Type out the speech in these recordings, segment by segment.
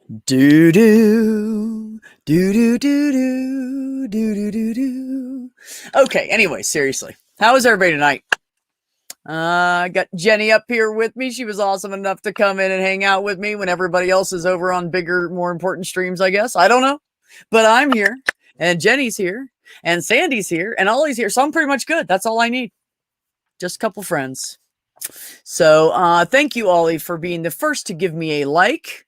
Do do do do do do do do do do. Okay. Anyway, seriously, how is everybody tonight? I got Jenny up here with me. She was awesome enough to come in and hang out with me when everybody else is over on bigger, more important streams. I guess I don't know, but I'm here, and Jenny's here, and Sandy's here, and Ollie's here. So I'm pretty much good. That's all I need. Just a couple friends. So thank you, Ollie, for being the first to give me a like.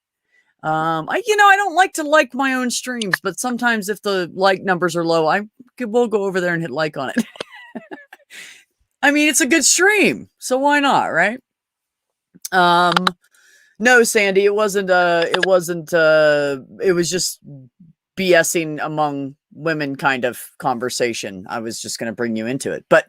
I don't like to like my own streams, but sometimes if the like numbers are low, will go over there and hit like on it. I mean, it's a good stream, so why not, right? No, Sandy, it wasn't. It was just BSing among women kind of conversation. I was just going to bring you into it, but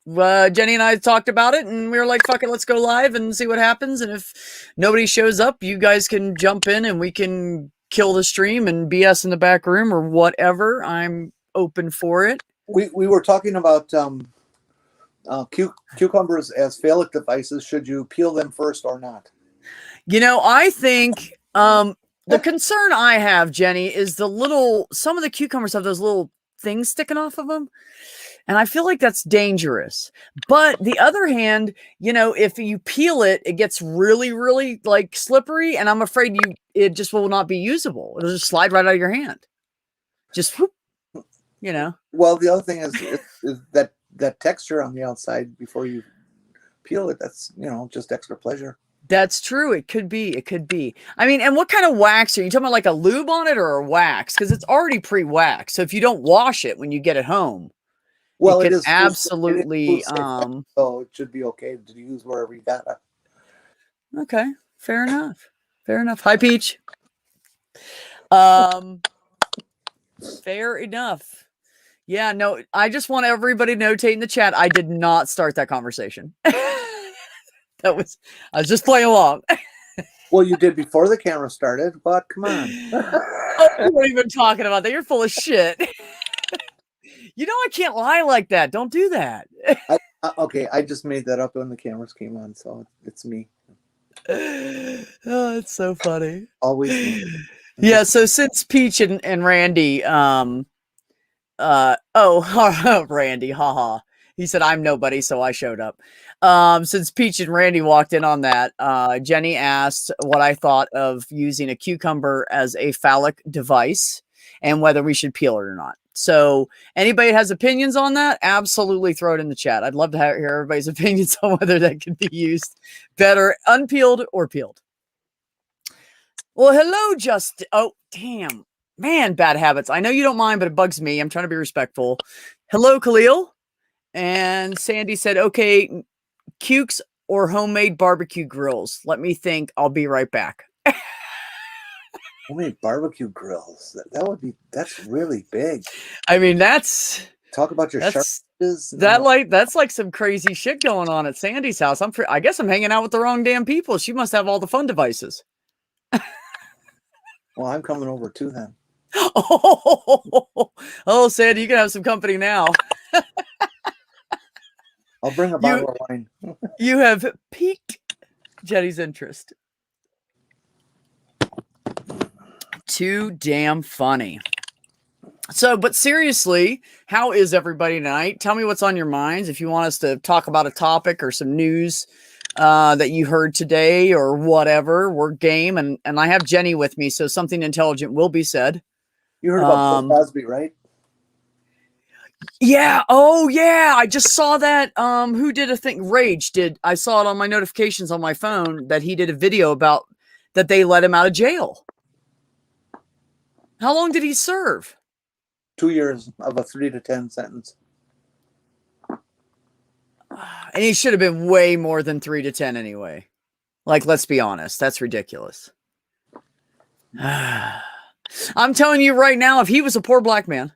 Jenny and I talked about it, and we were like, "Fuck it, let's go live and see what happens." And if nobody shows up, you guys can jump in, and we can kill the stream and BS in the back room or whatever. I'm open for it. We were talking about cucumbers as phallic devices. Should you peel them first or not? I think the concern I have, Jenny, is some of the cucumbers have those little things sticking off of them. And I feel like that's dangerous. But the other hand, if you peel it, it gets really, really like slippery. And I'm afraid it just will not be usable. It'll just slide right out of your hand. Just whoop, Well, the other thing is that texture on the outside before you peel it, that's, just extra pleasure. That's true. It could be. I mean, and what kind of wax are you talking about? Like a lube on it or a wax? Because it's already pre-waxed. So if you don't wash it when you get it home, well, it is absolutely. So it should be okay to use wherever you got it. Okay, fair enough. Hi, Peach. Fair enough. Yeah, no, I just want everybody to notate in the chat. I did not start that conversation. I was just playing along. Well, you did before the camera started, but come on. We're not even talking about that. You're full of shit. I can't lie like that. Don't do that. Okay, I just made that up when the cameras came on, so it's me. Oh, it's so funny. Always me. Yeah, so since Peach and Randy, Randy, haha. He said, I'm nobody, so I showed up. Since Peach and Randy walked in on that, Jenny asked what I thought of using a cucumber as a phallic device and whether we should peel it or not. So anybody that has opinions on that, absolutely throw it in the chat. I'd love to hear everybody's opinions on whether that can be used better unpeeled or peeled. Well, hello, Justin. Oh, damn. Man, bad habits. I know you don't mind, but it bugs me. I'm trying to be respectful. Hello, Khalil. And Sandy said, okay, cukes or homemade barbecue grills. Let me think. I'll be right back. Homemade barbecue grills. That's really big. I mean, talk about your sharpnesses. That's like some crazy shit going on at Sandy's house. I guess I'm hanging out with the wrong damn people. She must have all the fun devices. Well, I'm coming over too then. Oh, Sandy, you can have some company now. I'll bring a bottle of wine. You have piqued Jenny's interest. Too damn funny. So, but seriously, how is everybody tonight? Tell me what's on your minds. If you want us to talk about a topic or some news that you heard today or whatever, we're game. And I have Jenny with me, so something intelligent will be said. You heard about Bill Cosby, right? Yeah. Oh, yeah. I just saw that. Who did a thing? Rage did. I saw it on my notifications on my phone that he did a video about that they let him out of jail. How long did he serve? 2 years of a 3 to 10 sentence. And he should have been way more than 3 to 10 anyway. Like, let's be honest. That's ridiculous. I'm telling you right now, if he was a poor black man,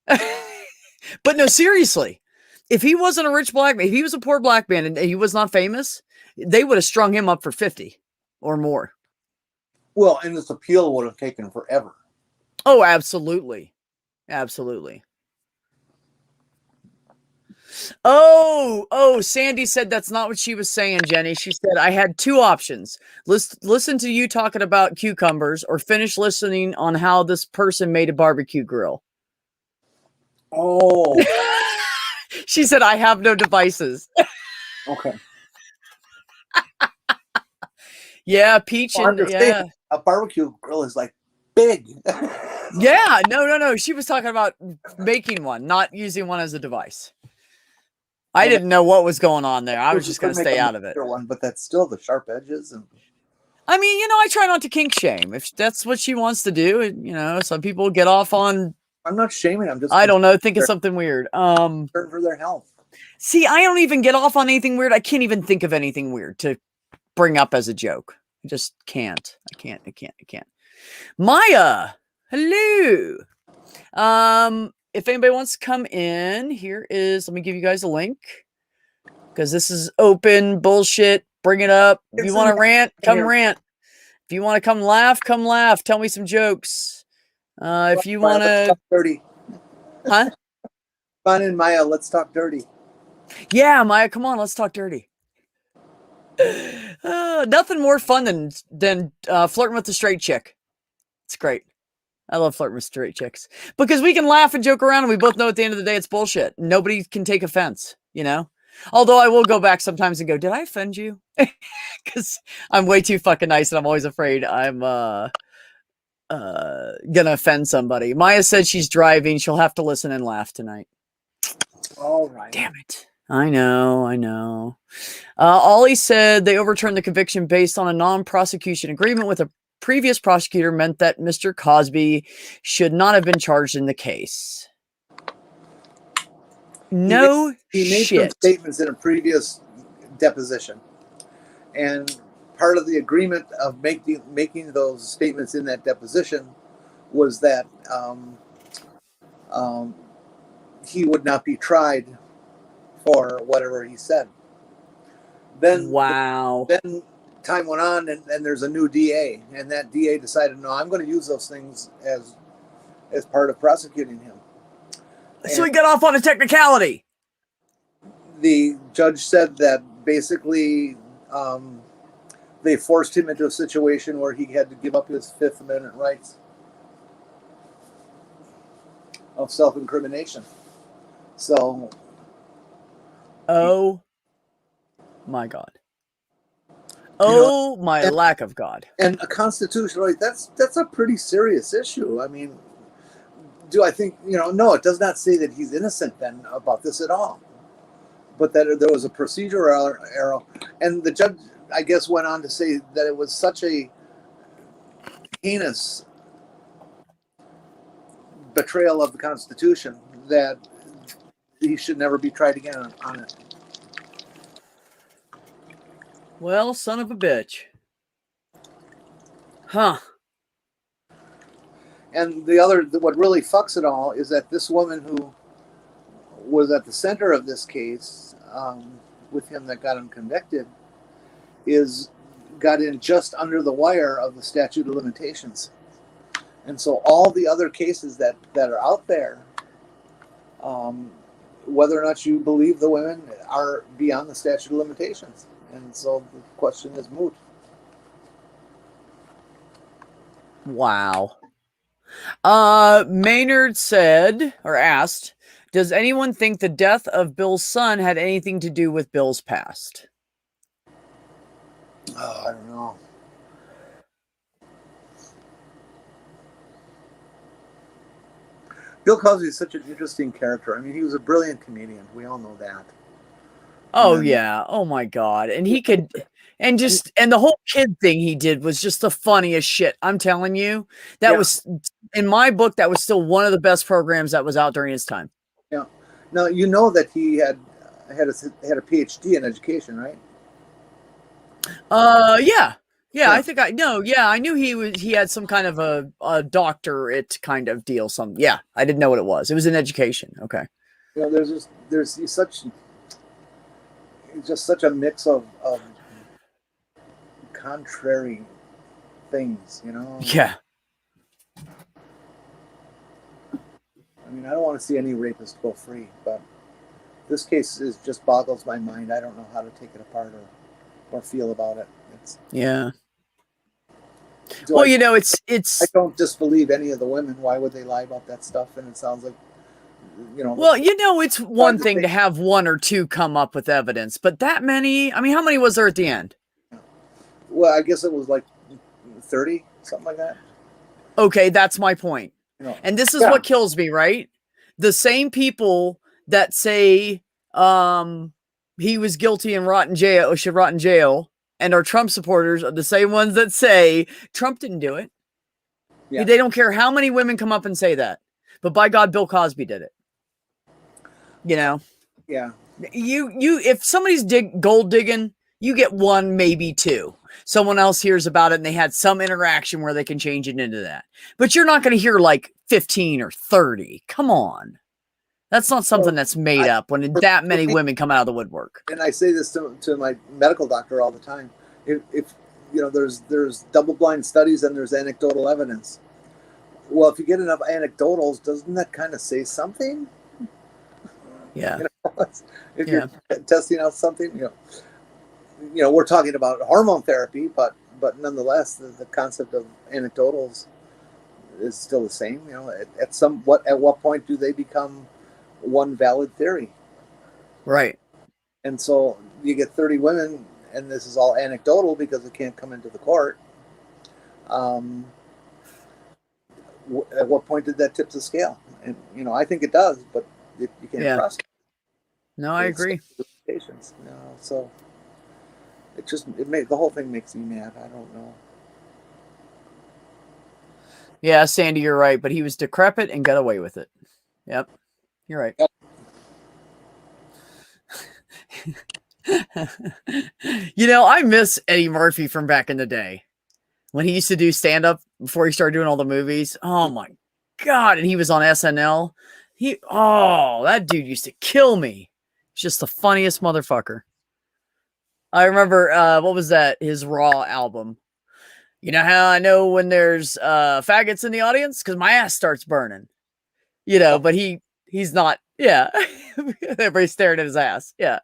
but no, seriously, if he wasn't a rich black man, if he was a poor black man and he was not famous, they would have strung him up for 50 or more. Well, and this appeal would have taken forever. Oh, absolutely. Absolutely. Oh, Sandy said that's not what she was saying, Jenny. She said, I had two options. Listen to you talking about cucumbers or finish listening on how this person made a barbecue grill. Oh. She said, I have no devices. Okay. Yeah, Peach and yeah. A barbecue grill is like big. Yeah, no. She was talking about making one, not using one as a device. I didn't know what was going on there. I was just going to stay out of it. One, but that's still the sharp edges. And I mean, I try not to kink shame. If that's what she wants to do, some people get off on. I'm not shaming. I'm just. I don't know. Think of something weird. For their health. See, I don't even get off on anything weird. I can't even think of anything weird to bring up as a joke. I just can't. I can't. Maya, hello. If anybody wants to come in, let me give you guys a link because this is open bullshit. Bring it up. If you want to rant, come rant. If you want to come laugh, come laugh. Tell me some jokes. If you want to, dirty, huh? Fun and Maya, let's talk dirty. Yeah, Maya, come on, let's talk dirty. Nothing more fun than flirting with a straight chick. It's great. I love flirting with straight chicks because we can laugh and joke around, and we both know at the end of the day it's bullshit. Nobody can take offense, Although I will go back sometimes and go, "Did I offend you?" Because I'm way too fucking nice, and I'm always afraid I'm gonna offend somebody. Maya said she's driving; she'll have to listen and laugh tonight. All right. Damn it! I know. Ollie said they overturned the conviction based on a non-prosecution agreement with a previous prosecutor meant that Mr. Cosby should not have been charged in the case. No he made some statements in a previous deposition, and part of the agreement of making those statements in that deposition was that he would not be tried for whatever he said. Then time went on, and there's a new DA, and that DA decided, no, I'm going to use those things as part of prosecuting him. So he got off on a technicality. The judge said that basically they forced him into a situation where he had to give up his Fifth Amendment rights of self-incrimination. So, oh my God. Oh, my lack of God. And a constitutional right, that's a pretty serious issue. I mean, do I think, no, it does not say that he's innocent then about this at all. But that there was a procedural error. And the judge, I guess, went on to say that it was such a heinous betrayal of the Constitution that he should never be tried again on it. Well, son of a bitch. Huh. And what really fucks it all is that this woman who was at the center of this case with him that got him convicted got in just under the wire of the statute of limitations. And so all the other cases that are out there, whether or not you believe the women, are beyond the statute of limitations. And so the question is moot. Wow. Maynard said, or asked, does anyone think the death of Bill's son had anything to do with Bill's past? Oh, I don't know. Bill Cosby is such an interesting character. I mean, he was a brilliant comedian. We all know that. Oh, yeah. Oh, my God. And he could... And the whole kid thing he did was just the funniest shit. I'm telling you, that was, in my book, that was still one of the best programs that was out during his time. Yeah. Now, you know that he had a PhD in education, right? Yeah. I think I know. Yeah, I knew he had some kind of a doctorate kind of deal. I didn't know what it was. It was in education. Okay. There's just such a mix of contrary things, Yeah. I mean, I don't want to see any rapist go free, but this case is just boggles my mind. I don't know how to take it apart or feel about it. Yeah. Do Well, I, I it's don't disbelieve any of the women. Why would they lie about that stuff? And it sounds like, well, it's one find the thing to thing. have one or two come up with evidence, but that many, I mean, how many was there at the end? Well, I guess it was like 30, something like that. Okay, that's my point. And this is Yeah. what kills me, right? The same people that say he was guilty and rot in jail or should rot in jail and are Trump supporters are the same ones that say Trump didn't do it. Yeah. They don't care how many women come up and say that. But by God, Bill Cosby did it. Yeah. You if somebody's gold digging, you get one, maybe two. Someone else hears about it and they had some interaction where they can change it into that. But you're not going to hear like 15 or 30. Come on. That's not something that's made up when that many women come out of the woodwork. And I say this to my medical doctor all the time. If there's double-blind studies and there's anecdotal evidence. Well, if you get enough anecdotals, doesn't that kind of say something? Yeah. If you're testing out something, we're talking about hormone therapy, but nonetheless, the concept of anecdotals is still the same. At what point do they become one valid theory? Right. And so you get 30 women, and this is all anecdotal because it can't come into the court. At what point did that tip the scale? And I think it does, but you can't trust it. No, I agree. Patients, so the whole thing makes me mad. I don't know. Yeah, Sandy, you're right, but he was decrepit and got away with it. Yep, you're right. Yep. I miss Eddie Murphy from back in the day when he used to do stand-up before he started doing all the movies. Oh my God. And he was on SNL. That dude used to kill me. He's just the funniest motherfucker. I remember, what was that? His Raw album. You know how I know when there's faggots in the audience? Because my ass starts burning. But he's not. Yeah. Everybody's staring at his ass. Yeah.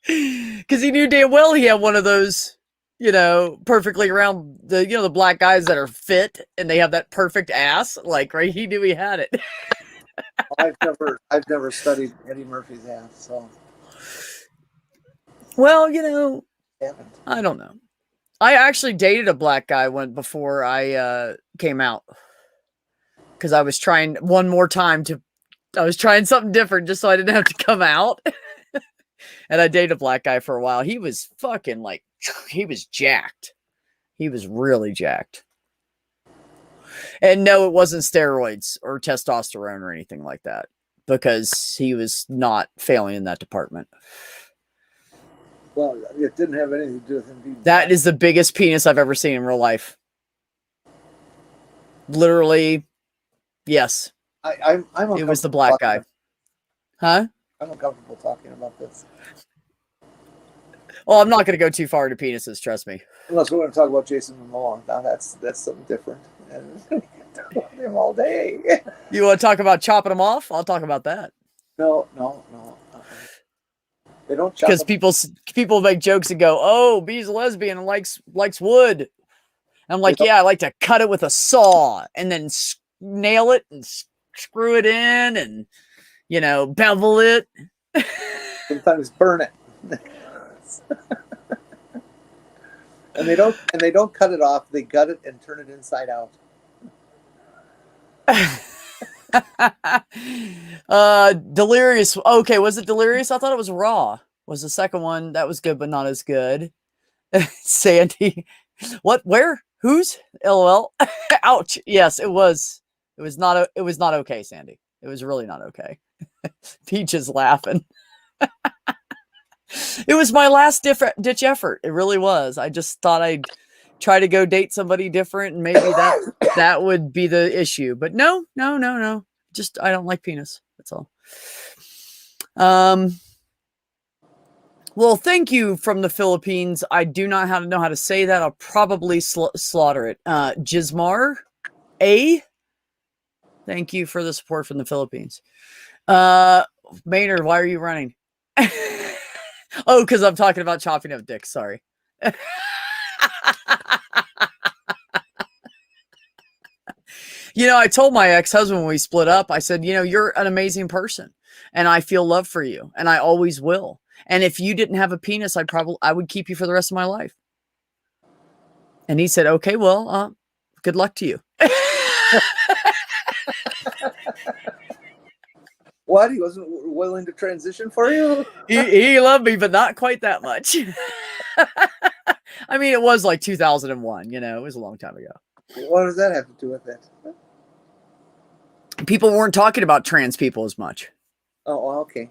Because he knew damn well he had one of those, perfectly around the black guys that are fit and they have that perfect ass. Like, right? He knew he had it. I've never studied Eddie Murphy's ass, so. Well, I don't know. I actually dated a black guy before I came out. Because I was trying one more time I was trying something different just so I didn't have to come out. And I dated a black guy for a while. He was fucking he was jacked. He was really jacked. And no, it wasn't steroids or testosterone or anything like that. Because he was not failing in that department. Well, it didn't have anything to do with him being That is the biggest penis I've ever seen in real life. Literally, yes. It was the black guy. Huh? I'm uncomfortable talking about this. Well, I'm not going to go too far into penises, trust me. Unless we're going to talk about Jason Momoa. Now that's something different. And we can talk about him all day. You want to talk about chopping them off? I'll talk about that. No. They don't chop. Because people make jokes and go, "Oh, B's a lesbian and likes wood." And I'm like, "Yeah, I like to cut it with a saw and then nail it and screw it in and bevel it. Sometimes burn it." And they don't cut it off. They gut it and turn it inside out. Delirious. Okay, was it Delirious? I thought it was Raw. Was the second one that was good but not as good? Sandy. What? Where? Whose? LOL. Ouch. Yes, it was. It was not okay, Sandy. It was really not okay. Peach is laughing. It was my last ditch effort. It really was. I just thought I'd try to go date somebody different and maybe that would be the issue. But no. Just I don't like penis. That's all. Well, thank you from the Philippines. I do not know how to say that. I'll probably slaughter it. Jismar A. Thank you for the support from the Philippines. Maynard, why are you running? Oh, because I'm talking about chopping up dicks. Sorry. I told my ex-husband when we split up, I said, you're an amazing person and I feel love for you and I always will. And if you didn't have a penis, I would keep you for the rest of my life. And he said, okay, well, good luck to you. What? He wasn't willing to transition for you? He loved me, but not quite that much. I mean, it was like 2001, it was a long time ago. What does that have to do with it? People weren't talking about trans people as much. Oh, okay.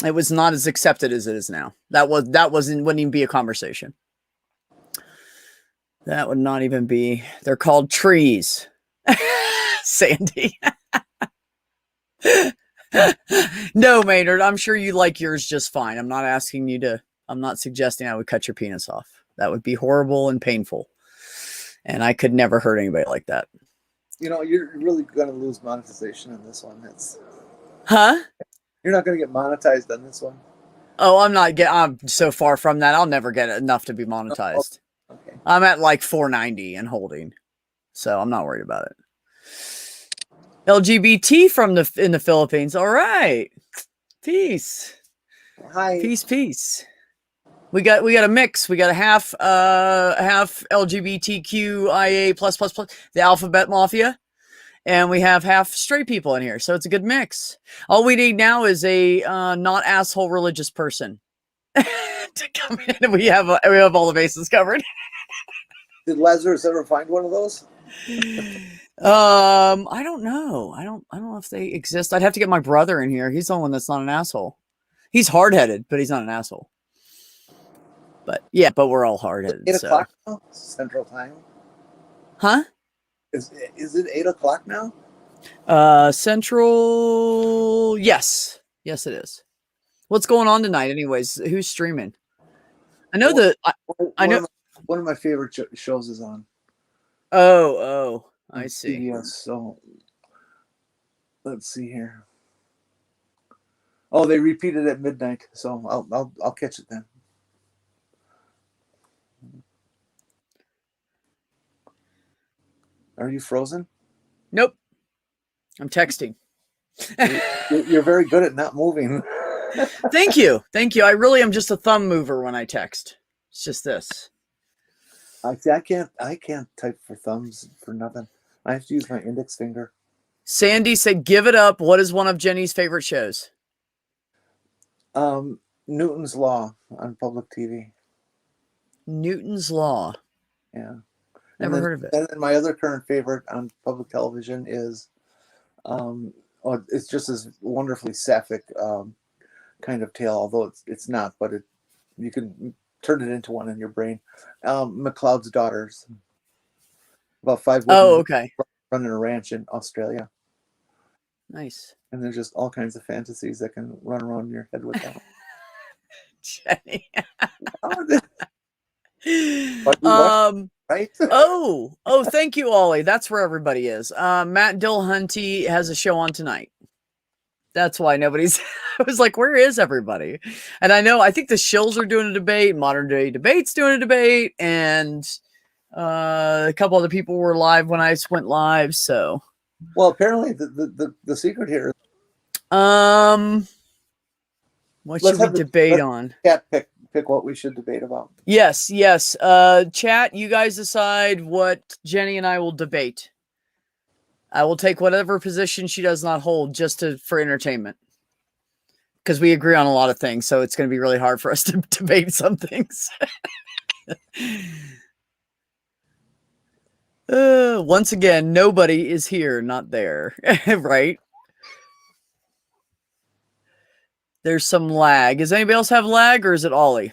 It was not as accepted as it is now. Wouldn't even be a conversation. That would not even be. They're called trees. Sandy. No, Maynard, I'm sure you like yours just fine. I'm not suggesting I would cut your penis off. That would be horrible and painful. And I could never hurt anybody like that. You're really going to lose monetization on this one. Huh? You're not going to get monetized on this one. Oh, I'm so far from that. I'll never get enough to be monetized. Oh, okay. I'm at like 490 and holding. So I'm not worried about it. LGBT in the Philippines. All right. Peace. Hi. Peace. We got a mix. We got a half LGBTQIA plus, the alphabet mafia. And we have half straight people in here. So it's a good mix. All we need now is a not asshole religious person to come in. We have all the bases covered. Did Lazarus ever find one of those? I don't know. I don't know if they exist. I'd have to get my brother in here. He's the one that's not an asshole. He's hard-headed, but he's not an asshole. But yeah, we're all hard-headed. 8 o'clock now? Central Time. Huh? Is it 8 o'clock now? Central. Yes, it is. What's going on tonight? Anyways, who's streaming? I know one of my favorite shows is on. Oh, I see. CBS, so let's see here. Oh, they repeated at midnight, so I'll catch it then. Are you frozen? Nope. I'm texting. You're very good at not moving. Thank you. I really am just a thumb mover when I text. It's just this. I can't type for thumbs for nothing. I have to use my index finger. Sandy said, "Give it up." What is one of Jenny's favorite shows? Newton's Law on public TV. Newton's Law. Yeah. Never heard of it. And then my other current favorite on public television is, it's just this wonderfully sapphic kind of tale, although it's not, but you can turn it into one in your brain. McLeod's Daughters. About 5 women okay. running a ranch in Australia. Nice. And there's just all kinds of fantasies that can run around your head with that. Jenny. Right? Thank you, Ollie. That's where everybody is. Matt Dillhunty has a show on tonight. That's why nobody's. I was like, where is everybody? And I think the Shills are doing a debate. Modern Day Debate's doing a debate, and a couple other people were live when I went live. So, well, apparently the secret here. What should we debate on? Cat pick what we should debate about. Yes. Chat, you guys decide what Jenny and I will debate. I will take whatever position she does not hold just for entertainment. Because we agree on a lot of things, so it's going to be really hard for us to debate some things. Once again, nobody is here, not there. Right? There's some lag. Does anybody else have lag, or is it Ollie?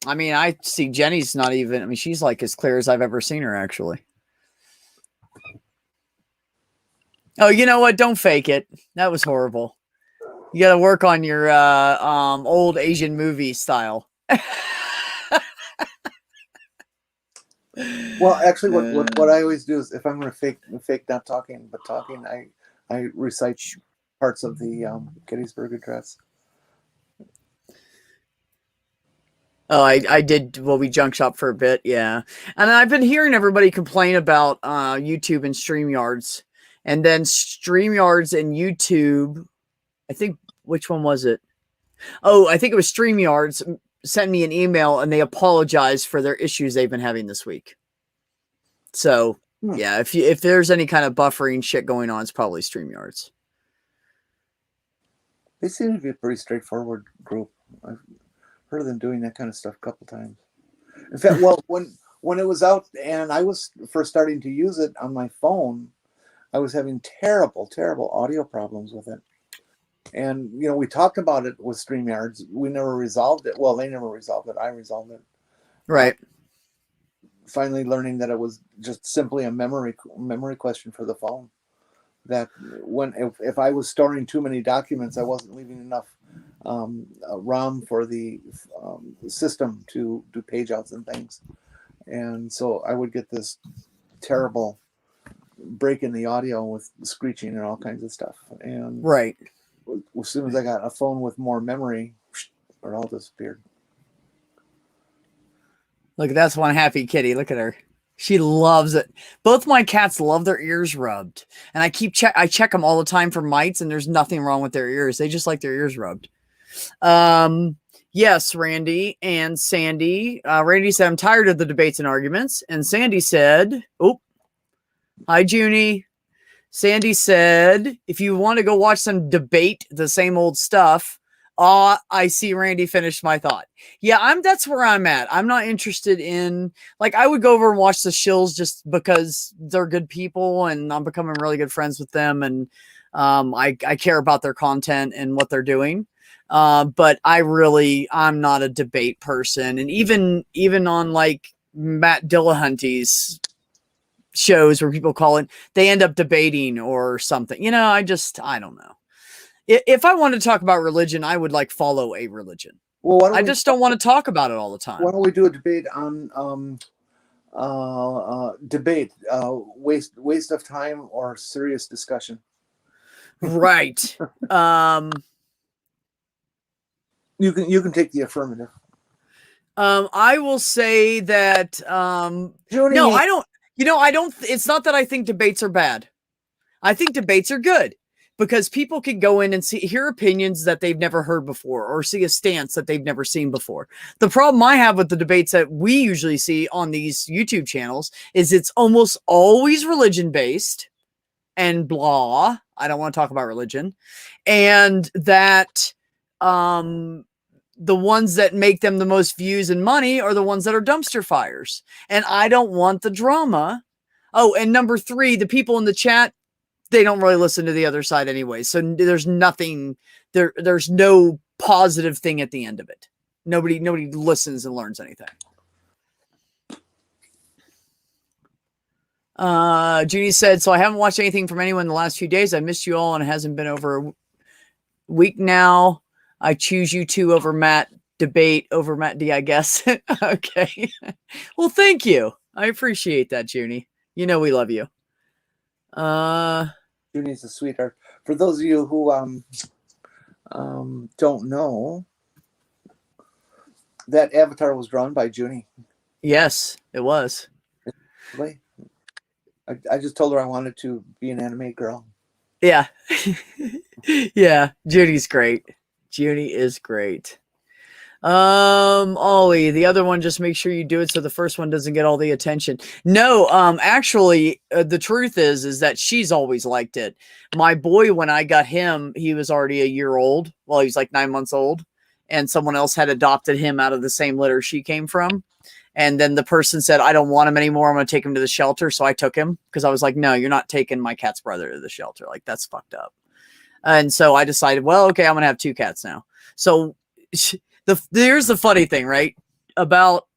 I mean, I see Jenny's not even. I mean, she's like as clear as I've ever seen her, actually. Oh, you know what? Don't fake it. That was horrible. You got to work on your old Asian movie style. Well, actually, what I always do is if I'm going to fake not talking but talking, I recite parts of the Gettysburg Address. Oh, I did. Well, we junk shop for a bit, yeah. And I've been hearing everybody complain about YouTube and StreamYards, and then StreamYards and YouTube. I think which one was it? Oh, I think it was StreamYards sent me an email and they apologized for their issues they've been having this week. So yeah, if there's any kind of buffering shit going on, it's probably StreamYards. They seem to be a pretty straightforward group. I've heard of them doing that kind of stuff a couple times. In fact, well, when it was out and I was first starting to use it on my phone, I was having terrible audio problems with it. And we talked about it with StreamYards. We never resolved it. Well, they never resolved it. I resolved it. Right. Finally learning that it was just simply a memory question for the phone. That if I was storing too many documents, I wasn't leaving enough RAM for the system to do page outs and things. And so I would get this terrible break in the audio with screeching and all kinds of stuff. And right. As soon as I got a phone with more memory, it all disappeared. Look, that's one happy kitty. Look at her. She loves it. Both my cats love their ears rubbed. And I check them all the time for mites, and there's nothing wrong with their ears. They just like their ears rubbed. Yes, Randy and Sandy. Randy said, I'm tired of the debates and arguments. And Sandy said, oh, hi, Junie. Sandy said, if you want to go watch some debate the same old stuff, I see Randy finished my thought. Yeah, that's where I'm at. I'm not interested in, like, I would go over and watch the shills just because they're good people and I'm becoming really good friends with them. And I care about their content and what they're doing. But I'm not a debate person. And even on like Matt Dillahunty's shows where people call it, they end up debating or something. I don't know. If I wanted to talk about religion, I would like follow a religion. Well, I just don't want to talk about it all the time. Why don't we do a debate on debate, waste of time or serious discussion? Right. You can take the affirmative. I will say that no, I don't. I don't. It's not that I think debates are bad. I think debates are good because people can go in and hear opinions that they've never heard before or see a stance that they've never seen before. The problem I have with the debates that we usually see on these YouTube channels is it's almost always religion based and blah. I don't want to talk about religion. And that the ones that make them the most views and money are the ones that are dumpster fires. And I don't want the drama. Oh, and number 3, the people in the chat, they don't really listen to the other side anyway. So there's nothing there. There's no positive thing at the end of it. Nobody listens and learns anything. Judy said, so I haven't watched anything from anyone in the last few days. I missed you all and it hasn't been over a week now. I choose you two over Matt. Debate over Matt D, I guess. Okay. Well, thank you. I appreciate that, Junie. We love you. Junie's a sweetheart. For those of you who don't know, that avatar was drawn by Junie. Yes, it was. I just told her I wanted to be an anime girl. Yeah. Yeah, Junie's great. Junie is great. Ollie, the other one, just make sure you do it so the first one doesn't get all the attention. No, actually, the truth is that she's always liked it. My boy, when I got him, he was already a year old. Well, he was like 9 months old, and someone else had adopted him out of the same litter she came from. And then the person said, I don't want him anymore. I'm going to take him to the shelter. So I took him because I was like, no, you're not taking my cat's brother to the shelter. Like, that's fucked up. And so I decided, well, okay, I'm going to have 2 cats now. So here's the funny thing, right? About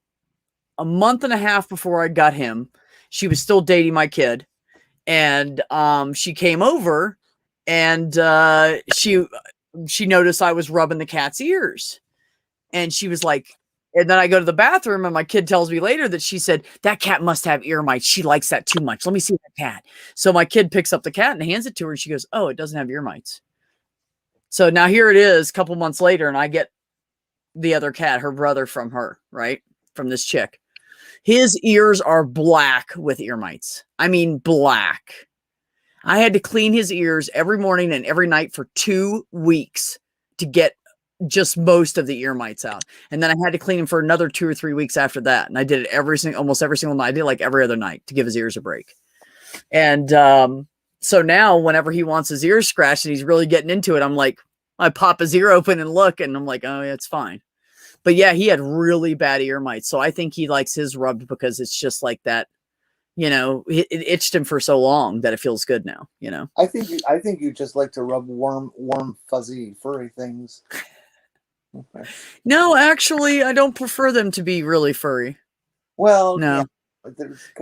a month and a half before I got him, she was still dating my kid. And she came over and she noticed I was rubbing the cat's ears. And she was like, And then I go to the bathroom and my kid tells me later that she said, that cat must have ear mites. She likes that too much. Let me see that cat. So my kid picks up the cat and hands it to her. And she goes, oh, it doesn't have ear mites. So now here it is a couple months later. And I get the other cat, her brother from her, right? From this chick. His ears are black with ear mites. I mean, black. I had to clean his ears every morning and every night for 2 weeks to get just most of the ear mites out. And then I had to clean him for another 2 or 3 weeks after that. And I did it almost every single night. I did it like every other night to give his ears a break. And so now whenever he wants his ears scratched and he's really getting into it, I'm like, I pop his ear open and look, and I'm like, oh, yeah, it's fine. But yeah, he had really bad ear mites. So I think he likes his rubbed because it's just like that. You know, it itched him for so long that it feels good now, you know. I think you just like to rub warm, fuzzy, furry things. Okay. No, actually, I don't prefer them to be really furry. Well, no.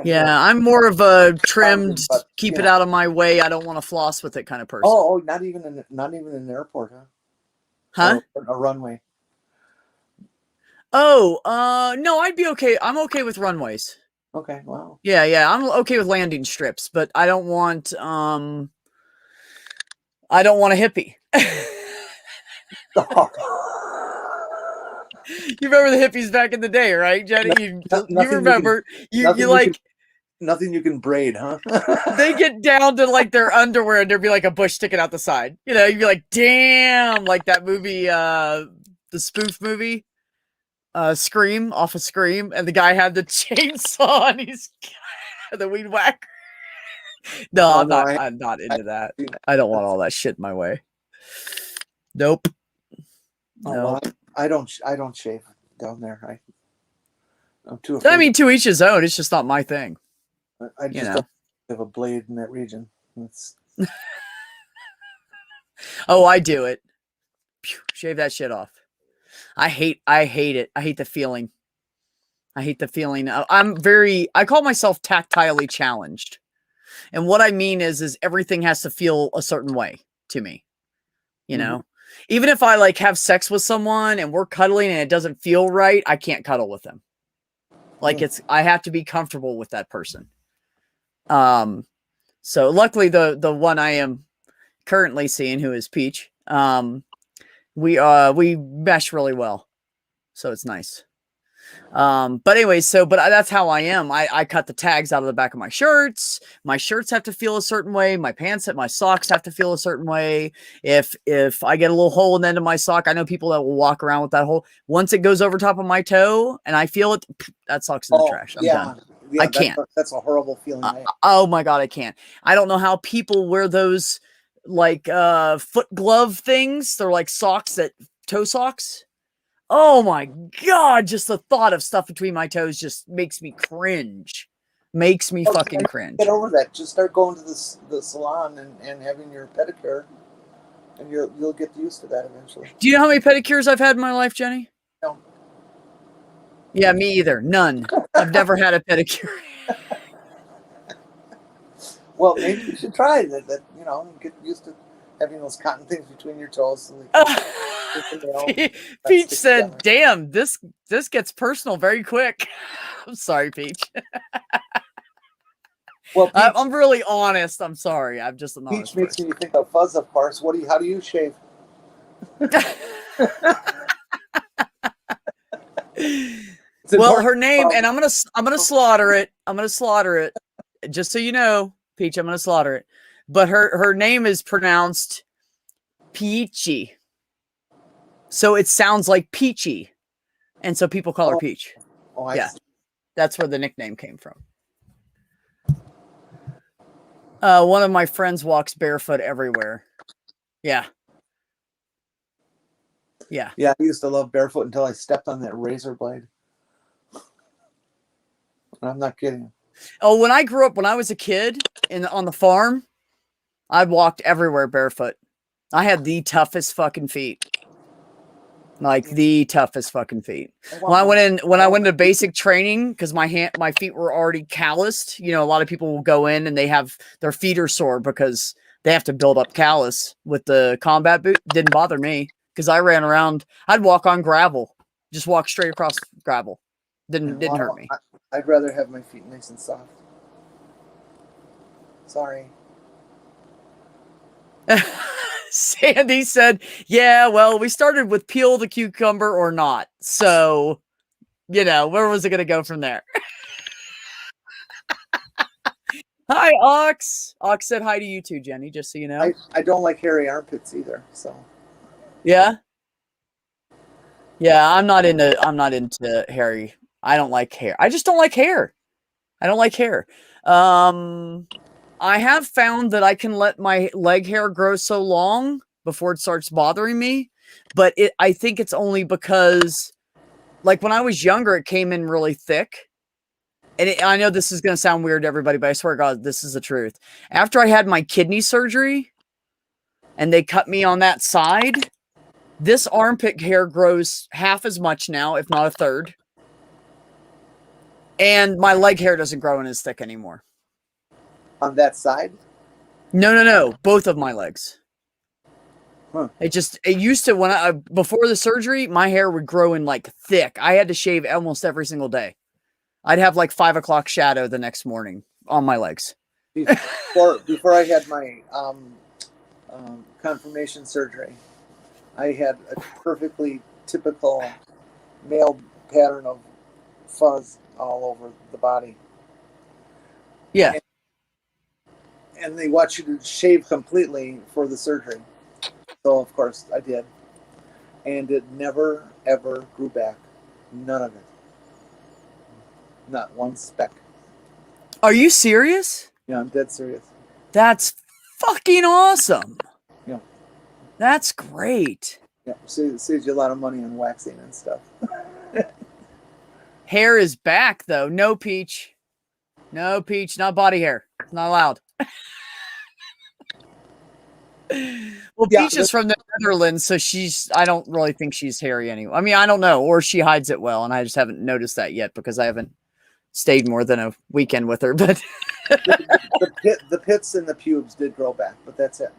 Yeah, I'm more of a trimmed, but, keep it out of my way. I don't want to floss with it kind of person. Oh, not even in an airport, huh? Huh? Or a runway. Oh, no, I'd be okay. I'm okay with runways. Okay, wow. Yeah, I'm okay with landing strips, but I don't want a hippie. You remember the hippies back in the day, right, Jenny? You remember you like nothing you can braid, huh? They get down to like their underwear and there'd be like a bush sticking out the side. You know, you'd be like, damn, like that movie, the spoof movie. Scream, off of Scream, and the guy had the chainsaw and he's the weed whacker. No, I'm not into that. I don't want all that shit in my way. Nope. Well, I don't shave down there. I'm too afraid. I mean, to each his own. It's just not my thing. I just don't have a blade in that region. Oh, I do it. Shave that shit off. I hate it. I hate the feeling. I call myself tactilely challenged. And what I mean is everything has to feel a certain way to me. You know, even if I like have sex with someone and we're cuddling and it doesn't feel right, I can't cuddle with them. Like I have to be comfortable with that person. So luckily the one I am currently seeing, who is Peach, we mesh really well, so it's nice. But anyways, that's how I am. I cut the tags out of the back of my shirts. My shirts have to feel a certain way. My socks have to feel a certain way. If I get a little hole in the end of my sock, I know people that will walk around with that hole. Once it goes over top of my toe and I feel it, that sock's in the trash. I'm done. I can't. That's a horrible feeling. Oh my God, I can't. I don't know how people wear those like foot glove things. They're like toe socks. Oh my God, just the thought of stuff between my toes just makes me cringe. Makes me fucking cringe. Get over that. Just start going to the salon and having your pedicure, and you'll get used to that eventually. Do you know how many pedicures I've had in my life, Jenny? No. Yeah, me either. None. I've never had a pedicure. Well, maybe you should try that. You know, get used to having those cotton things between your toes. Peach said, "Damn, this gets personal very quick." I'm sorry, Peach. Well, Peach, I'm really honest. I'm sorry. I'm just an honest Peach makes me think of Fuzz, of course. How do you shave? Well, her name, and I'm gonna slaughter it. I'm gonna slaughter it. Just so you know, Peach, I'm gonna slaughter it. But her name is pronounced Peachy. So it sounds like peachy. And so people call her Peach. Oh, I see. That's where the nickname came from. One of my friends walks barefoot everywhere. Yeah. Yeah. Yeah, I used to love barefoot until I stepped on that razor blade. I'm not kidding. Oh, when I grew up, when I was a kid on the farm, I walked everywhere barefoot. I had the toughest fucking feet. Like the toughest fucking feet. When I went into basic training, because my feet were already calloused. You know, a lot of people will go in and their feet are sore because they have to build up callus with the combat boot. Didn't bother me because I ran around. I'd walk on gravel Just walk straight across gravel. Didn't hurt me. I'd rather have my feet nice and soft. Sorry. Sandy said, yeah, well, we started with peel the cucumber or not. So, where was it going to go from there? Hi, Ox. Ox said hi to you too, Jenny, just so you know. I don't like hairy armpits either, so. Yeah? Yeah, I'm not into hairy. I don't like hair. I just don't like hair. I don't like hair. I have found that I can let my leg hair grow so long before it starts bothering me, but I think it's only because, like, when I was younger, it came in really thick. And I know this is going to sound weird to everybody, but I swear to God, this is the truth. After I had my kidney surgery and they cut me on that side, this armpit hair grows half as much now, if not a third. And my leg hair doesn't grow in as thick anymore. On that side? No. Both of my legs. Huh. It used to, before the surgery, my hair would grow in like thick. I had to shave almost every single day. I'd have like 5 o'clock shadow the next morning on my legs. Before I had my confirmation surgery, I had a perfectly typical male pattern of fuzz all over the body. Yeah. And they want you to shave completely for the surgery. So, of course, I did. And it never, ever grew back. None of it. Not one speck. Are you serious? Yeah, I'm dead serious. That's fucking awesome. Yeah. That's great. Yeah, saves you a lot of money on waxing and stuff. Hair is back, though. No Peach. No Peach, not body hair. It's not allowed. Well, Yeah, Peach is from the Netherlands, so I don't really think she's hairy anyway. I mean, I don't know, or she hides it well, and I just haven't noticed that yet because I haven't stayed more than a weekend with her. But the pits and the pubes did grow back, but that's it.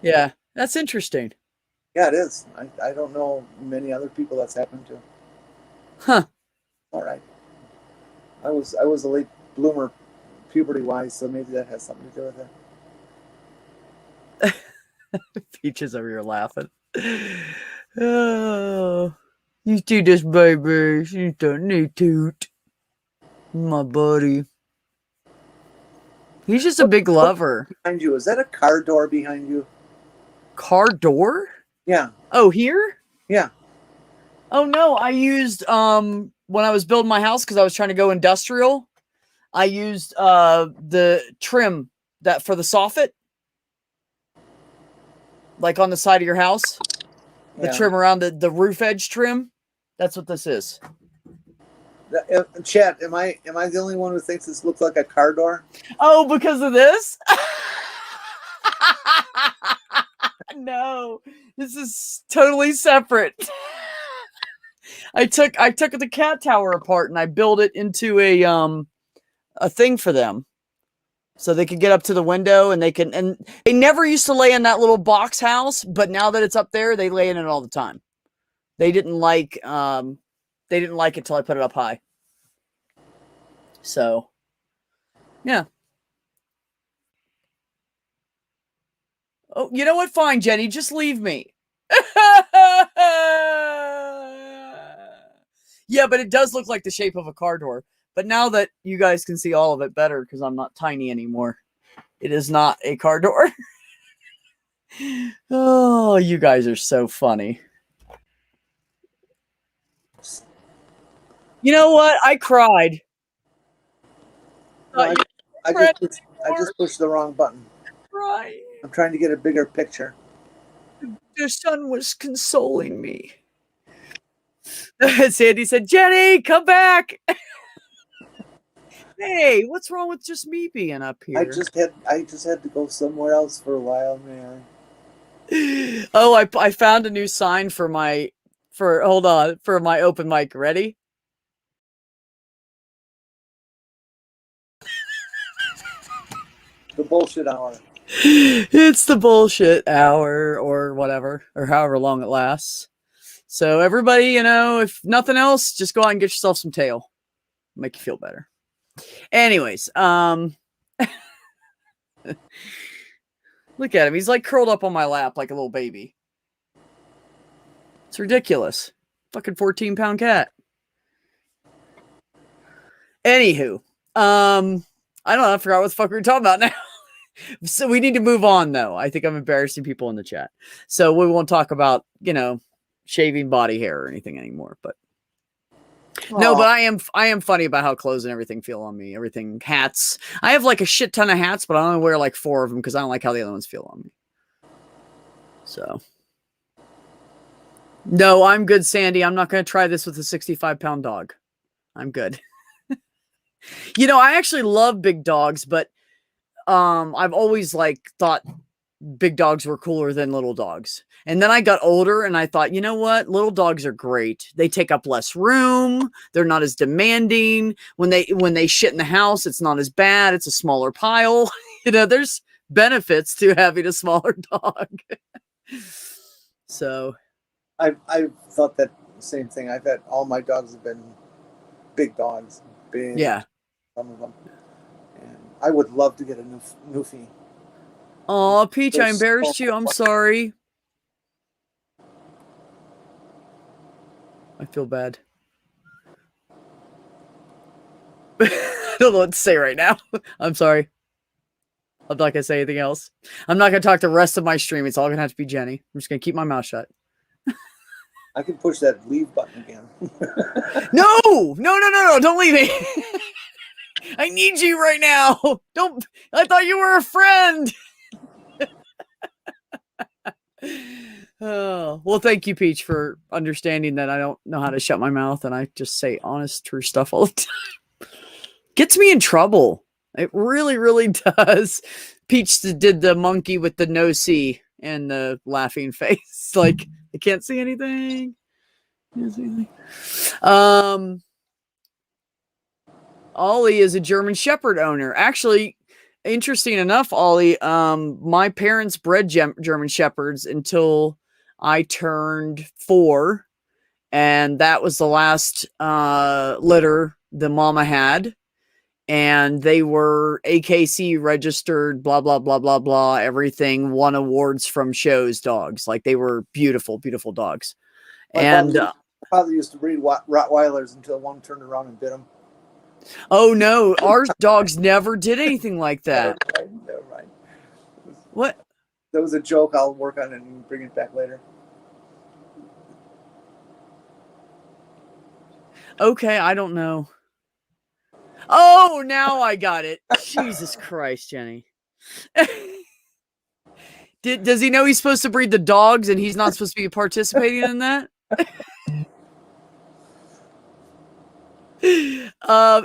Yeah, that's interesting. Yeah, it is. I don't know many other people that's happened to. Huh. All right. I was a late bloomer puberty wise, so maybe that has something to do with it. Peach is over here laughing. Oh, you see this baby? She's done need toot. My buddy. He's just a big lover. Behind you, is that a car door behind you? Car door? Yeah. Oh, here? Yeah. Oh no, I used when I was building my house because I was trying to go industrial. I used the trim that for the soffit, like on the side of your house. The trim around the roof edge trim. That's what this is. Chat, am I the only one who thinks this looks like a car door? Oh, because of this? No, this is totally separate. I took the cat tower apart and I built it into a thing for them. So they could get up to the window and they never used to lay in that little box house, but now that it's up there, they lay in it all the time. They didn't like it till I put it up high. So, yeah. Oh, you know what? Fine, Jenny, just leave me. Yeah, but it does look like the shape of a car door. But now that you guys can see all of it better because I'm not tiny anymore, it is not a car door. Oh, you guys are so funny. You know what? I cried. No, I just pushed the wrong button. Right. I'm trying to get a bigger picture. The sun was consoling me. Sandy said, Jenny, come back. Hey, what's wrong with just me being up here? I just had to go somewhere else for a while, man. Oh, I found a new sign for my open mic. Ready? The bullshit hour. It's the bullshit hour or whatever, or however long it lasts. So everybody, you know, if nothing else, just go out and get yourself some tail. Make you feel better. Anyways, look at him. He's like curled up on my lap like a little baby. It's ridiculous. Fucking 14-pound cat. Anywho, I don't know. I forgot what the fuck we were talking about now. So we need to move on, though. I think I'm embarrassing people in the chat. So we won't talk about, you know, shaving body hair or anything anymore. But no, but I am funny about how clothes and everything feel on me. Everything, hats. I have like a shit ton of hats, but I only wear like 4 of them because I don't like how the other ones feel on me. So no, I'm good, Sandy. I'm not going to try this with a 65-pound dog. I'm good. You know, I actually love big dogs, but I've always like thought big dogs were cooler than little dogs. And then I got older and I thought, you know what? Little dogs are great. They take up less room. They're not as demanding. When they shit in the house, it's not as bad. It's a smaller pile. You know, there's benefits to having a smaller dog. So I've thought that same thing. I've had all my dogs have been big dogs. Big, yeah. some of them. And I would love to get a Newfie. Oh, Peach, I embarrassed you. I'm sorry. I feel bad. I don't know what to say right now. I'm sorry. I'm not going to say anything else. I'm not going to talk the rest of my stream. It's all going to have to be Jenny. I'm just going to keep my mouth shut. I can push that leave button again. No. Don't leave me. I need you right now. Don't. I thought you were a friend. Oh, well, thank you, Peach, for understanding that I don't know how to shut my mouth and I just say honest, true stuff all the time. Gets me in trouble. It really, really does. Peach did the monkey with the no see and the laughing face. Like, I can't see anything. Ollie is a German Shepherd owner. Actually, interesting enough, Ollie, my parents bred German Shepherds until I turned 4. And that was the last litter the mama had. And they were AKC registered, blah, blah, blah, blah, blah, everything, won awards from shows, dogs. Like, they were beautiful, beautiful dogs. My father used to breed Rottweilers until one turned around and bit him. Oh, no. Our dogs never did anything like that. Never mind. What? That was a joke. I'll work on it and bring it back later. Okay, I don't know. Oh, now I got it. Jesus Christ, Jenny. Does he know he's supposed to breed the dogs and he's not supposed to be participating in that?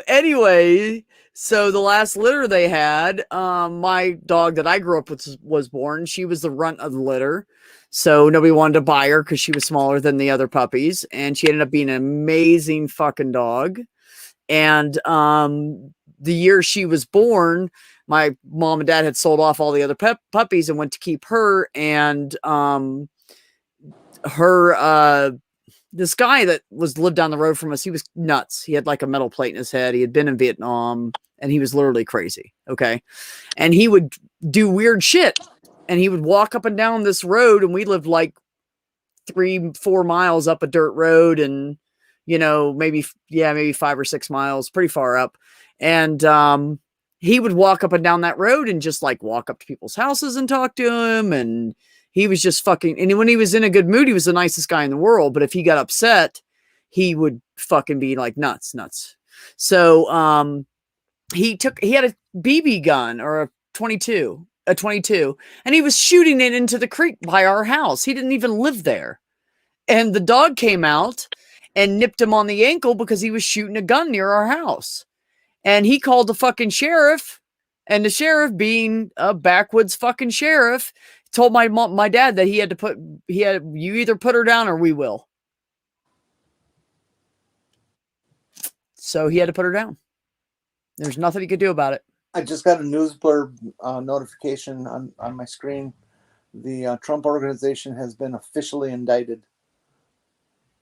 Anyway, so the last litter they had, my dog that I grew up with was born. She was the runt of the litter. So nobody wanted to buy her because she was smaller than the other puppies. And she ended up being an amazing fucking dog. And the year she was born, my mom and dad had sold off all the other puppies and went to keep her. And this guy that lived down the road from us, he was nuts. He had like a metal plate in his head. He had been in Vietnam and he was literally crazy. Okay. And he would do weird shit. And he would walk up and down this road. And we lived like 3-4 miles up a dirt road. And, you know, maybe 5 or 6 miles, pretty far up. And he would walk up and down that road and just like walk up to people's houses and talk to him. And he was just fucking, and when he was in a good mood, he was the nicest guy in the world. But if he got upset, he would fucking be like nuts. So he had a BB gun or a 22, and he was shooting it into the creek by our house. He didn't even live there. And the dog came out and nipped him on the ankle because he was shooting a gun near our house. And he called the fucking sheriff, and the sheriff, being a backwoods fucking sheriff, told my dad that you either put her down or we will. So he had to put her down. There's nothing he could do about it. I just got a news blurb notification on my screen. The Trump organization has been officially indicted.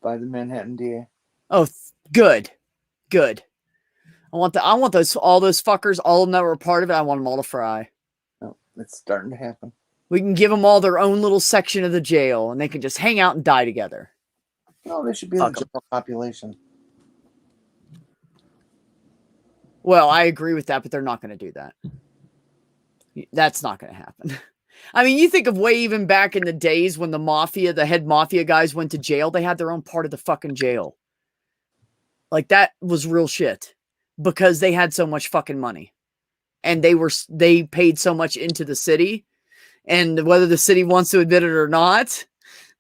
by the Manhattan DA. Oh, good. I want all those fuckers, all of them that were a part of it. I want them all to fry. Oh, it's starting to happen. We can give them all their own little section of the jail, and they can just hang out and die together. No, they should be in the general population. Well, I agree with that, but they're not going to do that. That's not going to happen. I mean, you think of way even back in the days when the head mafia guys went to jail, they had their own part of the fucking jail. Like, that was real shit because they had so much fucking money and they paid so much into the city, and whether the city wants to admit it or not,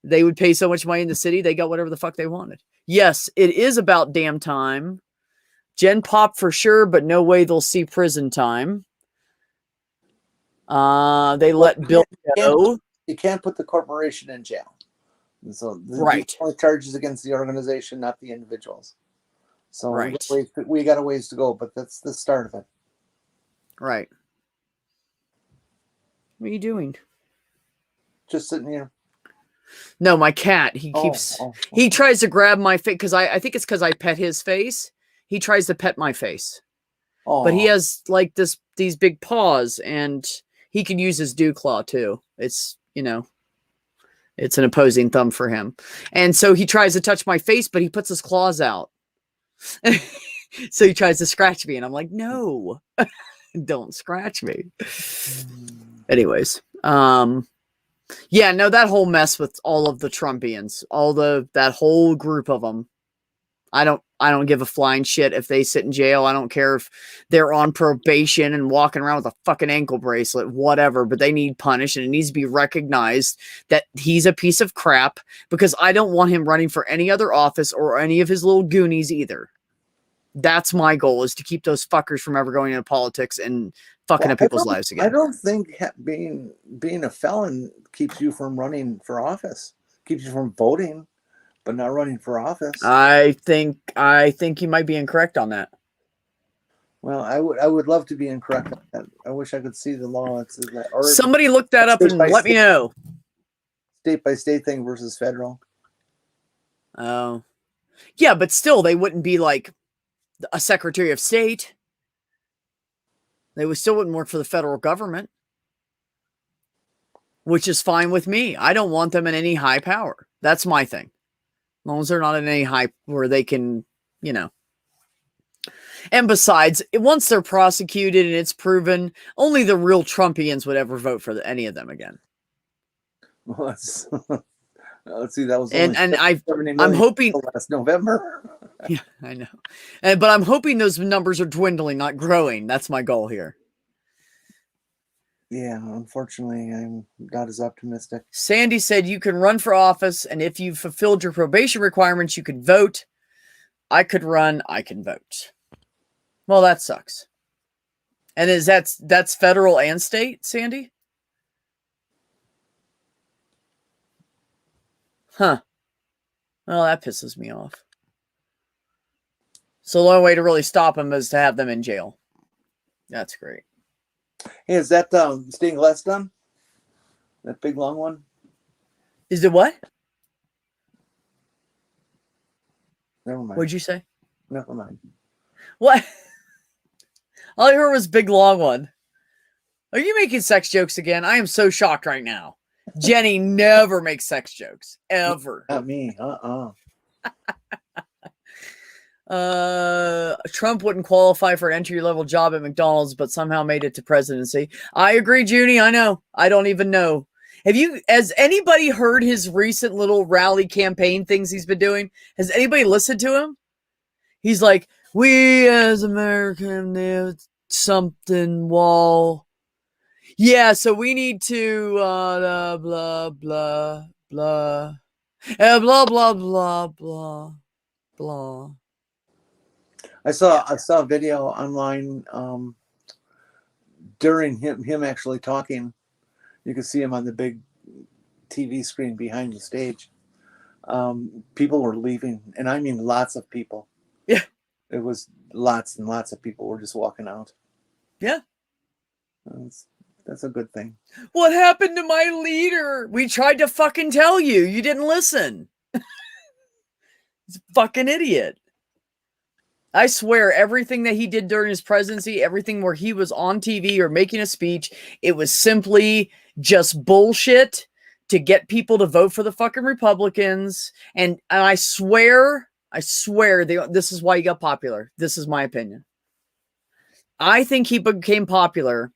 they would pay so much money in the city. They got whatever the fuck they wanted. Yes, it is about damn time. Gen Pop for sure, but no way they'll see prison time. They let Bill go. You can't put the corporation in jail. So right. The only charges against the organization, not the individuals. So right. we got a ways to go, but that's the start of it. Right. What are you doing? Just sitting here. No, my cat. He keeps. He tries to grab my face because I think it's because I pet his face. He tries to pet my face. Oh. But he has like these big paws, and he can use his dew claw too. It's, it's an opposing thumb for him. And so he tries to touch my face, but he puts his claws out. So he tries to scratch me, and I'm like, no, don't scratch me. Anyways, yeah, no, that whole mess with all of the Trumpians, that whole group of them. I don't give a flying shit if they sit in jail. I don't care if they're on probation and walking around with a fucking ankle bracelet, whatever, but they need punished, and it needs to be recognized that he's a piece of crap, because I don't want him running for any other office or any of his little goonies either. That's my goal, is to keep those fuckers from ever going into politics and fucking up people's lives again. I don't think being a felon keeps you from running for office, keeps you from voting, but not running for office. I think you might be incorrect on that. Well, I would love to be incorrect on that. I wish I could see the law. Somebody look that up and let me know. State by state thing versus federal. Oh, yeah, but still, they wouldn't be like a Secretary of State. They still wouldn't work for the federal government, which is fine with me. I don't want them in any high power. That's my thing. As long as they're not in any high where they can, And besides, once they're prosecuted and it's proven, only the real Trumpians would ever vote for any of them again. Well, let's see. That was I'm hoping last November. Yeah, I know. But I'm hoping those numbers are dwindling, not growing. That's my goal here. Yeah, unfortunately, I'm not as optimistic. Sandy said you can run for office, and if you've fulfilled your probation requirements, you could vote. I could run, I can vote. Well, that sucks. And that's federal and state, Sandy? Huh. Well, that pisses me off. So the only way to really stop them is to have them in jail. That's great. Hey, is that stained glass done? That big long one? Is it what? Never mind. What'd you say? Never mind. What? All I heard was big long one. Are you making sex jokes again? I am so shocked right now. Jenny never makes sex jokes. Ever. Not me. Trump wouldn't qualify for an entry-level job at McDonald's, but somehow made it to presidency. I agree, Junie. I know. I don't even know. Has anybody heard his recent little rally campaign things he's been doing? Has anybody listened to him? He's like, we as Americans need something wall. Yeah, so we need to blah, blah, blah, blah, blah, blah, blah, blah, blah. I saw a video online during him actually talking. You could see him on the big TV screen behind the stage. People were leaving, and I mean lots of people. Yeah. It was lots and lots of people were just walking out. Yeah. That's a good thing. What happened to my leader? We tried to fucking tell you. You didn't listen. He's a fucking idiot. I swear everything that he did during his presidency, everything where he was on TV or making a speech, it was simply just bullshit to get people to vote for the fucking Republicans. And I swear, this is why he got popular. This is my opinion. I think he became popular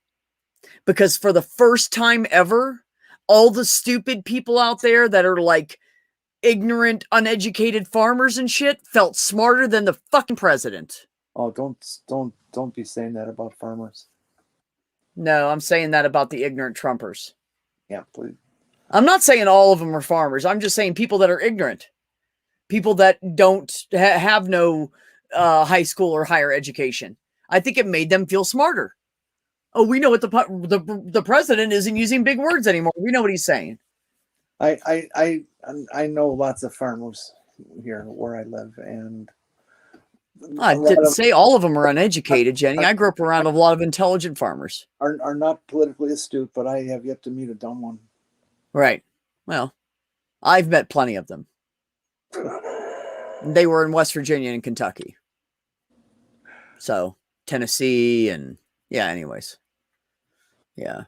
because for the first time ever, all the stupid people out there that are like ignorant, uneducated farmers and shit felt smarter than the fucking president. Oh, don't be saying that about farmers. No, I'm saying that about the ignorant Trumpers. Yeah, please. I'm not saying all of them are farmers. I'm just saying people that are ignorant. People that don't have no high school or higher education. I think it made them feel smarter. Oh, we know what the president isn't using big words anymore. We know what he's saying. I know lots of farmers here where I live, and I didn't say all of them are uneducated, Jenny. I grew up around a lot of intelligent farmers. Are not politically astute, but I have yet to meet a dumb one. Right. Well, I've met plenty of them. They were in West Virginia and Kentucky. So, Tennessee and yeah, anyways. Yeah.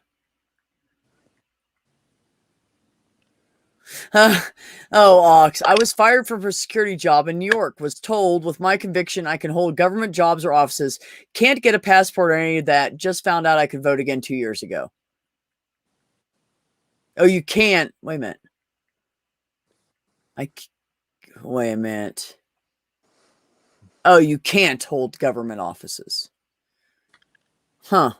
Oh, Ox. I was fired from a security job in New York. Was told with my conviction I can hold government jobs or offices. Can't get a passport or any of that. Just found out I could vote again 2 years ago. Oh, you can't. Wait a minute. Wait a minute. Oh, you can't hold government offices. Huh.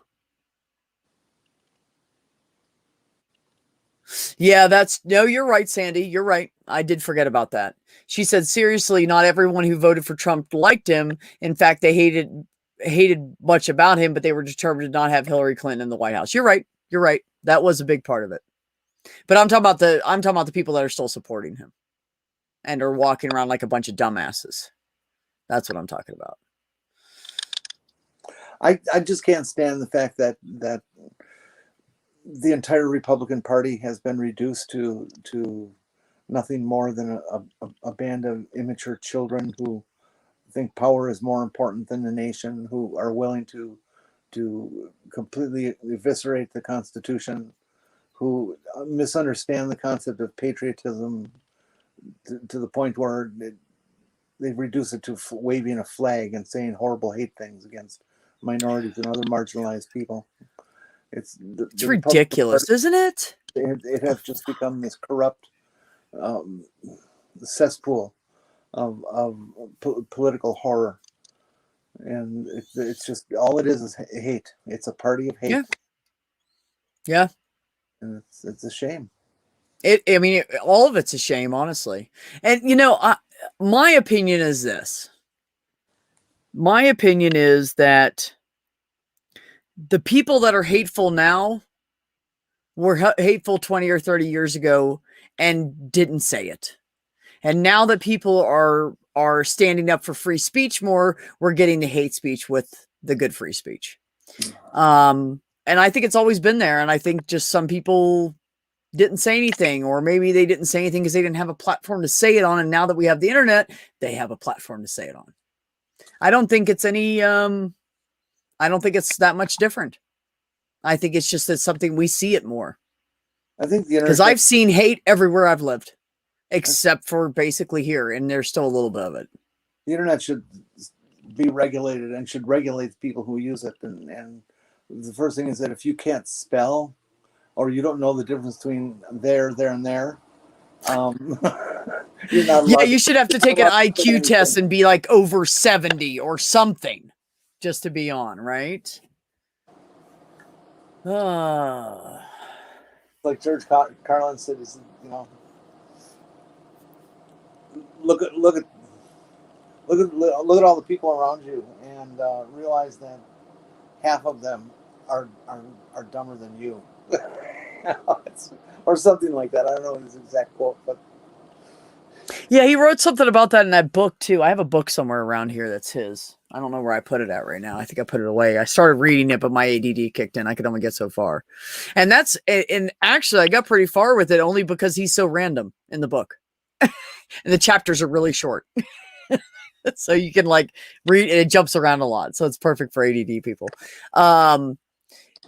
Yeah, no, you're right, Sandy. You're right. I did forget about that. She said, seriously, not everyone who voted for Trump liked him. In fact, they hated much about him, but they were determined to not have Hillary Clinton in the White House. You're right. You're right. That was a big part of it. But I'm talking about the people that are still supporting him and are walking around like a bunch of dumbasses. That's what I'm talking about. I just can't stand the fact that the entire Republican Party has been reduced to nothing more than a band of immature children who think power is more important than the nation, who are willing to completely eviscerate the Constitution, who misunderstand the concept of patriotism to the point where they reduce it to waving a flag and saying horrible hate things against minorities and other marginalized people. It's ridiculous, Party, isn't it? It has just become this corrupt cesspool of political horror, and it's just all it is hate. It's a party of hate. Yeah, and it's a shame. All of it's a shame, honestly. And my opinion is this. My opinion is that the people that are hateful now were hateful 20 or 30 years ago and didn't say it. And now that people are standing up for free speech more, we're getting the hate speech with the good free speech. And I think it's always been there. And I think just some people didn't say anything, or maybe they didn't say anything because they didn't have a platform to say it on. And now that we have the internet, they have a platform to say it on. I don't think it's I don't think it's that much different. I think it's just that something we see it more. I think the internet, because I've seen hate everywhere I've lived, except for basically here, and there's still a little bit of it. The internet should be regulated and should regulate the people who use it. And the first thing is that if you can't spell, or you don't know the difference between there, and there, you're not allowed. Yeah, you should have to take an IQ test and be like over 70 or something just to be on, right? Like George Carlin said, look at all the people around you and realize that half of them are dumber than you. Or something like that. I don't know his exact quote, but yeah, he wrote something about that in that book too. I have a book somewhere around here that's his. I don't know where I put it at right now. I think I put it away. I started reading it, but my ADD kicked in. I could only get so far. And actually I got pretty far with it only because he's so random in the book. And the chapters are really short. So you can like read, and it jumps around a lot. So it's perfect for ADD people.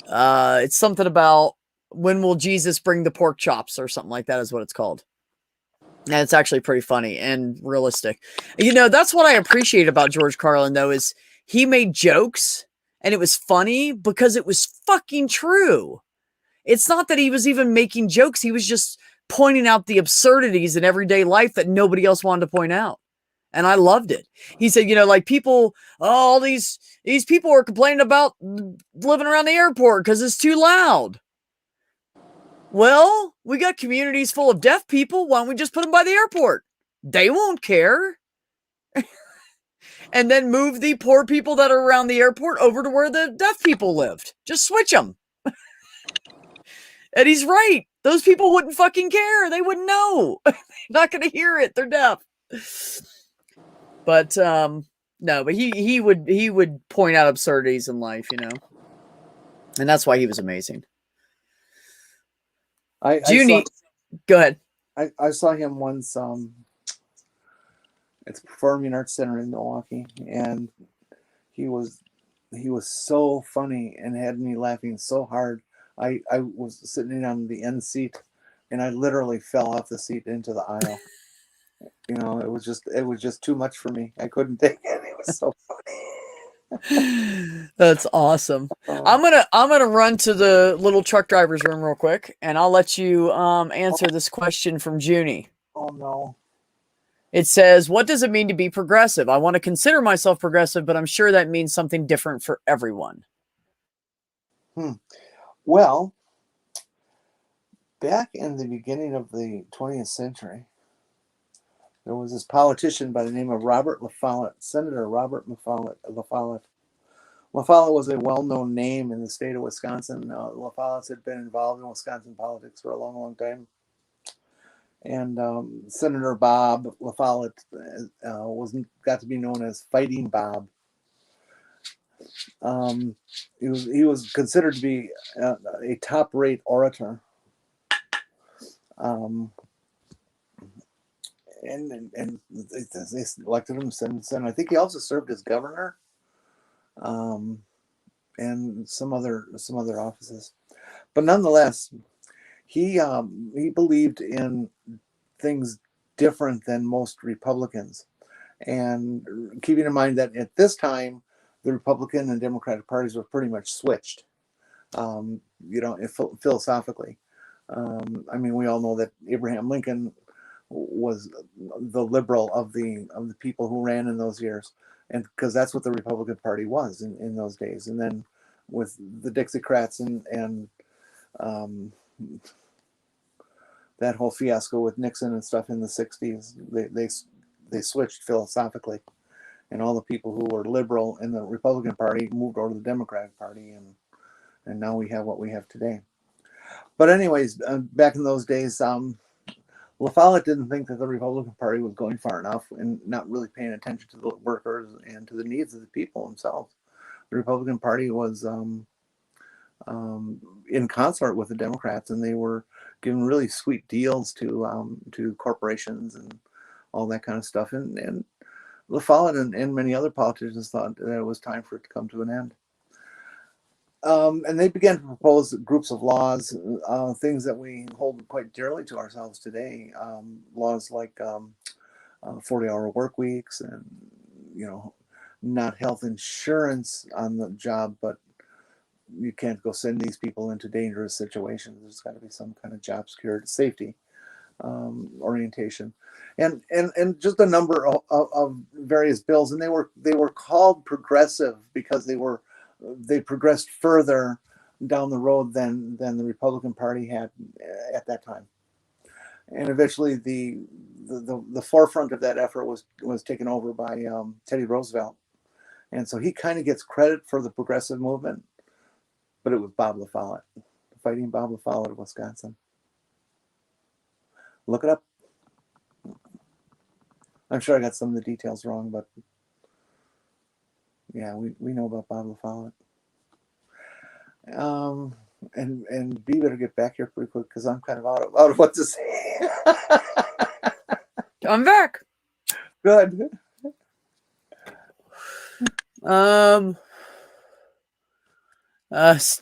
It's something about when will Jesus bring the pork chops or something like that is what it's called. And it's actually pretty funny and realistic. You know, that's what I appreciate about George Carlin, though, is he made jokes and it was funny because it was fucking true. It's not that he was even making jokes. He was just pointing out the absurdities in everyday life that nobody else wanted to point out. And I loved it. He said, you know, like people, oh, all these people are complaining about living around the airport because it's too loud. Well, we got communities full of deaf people. Why don't we just put them by the airport? They won't care. And then move the poor people that are around the airport over to where the deaf people lived. Just switch them. And he's right. Those people wouldn't fucking care. They wouldn't know. They're not going to hear it. They're deaf. But no, but he would point out absurdities in life, you know. And that's why he was amazing. Junie, go ahead. I saw him once. It's Performing Arts Center in Milwaukee, and he was so funny and had me laughing so hard. I was sitting on the end seat, and I literally fell off the seat into the aisle. You know, it was just too much for me. I couldn't take it. It was so funny. That's awesome. I'm gonna run to the little truck driver's room real quick, and I'll let you answer this question from Junie. Oh no. It says, what does it mean to be progressive? I want to consider myself progressive, but I'm sure that means something different for everyone. Well, back in the beginning of the 20th century, there was this politician by the name of Robert La Follette, Senator Robert La Follette. La Follette was a well-known name in the state of Wisconsin. La Follette had been involved in Wisconsin politics for a long, long time. And Senator Bob La Follette got to be known as Fighting Bob. He was considered to be a top-rate orator. And they elected him Senator. I think he also served as governor, and some other offices. But nonetheless, he believed in things different than most Republicans, and keeping in mind that at this time the Republican and Democratic parties were pretty much switched. Philosophically. I mean, we all know that Abraham Lincoln was the liberal of the people who ran in those years, and because that's what the Republican Party was in those days. And then with the Dixiecrats and that whole fiasco with Nixon and stuff in the 60s, they switched philosophically, and all the people who were liberal in the Republican Party moved over to the Democratic Party, and now we have what we have today. But anyways, back in those days, La Follette didn't think that the Republican Party was going far enough and not really paying attention to the workers and to the needs of the people themselves. The Republican Party was in concert with the Democrats, and they were giving really sweet deals to corporations and all that kind of stuff. And La Follette and many other politicians thought that it was time for it to come to an end. And they began to propose groups of laws, things that we hold quite dearly to ourselves today. Laws like 40-hour work weeks, and not health insurance on the job, but you can't go send these people into dangerous situations. There's got to be some kind of job security, safety orientation, and just a number of various bills. And they were called progressive because they progressed further down the road than the Republican Party had at that time. And eventually the forefront of that effort was taken over by Teddy Roosevelt. And so he kind of gets credit for the progressive movement, but it was Bob La Follette, Fighting Bob La Follette of Wisconsin. Look it up. I'm sure I got some of the details wrong, but yeah, we know about Bob La Follette. And B better get back here pretty quick because I'm kind of out of what to say. I'm back. Good.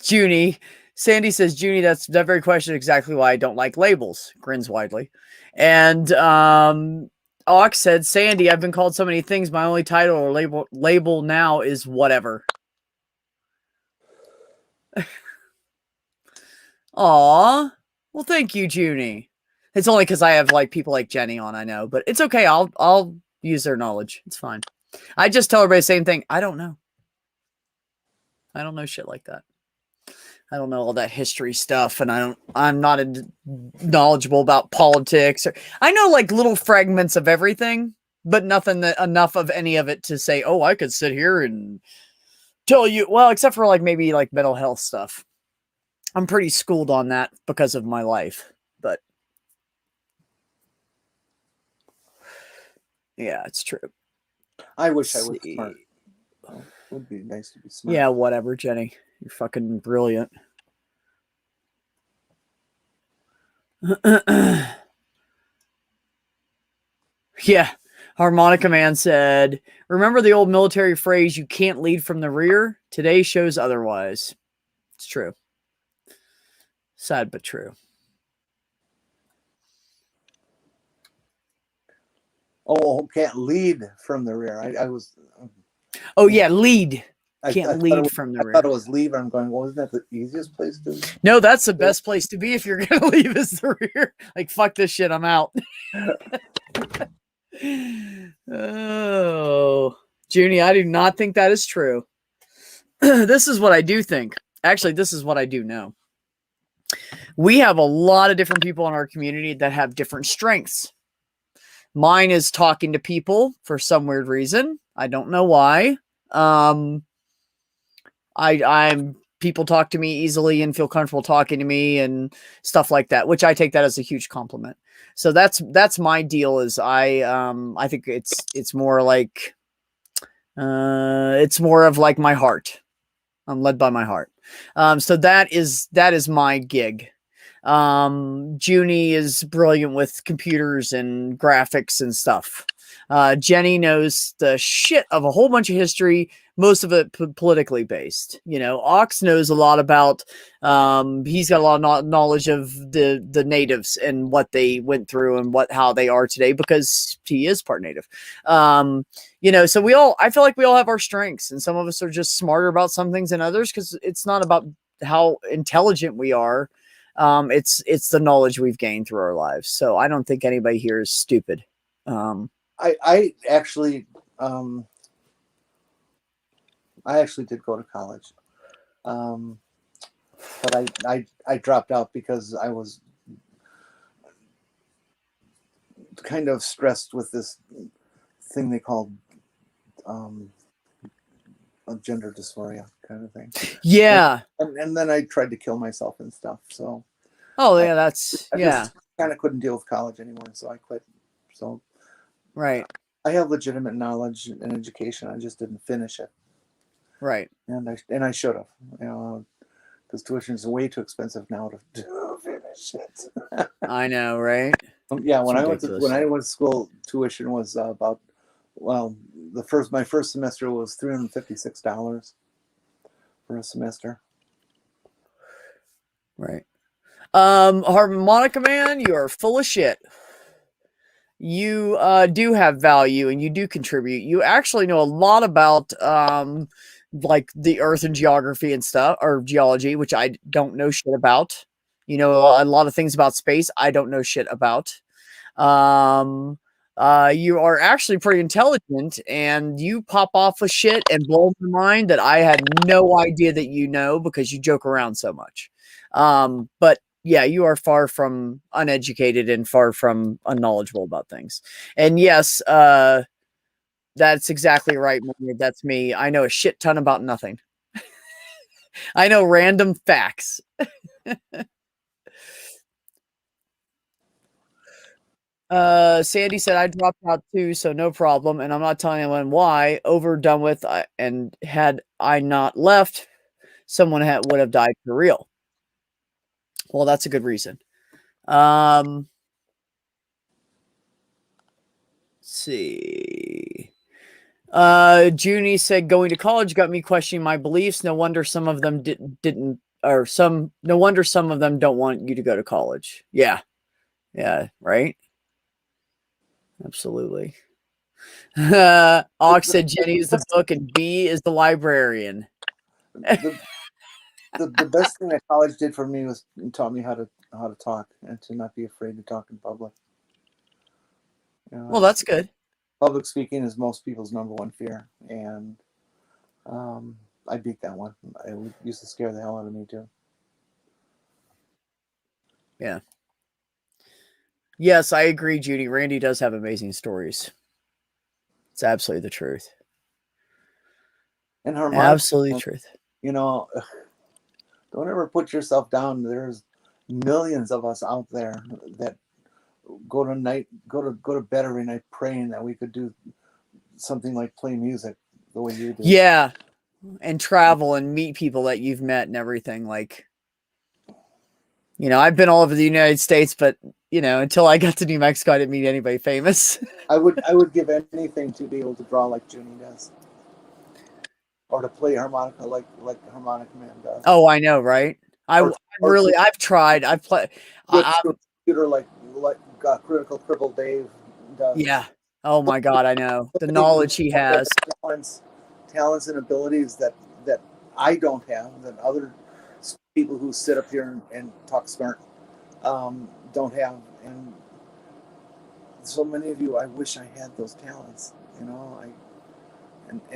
Junie. Sandy says, Junie, that's that very question exactly why I don't like labels. Grins widely. And Ox said, Sandy, I've been called so many things. My only title or label now is whatever. Aw. Well, thank you, Junie. It's only because I have like people like Jenny on, I know, but it's okay. I'll use their knowledge. It's fine. I just tell everybody the same thing. I don't know. I don't know shit like that. I don't know all that history stuff, and I'm not knowledgeable about politics. I know like little fragments of everything, but nothing that enough of any of it to say, oh, I could sit here and tell you. Well, except for like maybe like mental health stuff. I'm pretty schooled on that because of my life, but yeah, it's true. I wish I was smart. Well, it would be nice to be smart. Yeah, whatever, Jenny. You're fucking brilliant. Yeah. Harmonica Man said, remember the old military phrase, you can't lead from the rear? Today shows otherwise. It's true. Sad but true. Oh, can't lead from the rear. I was. Oh, yeah, lead. Can't I lead from the I rear. thought it was leave. I'm going, well, isn't that the easiest place to? No, that's the best place to be if you're going to leave is the rear. Like, fuck this shit, I'm out. Oh, Junie, I do not think that is true. This is what I do think. Actually, this is what I do know. We have a lot of different people in our community that have different strengths. Mine is talking to people for some weird reason. I don't know why. I'm people talk to me easily and feel comfortable talking to me and stuff like that, which I take that as a huge compliment. So that's my deal. Is I think it's more like it's more of like my heart. I'm led by my heart. So that is my gig. Junie is brilliant with computers and graphics and stuff. Jenny knows the shit of a whole bunch of history, most of it politically based. You know, Ox knows a lot about, he's got a lot of knowledge of the natives and what they went through and how they are today because he is part native. You know, so I feel like we all have our strengths, and some of us are just smarter about some things than others because it's not about how intelligent we are. It's the knowledge we've gained through our lives. So I don't think anybody here is stupid. I actually did go to college, but I dropped out because I was kind of stressed with this thing they called a gender dysphoria kind of thing. Yeah. And then I tried to kill myself and stuff. So. Oh yeah, I just kind of couldn't deal with college anymore, so I quit. So. Right. I have legitimate knowledge and education. I just didn't finish it. Right. And I should have, you know, because tuition is way too expensive now to finish it. I know, right? Yeah, when I went to school, tuition was about, well, my first semester was $356 for a semester. Right. Harmonica Man, you are full of shit. You do have value and you do contribute. You actually know a lot about like the earth and geography and stuff, or geology, which I don't know shit about. You know a lot of things about space I don't know shit about. You are actually pretty intelligent and you pop off of shit and blow my mind that I had no idea that you know because you joke around so much. But yeah, you are far from uneducated and far from unknowledgeable about things. And yes, that's exactly right. That's me. I know a shit ton about nothing. I know random facts. Sandy said I dropped out too, so no problem. And I'm not telling anyone why. Over, done with. And had I not left, someone would have died for real. Well, that's a good reason. see. Junie said going to college got me questioning my beliefs. No wonder some of them didn't or some no wonder some of them don't want you to go to college. Yeah. Yeah, right? Absolutely. Ox said Jenny is the book and B is the librarian. The, the best thing that college did for me was it taught me how to talk and to not be afraid to talk in public. You know, Well, that's good. public speaking is most people's number one fear, and I beat that one. It used to scare the hell out of me too. Yeah. Yes, I agree, Judy. Randy does have amazing stories. It's absolutely the truth. And harmonica, Absolutely the truth. you know, don't ever put yourself down. There's millions of us out there that go to bed every night praying that we could do something like play music the way you do. Yeah. And travel and meet people that you've met and everything. Like, I've been all over the United States, but until I got to New Mexico, I didn't meet anybody famous. I would give anything to be able to draw like Junie does, or to play harmonica like Harmonica Man does. Oh, I know, right? I've tried. I've played. Switch to a computer like Critical Cripple Dave does. Yeah. Oh my God, I know the knowledge he has. Talents and abilities that I don't have, that other people who sit up here and talk smart don't have, and so many of you, I wish I had those talents. And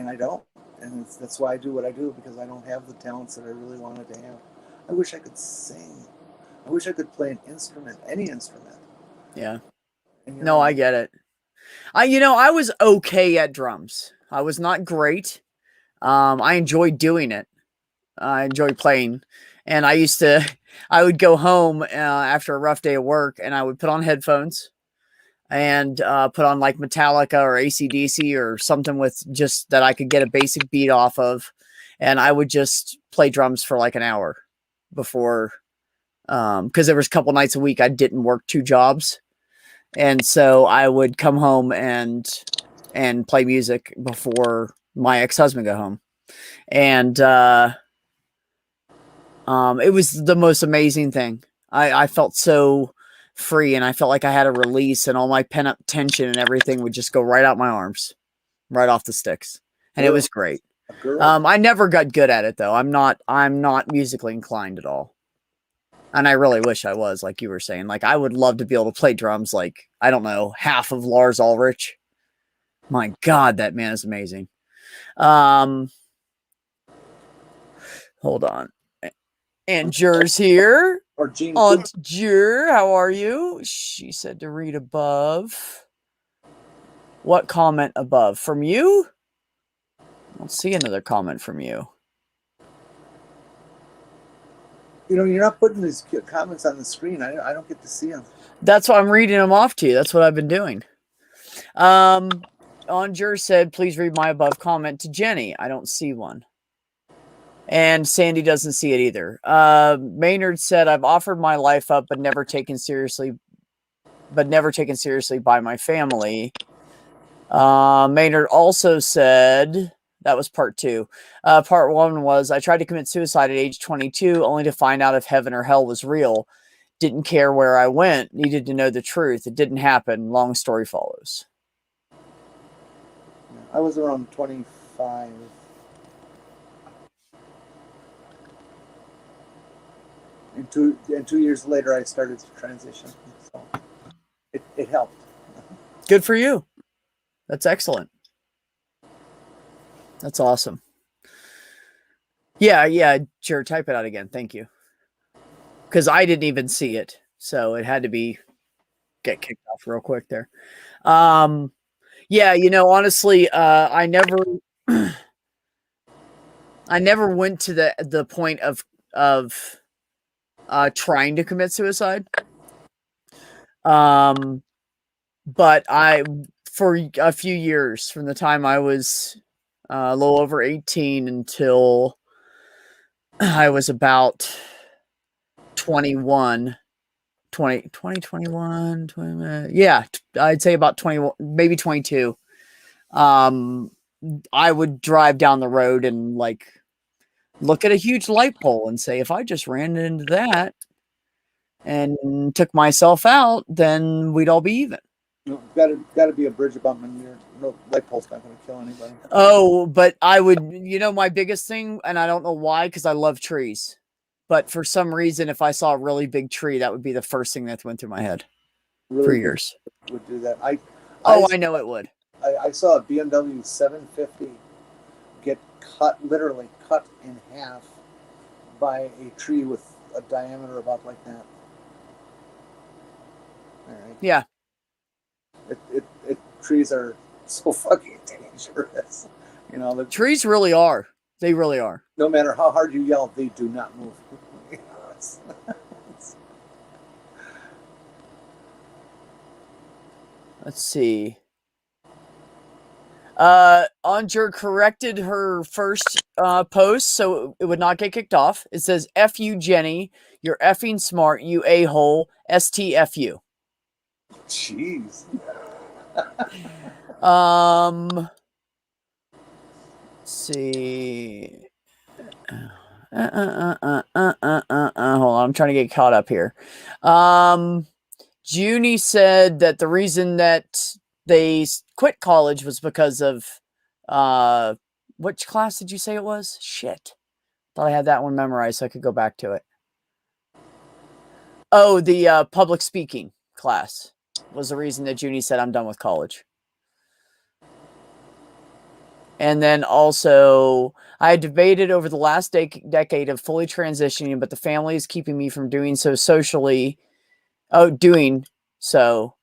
I don't, and that's why I do what I do, because I don't have the talents that I really wanted to have. I wish I could sing. I wish I could play an instrument, any instrument. Yeah. No, I get it. I was okay at drums. I was not great. I enjoyed doing it. I enjoyed playing. And I would go home after a rough day of work, and I would put on headphones and put on like Metallica or AC/DC or something with just that I could get a basic beat off of. And I would just play drums for like an hour before, because there was a couple nights a week I didn't work 2 jobs. And so I would come home and play music before my ex-husband got home. And it was the most amazing thing. I felt so free, and I felt like I had a release, and all my pent-up tension and everything would just go right out my arms, right off the sticks. And it was great. I never got good at it though. I'm not musically inclined at all. And I really wish I was, like you were saying. Like, I would love to be able to play drums like, I don't know, half of Lars Ulrich. My God, that man is amazing. Hold on. And Jer's here. Or Jean. Aunt Jer, how are you? She said to read above. What comment above? From you? I don't see another comment from you. You're not putting these comments on the screen. I don't get to see them. That's why I'm reading them off to you. That's what I've been doing. Onjur said, please read my above comment to Jenny. I don't see one. And Sandy doesn't see it either. Maynard said, I've offered my life up, but never taken seriously by my family. Maynard also said, that was part 2. Part 1 was, I tried to commit suicide at age 22, only to find out if heaven or hell was real. Didn't care where I went. Needed to know the truth. It didn't happen. Long story follows. I was around 25. And 2 years later, I started to transition. So it helped. Good for you. That's excellent. That's awesome. Yeah, sure. Type it out again. Thank you. Because I didn't even see it. So it had to get kicked off real quick there. Yeah, honestly, I never went to the point of trying to commit suicide. But for a few years, from the time I was a little over 18 until I was about 21, 2021, yeah, I'd say about 20, maybe 22. I would drive down the road and like look at a huge light pole and say, if I just ran into that and took myself out, then we'd all be even. Got to be a bridge abutment. No light pole's not going to kill anybody. Oh, but I would, my biggest thing, and I don't know why, because I love trees. But for some reason, if I saw a really big tree, that would be the first thing that went through my head Really for years. would do that. I know it would. I saw a BMW 750 get literally cut in half by a tree with a diameter about like that. All right. Yeah. Trees are so fucking dangerous. The trees really are. They really are. No matter how hard you yell, they do not move. Let's see. Anjur corrected her first post so it would not get kicked off. It says, F you, Jenny. You're effing smart, you a-hole. STFU. Jeez. Let's see. Hold on, I'm trying to get caught up here. Junie said that the reason that they quit college was because of which class did you say it was? Shit. Thought I had that one memorized so I could go back to it. Oh, the public speaking class was the reason that Junie said I'm done with college. And then also, I had debated over the last decade of fully transitioning, but the family is keeping me from doing so socially. Doing so.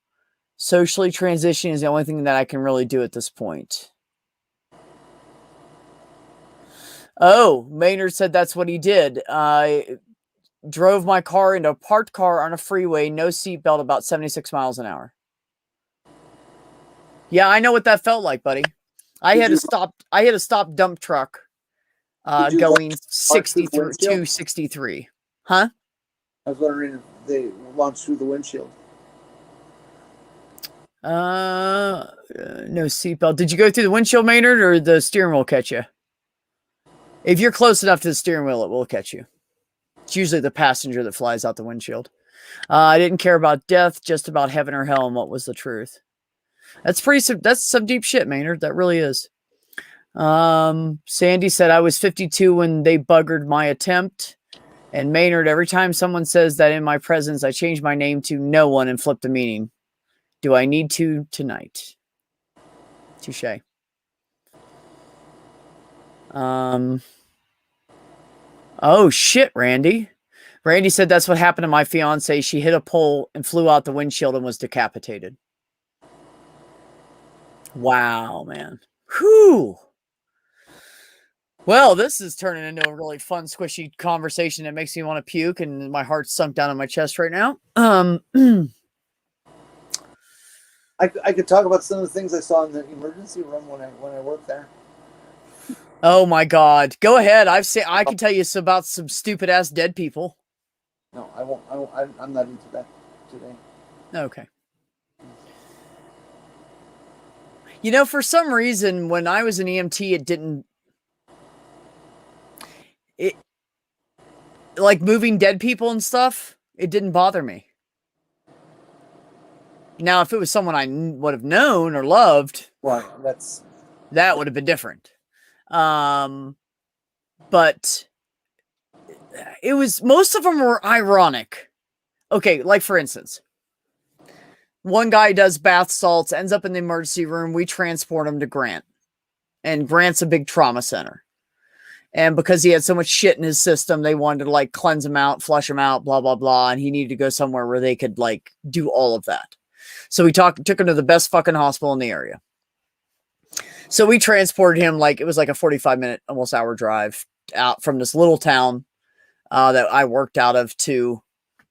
Socially transitioning is the only thing that I can really do at this point. Oh, Maynard said that's what he did. I drove my car into a parked car on a freeway, no seatbelt, about 76 miles an hour. Yeah, I know what that felt like, buddy. I had a stop dump truck going 60 through 263. Huh? I was wondering if they launched through the windshield. No seatbelt. Did you go through the windshield, Maynard, or the steering wheel catch you? If you're close enough to the steering wheel, it will catch you. It's usually the passenger that flies out the windshield. I didn't care about death, just about heaven or hell, and what was the truth. That's some deep shit, Maynard. That really is. Sandy said I was 52 when they buggered my attempt. And Maynard, every time someone says that in my presence, I change my name to no one and flip the meaning. Do I need to tonight? Touche. Oh shit, Randy. Randy said that's what happened to my fiance. She hit a pole and flew out the windshield and was decapitated. Wow, man. Whew. Well, this is turning into a really fun, squishy conversation that makes me want to puke, and my heart's sunk down in my chest right now. I could talk about some of the things I saw in the emergency room when I worked there. Oh my God! Go ahead. I can tell you about some stupid ass dead people. No, I won't. I'm not into that today. Okay. For some reason, when I was an EMT, it like moving dead people and stuff, it didn't bother me. Now, if it was someone I would have known or loved, well, that would have been different. But it was, most of them were ironic. Okay, like for instance, one guy does bath salts, ends up in the emergency room. We transport him to Grant. And Grant's a big trauma center. And because he had so much shit in his system, they wanted to like cleanse him out, flush him out, blah, blah, blah. And he needed to go somewhere where they could like do all of that. So we took him to the best fucking hospital in the area. So we transported him it was like a 45-minute, almost hour drive out from this little town that I worked out of to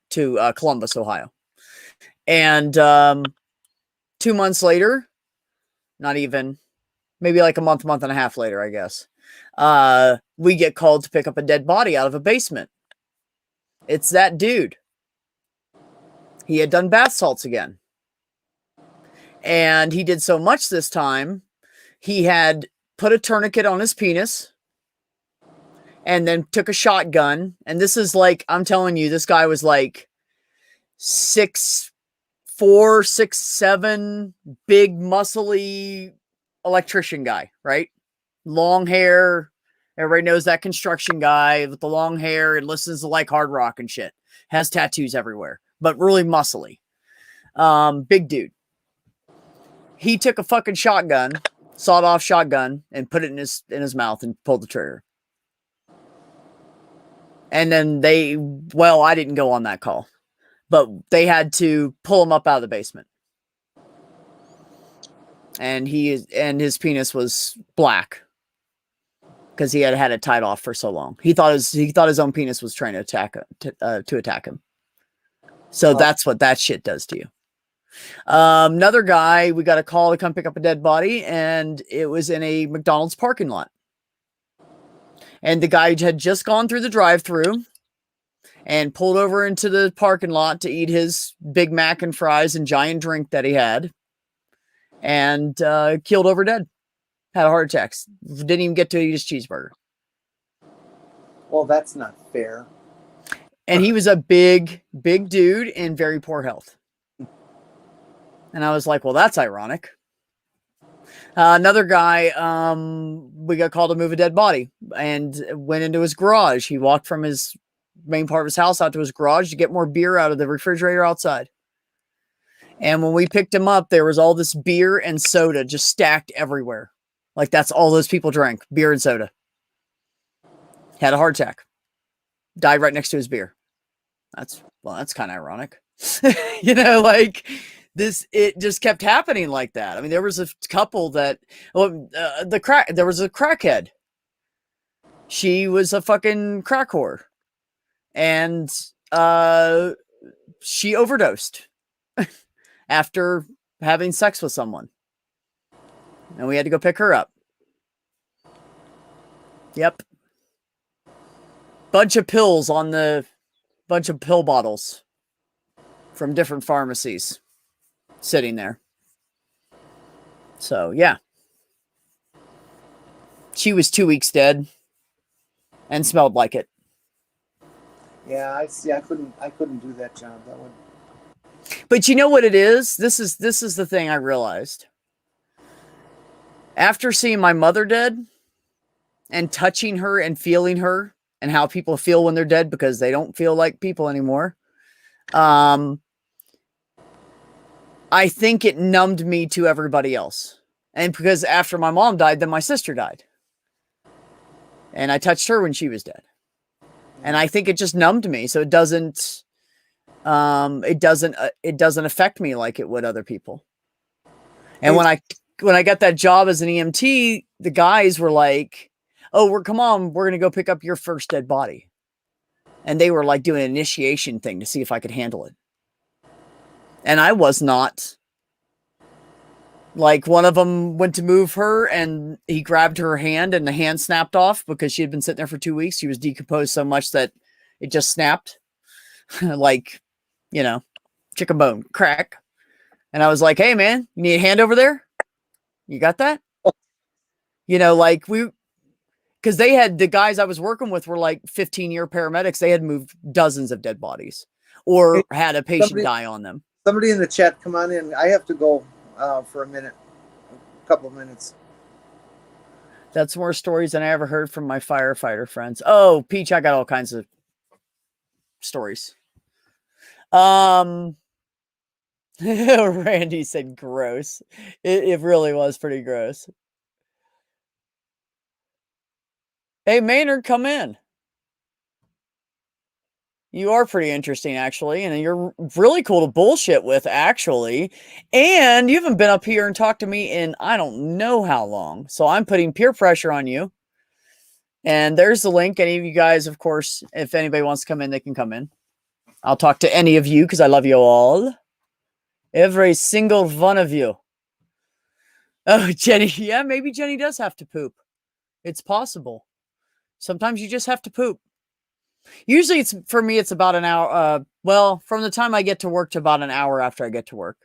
Columbus, Ohio. And 2 months later, not even, maybe like a month and a half later, I guess, we get called to pick up a dead body out of a basement. It's that dude. he had done bath salts again. And he did so much this time, he had put a tourniquet on his penis and then took a shotgun. And this is like, I'm telling you, this guy was like 6'4", 6'7", big, muscly electrician guy, right? Long hair. Everybody knows that construction guy with the long hair and listens to like hard rock and shit. Has tattoos everywhere, but really muscly. Big dude. He took a fucking shotgun, sawed off shotgun, and put it in his mouth and pulled the trigger. And then I didn't go on that call, but they had to pull him up out of the basement. And his penis was black because he had it tied off for so long. He thought his own penis was trying to attack him. So that's what that shit does to you. Another guy, we got a call to come pick up a dead body, and it was in a McDonald's parking lot. And the guy had just gone through the drive-thru and pulled over into the parking lot to eat his Big Mac and fries and giant drink that he had, and keeled over dead. Had a heart attack. Didn't even get to eat his cheeseburger. Well, that's not fair. And he was a big, big dude in very poor health. And I was like, well, that's ironic. Another guy, we got called to move a dead body and went into his garage. He walked from his main part of his house out to his garage to get more beer out of the refrigerator outside. And when we picked him up, there was all this beer and soda just stacked everywhere. Like that's all those people drank, beer and soda. Had a heart attack. Died right next to his beer. That's kind of ironic. It just kept happening like that. I mean, there was a couple that, there was a crackhead. She was a fucking crack whore. And she overdosed after having sex with someone. And we had to go pick her up. Yep. Bunch of pill bottles from different pharmacies sitting there. So, yeah. She was 2 weeks dead and smelled like it. Yeah, I see. I couldn't do that job. That would. But you know what it is? This is the thing I realized. After seeing my mother dead and touching her and feeling her and how people feel when they're dead because they don't feel like people anymore. I think it numbed me to everybody else. And because after my mom died, then my sister died. And I touched her when she was dead. And I think it just numbed me. So it doesn't affect me like it would other people. And when I got that job as an EMT, the guys were like, oh, we're going to go pick up your first dead body. And they were like doing an initiation thing to see if I could handle it. And I was not. Like one of them went to move her and he grabbed her hand and the hand snapped off because she had been sitting there for 2 weeks. She was decomposed so much that it just snapped. Like, chicken bone crack. And I was like, hey man, you need a hand over there? You got that? Because they had, the guys I was working with were like 15-year paramedics. They had moved dozens of dead bodies or had a patient die on them. Somebody in the chat, come on in. I have to go for a couple of minutes. That's more stories than I ever heard from my firefighter friends. Oh, Peach, I got all kinds of stories. Randy said gross. It really was pretty gross. Hey, Maynard, come in. You are pretty interesting, actually, and you're really cool to bullshit with, actually. And you haven't been up here and talked to me in I don't know how long. So I'm putting peer pressure on you. And there's the link. Any of you guys, of course, if anybody wants to come in, they can come in. I'll talk to any of you because I love you all. Every single one of you. Oh, Jenny. Yeah, maybe Jenny does have to poop. It's possible. Sometimes you just have to poop. Usually it's for me, it's about an hour. Well, from the time I get to work to about an hour after I get to work.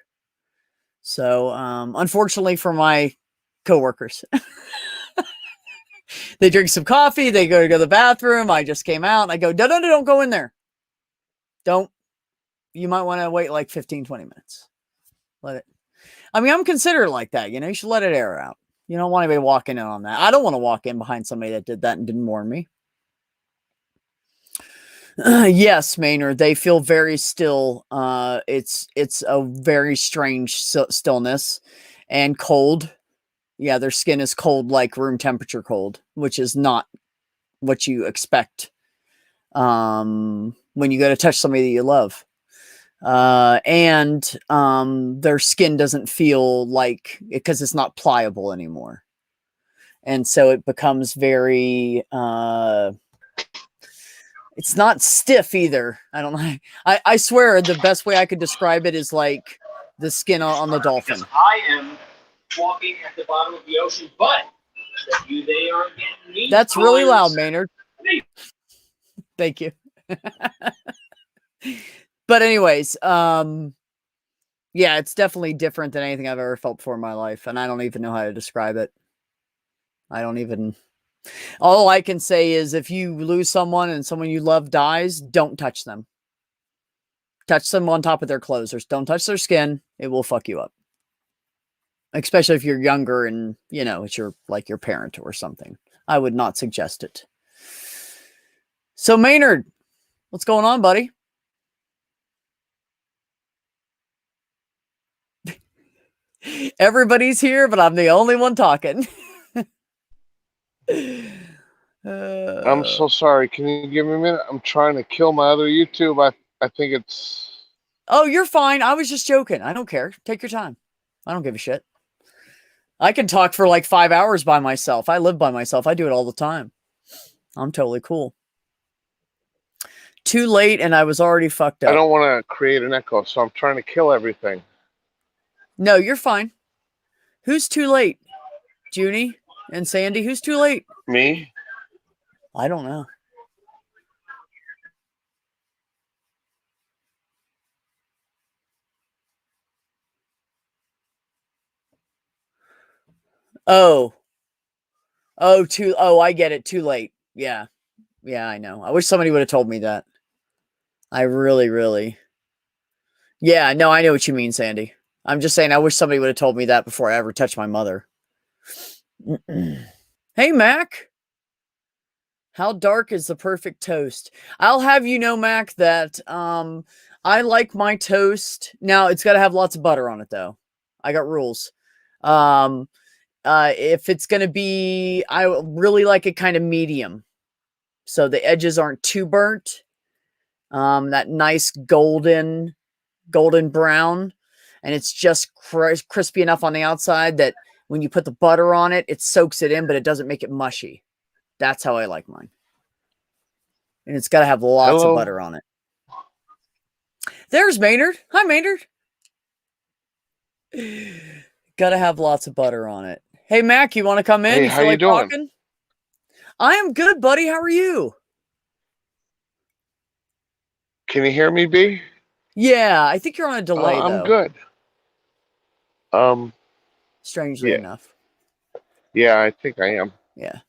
So, unfortunately for my coworkers, they drink some coffee, they go to the bathroom. I just came out and I go, no, don't go in there. Don't. You might want to wait like 15, 20 minutes. Let it. I mean, I'm considerate like that. You know, you should let it air out. You don't want anybody walking in on that. I don't want to walk in behind somebody that did that and didn't warn me. Yes, Maynard, they feel very still. It's a very strange stillness and cold. Yeah, their skin is cold, like room temperature cold, which is not what you expect when you go to touch somebody that you love. And their skin doesn't feel like it because it's not pliable anymore. And so it becomes very it's not stiff either. I don't know. I swear the best way I could describe it is like the skin on the dolphin. Because I am walking at the bottom of the ocean, but they are getting me. That's really loud, Maynard. Thank you. But anyways, yeah, it's definitely different than anything I've ever felt before in my life, and I don't even know how to describe it. All I can say is if you lose someone and someone you love dies, don't touch them. Touch them on top of their clothes, or don't touch their skin. It will fuck you up. Especially if you're younger and, you know, it's your parent or something. I would not suggest it. So Maynard, what's going on, buddy? Everybody's here, but I'm the only one talking. I'm so sorry. Can you give me a minute? I'm trying to kill my other YouTube. I think it's... Oh, you're fine. I was just joking. I don't care. Take your time. I don't give a shit. I can talk for like 5 hours by myself. I live by myself. I do it all the time. I'm totally cool. Too late and I was already fucked up. I don't want to create an echo, so I'm trying to kill everything. No, you're fine. Who's too late? Junie and Sandy, who's too late? Me? I don't know. Oh, I get it. Too late. Yeah. Yeah, I know. I wish somebody would have told me that. I really. Yeah, no, I know what you mean, Sandy. I'm just saying I wish somebody would have told me that before I ever touched my mother. Hey, Mac. How dark is the perfect toast? I'll have you know, Mac, that I like my toast. Now, it's got to have lots of butter on it, though. I got rules. If it's going to be, I really like it kind of medium. So the edges aren't too burnt. That nice golden brown. And it's just crispy enough on the outside that when you put the butter on it, it soaks it in, but it doesn't make it mushy. That's how I like mine. And it's got to have lots of butter on it. There's Maynard. Hi, Maynard. Got to have lots of butter on it. Hey, Mac, you want to come in? Hey, how you doing? Talking? I am good, buddy. How are you? Can you hear me, B? Yeah, I think you're on a delay, I'm though. good. Strangely enough. Yeah, I think I am. Yeah.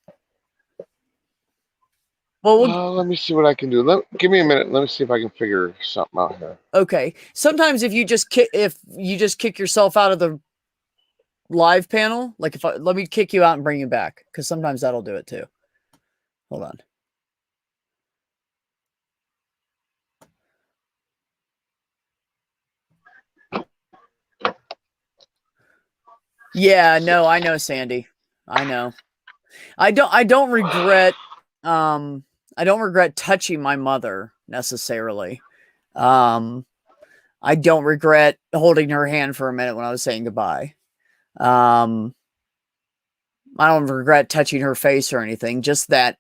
Well, let me see what I can do. Give me a minute. Let me see if I can figure something out here. Okay. Sometimes if you just kick yourself out of the live panel, like let me kick you out and bring you back, because sometimes that'll do it too. Hold on. Yeah, no, I know, Sandy. I know. I don't regret touching my mother necessarily. I don't regret holding her hand for a minute when I was saying goodbye. I don't regret touching her face or anything. Just it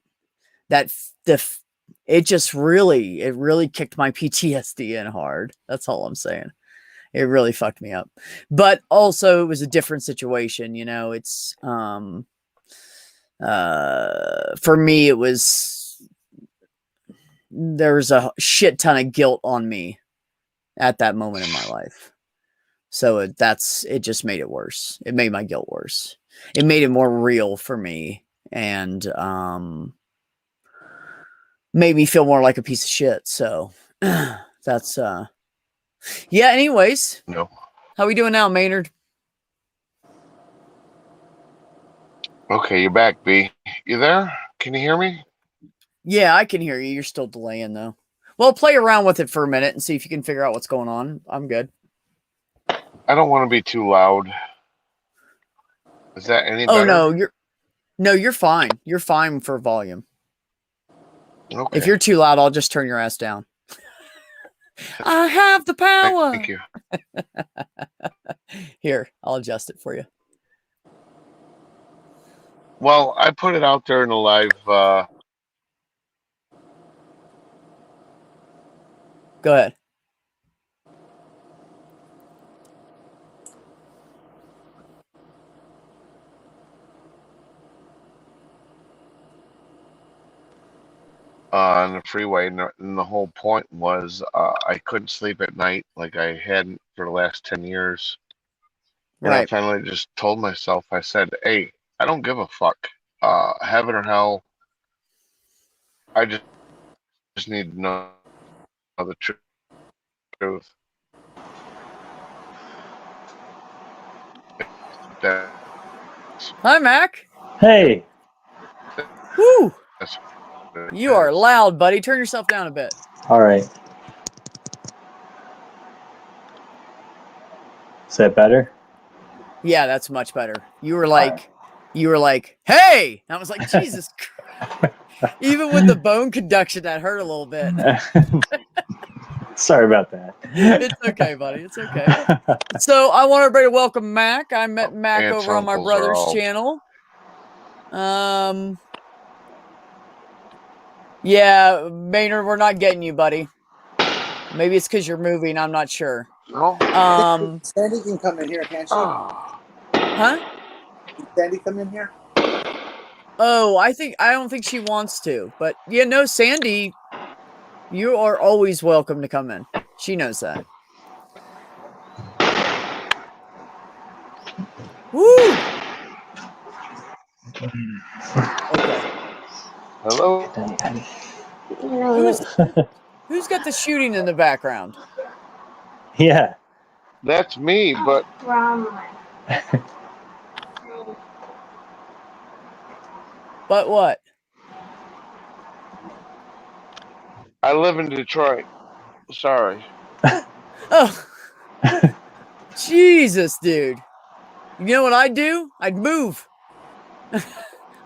really kicked my PTSD in hard. That's all I'm saying. It really fucked me up. But also it was a different situation, you know. It's for me it was there's a shit ton of guilt on me at that moment in my life. So it just made it worse. It made my guilt worse. It made it more real for me, and made me feel more like a piece of shit. So that's yeah. Anyways, No. how we doing now, Maynard? Okay, you're back, B. You there? Can you hear me? Yeah, I can hear you. You're still delaying though. Well, play around with it for a minute and see if you can figure out what's going on. I'm good. I don't want to be too loud. Is that any better? No, you're fine. You're fine for volume. Okay. If you're too loud, I'll just turn your ass down. I have the power. Thank you. Here, I'll adjust it for you. Well, I put it out there in the live. Go ahead. On the freeway, and the whole point was I couldn't sleep at night like I hadn't for the last 10 years. And I Right. finally just told myself, I said, hey, I don't give a fuck. Heaven or hell, I just need to know the truth. Hi, Mac. Hey. Woo. You are loud, buddy. Turn yourself down a bit. All right. Is that better? Yeah, that's much better. You were like, hey! And I was like, Jesus Christ. Even with the bone conduction, that hurt a little bit. Sorry about that. It's okay, buddy. It's okay. So I want everybody to welcome Mac. I met Mac Aunts, over on my uncles brother's are all- channel. Yeah, Maynard, we're not getting you, buddy. Maybe it's because you're moving. I'm not sure. No? Sandy can come in here, can't she? Oh. Huh? Can Sandy come in here? Oh, I don't think she wants to, but yeah, no, Sandy, you are always welcome to come in. She knows that. Woo! Okay. Hello? Who's got the shooting in the background? Yeah. That's me, but But what? I live in Detroit. Sorry. Oh, Jesus, dude. You know what I'd do? I'd move.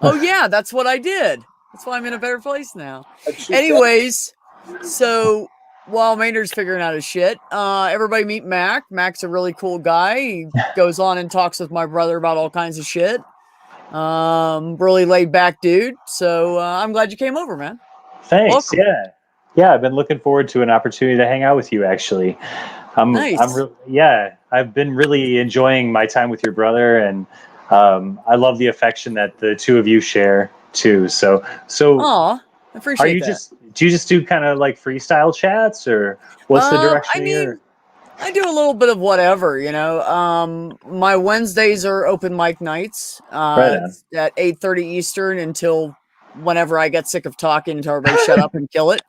Oh, yeah, that's what I did. That's why I'm in a better place now. Anyways, so while Maynard's figuring out his shit, everybody meet Mac. Mac's a really cool guy. He goes on and talks with my brother about all kinds of shit. Really laid back dude. So I'm glad you came over, man. Thanks. Welcome. Yeah. I've been looking forward to an opportunity to hang out with you. Actually, Nice. I've been really enjoying my time with your brother, and I love the affection that the two of you share too. So. Aw, I appreciate Are you that. do you just do kind of like freestyle chats, or what's the direction? I mean, I do a little bit of whatever, you know. My Wednesdays are open mic nights Right on. at 8:30 Eastern until whenever I get sick of talking until everybody shut up and kill it.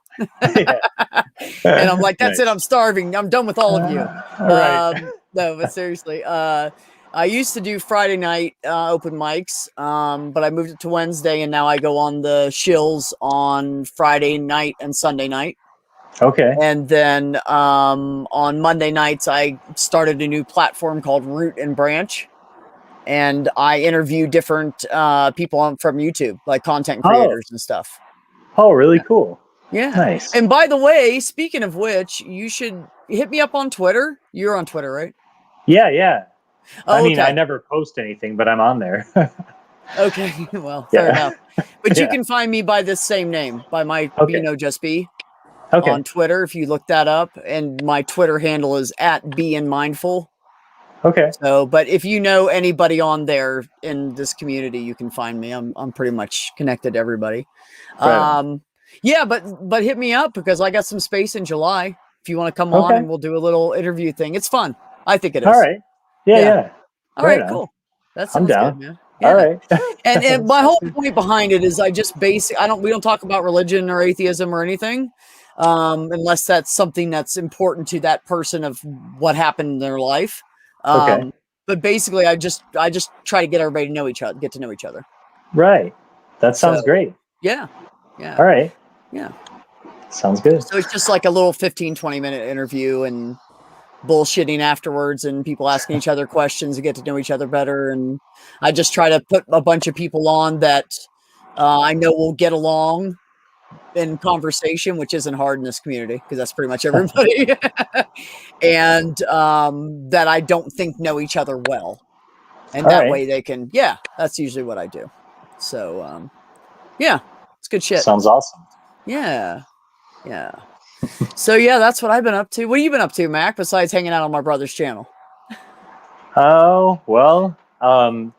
And I'm like, that's Nice. it. I'm starving. I'm done with all of you. Right. No, but seriously, I used to do Friday night open mics, but I moved it to Wednesday, and now I go on the shills on Friday night and Sunday night. Okay. And then on Monday nights, I started a new platform called Root and Branch. And I interview different people from YouTube, like content creators and stuff. Oh, really cool. Yeah. Nice. And by the way, speaking of which, you should hit me up on Twitter. You're on Twitter, right? Yeah. Oh, I mean, okay. I never post anything, but I'm on there. Okay. Well, fair enough. But you can find me by this same name, by my Bino Just Be on Twitter, if you look that up. And my Twitter handle is @BeInMindful. Okay. So, but if you know anybody on there in this community, you can find me. I'm pretty much connected to everybody. Right. Yeah, but hit me up because I got some space in July. If you want to come on Okay. and we'll do a little interview thing. It's fun. I think it All is. right. Yeah, Yeah. yeah. All Right right, on. cool. That I'm sounds good, down. man. All Yeah. right. And my Sounds whole good. point behind it is we don't talk about religion or atheism or anything. Unless that's something that's important to that person of what happened in their life. Okay. But basically I just try to get everybody to know each other, get to know each other. Right. That So sounds great. yeah. Yeah. All right. Yeah. Sounds good. So it's just like a little 15-20 minute interview and bullshitting afterwards and people asking each other questions and get to know each other better. And I just try to put a bunch of people on that I know will get along in conversation, which isn't hard in this community because that's pretty much everybody. And that I don't think know each other well. And All that right. way they can, that's usually what I do. So, it's good shit. Sounds awesome. Yeah. Yeah. So yeah, that's what I've been up to. What have you been up to, Mac, besides hanging out on my brother's channel? Oh, well, I'm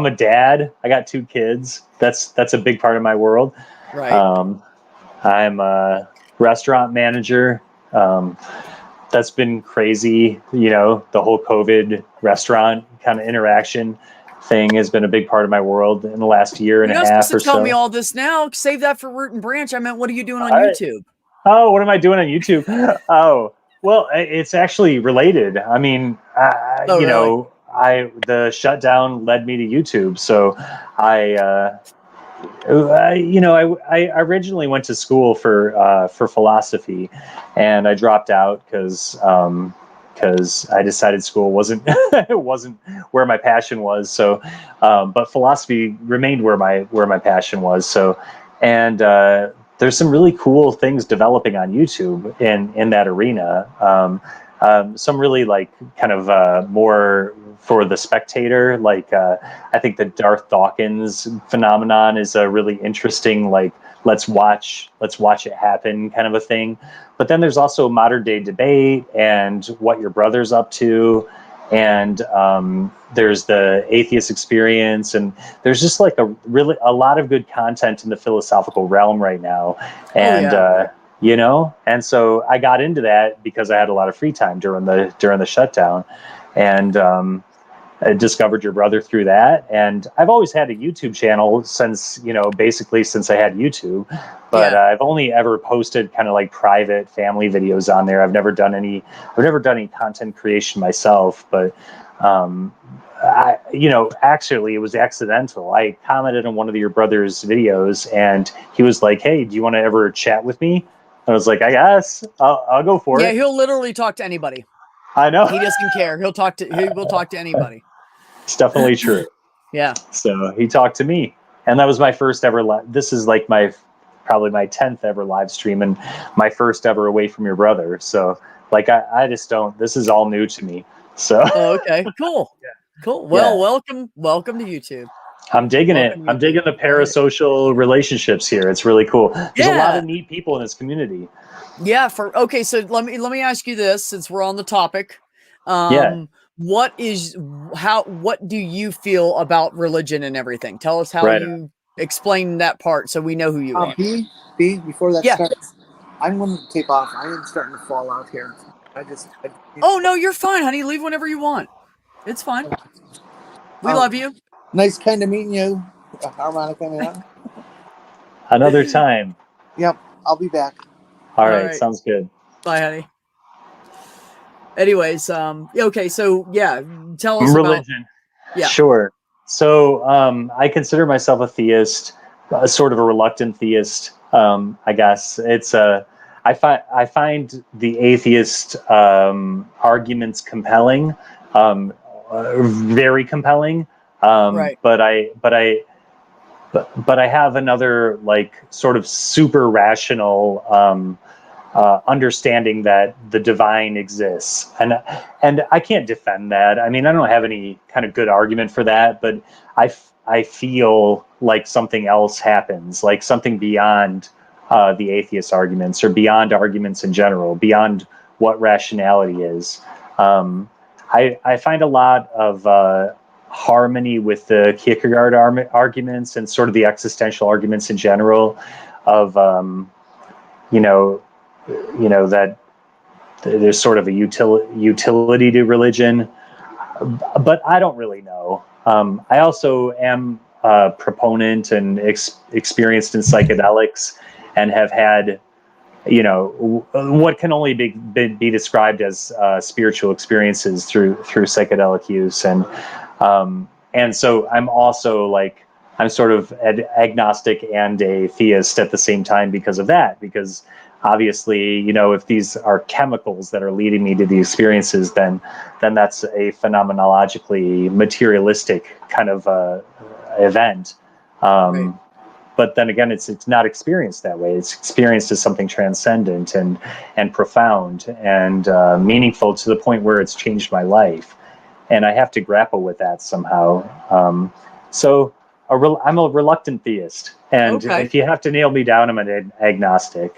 a dad. I got 2 kids. That's a big part of my world. Right. I'm a restaurant manager. That's been crazy. The whole COVID restaurant kind of interaction thing has been a big part of my world in the last year and You're a not supposed half to or tell me so. all this now. Save that for Root and Branch. I meant, what are you doing on All right. YouTube? Oh, what am I doing on YouTube? Oh, well, it's actually related. I mean, Oh, really? the shutdown led me to YouTube. So I originally went to school for philosophy, and I dropped out because I decided school wasn't it wasn't where my passion was. So, but philosophy remained where my passion was. So, and there's some really cool things developing on YouTube in that arena. Some really like kind of more for the spectator. Like I think the Darth Dawkins phenomenon is a really interesting, like, let's watch it happen kind of a thing. But then there's also modern day debate and what your brother's up to. And there's the atheist experience, and there's just like a lot of good content in the philosophical realm right now. And and so I got into that because I had a lot of free time during the shutdown, and I discovered your brother through that. And I've always had a YouTube channel since basically since I had YouTube, but I've only ever posted kind of like private family videos on there. I've never done any content creation myself, but actually it was accidental. I commented on one of your brother's videos and he was like, "Hey, do you want to ever chat with me?" I was like, "I guess I'll go for it." He'll literally talk to anybody. I know. He doesn't care. He will talk to anybody. It's definitely true. Yeah. So he talked to me, and that was my first ever. This is like probably my 10th ever live stream, and my first ever away from your brother. So like I just don't. This is all new to me. So Oh, okay. Cool. Yeah. Cool. Well, Yeah. welcome to YouTube. I'm digging it. Welcome to I'm digging the YouTube. Right. parasocial relationships here. It's really cool. There's a lot Yeah. of neat people in this community. Yeah. So let me ask you this, since we're on the topic. Yeah. What do you feel about religion and everything? Tell us how Right. you explain that part so we know who you are. B, before that Yeah. starts, I'm going to take off. I am starting to fall out here. Oh, no, you're fine, honey. Leave whenever you want. It's fine. We love you. Nice kind of meeting you, harmonica man. Another time. Yep, I'll be back. All right. Sounds good. Bye, honey. Anyways, okay, so yeah, tell us religion. Yeah. Sure. So I consider myself a theist, sort of a reluctant theist. I guess it's I find the atheist arguments compelling, very compelling. Right. But I have another like sort of super rational understanding that the divine exists, and I can't defend that. I mean, I don't have any kind of good argument for that, but I feel like something else happens, like something beyond the atheist arguments or beyond arguments in general, beyond what rationality is. I find a lot of harmony with the Kierkegaard arguments and sort of the existential arguments in general. you know, that there's sort of a utility to religion, but I don't really know. I also am a proponent and experienced in psychedelics, and have had, what can only be described as spiritual experiences through psychedelic use, and so I'm also like, I'm sort of agnostic and a theist at the same time because of that, because obviously, if these are chemicals that are leading me to the experiences, then that's a phenomenologically materialistic kind of event. Right. But then again, it's not experienced that way. It's experienced as something transcendent and profound and meaningful, to the point where it's changed my life, and I have to grapple with that somehow. So I'm a reluctant theist, and Okay. if you have to nail me down, I'm an agnostic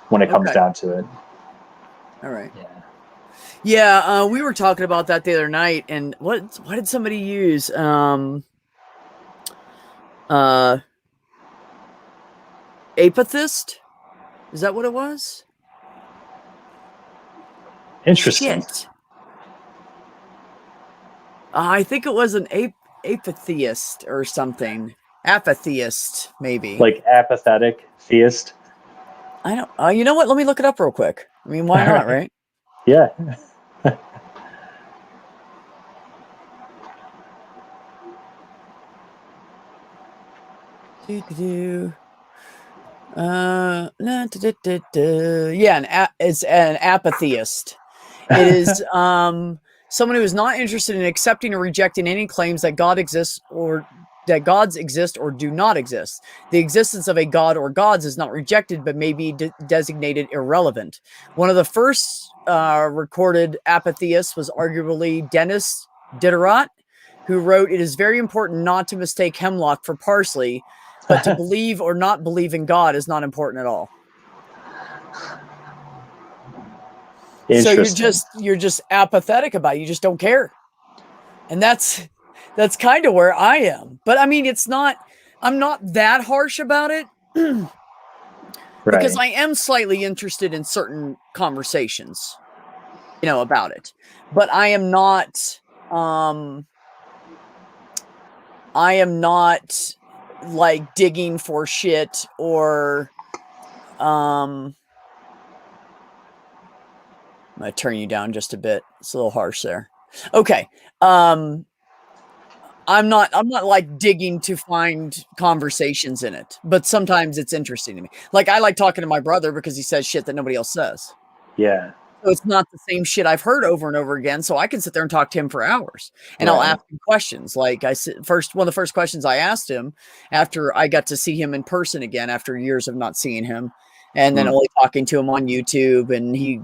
when it comes Okay. down to it. All right. Yeah. Yeah, we were talking about that the other night, and what did somebody use? Apathist? Is that what it was? Interesting. Shit. I think it was an apatheist or something. Apatheist, maybe. Like apathetic theist. I don't. You know what? Let me look it up real quick. I mean, why not, right? Yeah. Yeah, it's an apatheist. It is someone who is not interested in accepting or rejecting any claims that God exists, or that gods exist or do not exist. The existence of a god or gods is not rejected, but may be designated irrelevant. One of the first recorded apatheists was arguably Dennis Diderot, who wrote, "It is very important not to mistake hemlock for parsley, but to believe or not believe in God is not important at all." So you're just apathetic about it. You just don't care. And that's kind of where I am. But I mean, I'm not that harsh about it because Right. I am slightly interested in certain conversations, about it. But I am not like digging for shit or I'm going to turn you down just a bit. It's a little harsh there. Okay. I'm not like digging to find conversations in it, but sometimes it's interesting to me. Like, I like talking to my brother because he says shit that nobody else says. Yeah. So it's not the same shit I've heard over and over again. So I can sit there and talk to him for hours, and I'll Right. ask him questions. Like one of the first questions I asked him after I got to see him in person again, after years of not seeing him, and then only talking to him on YouTube, and he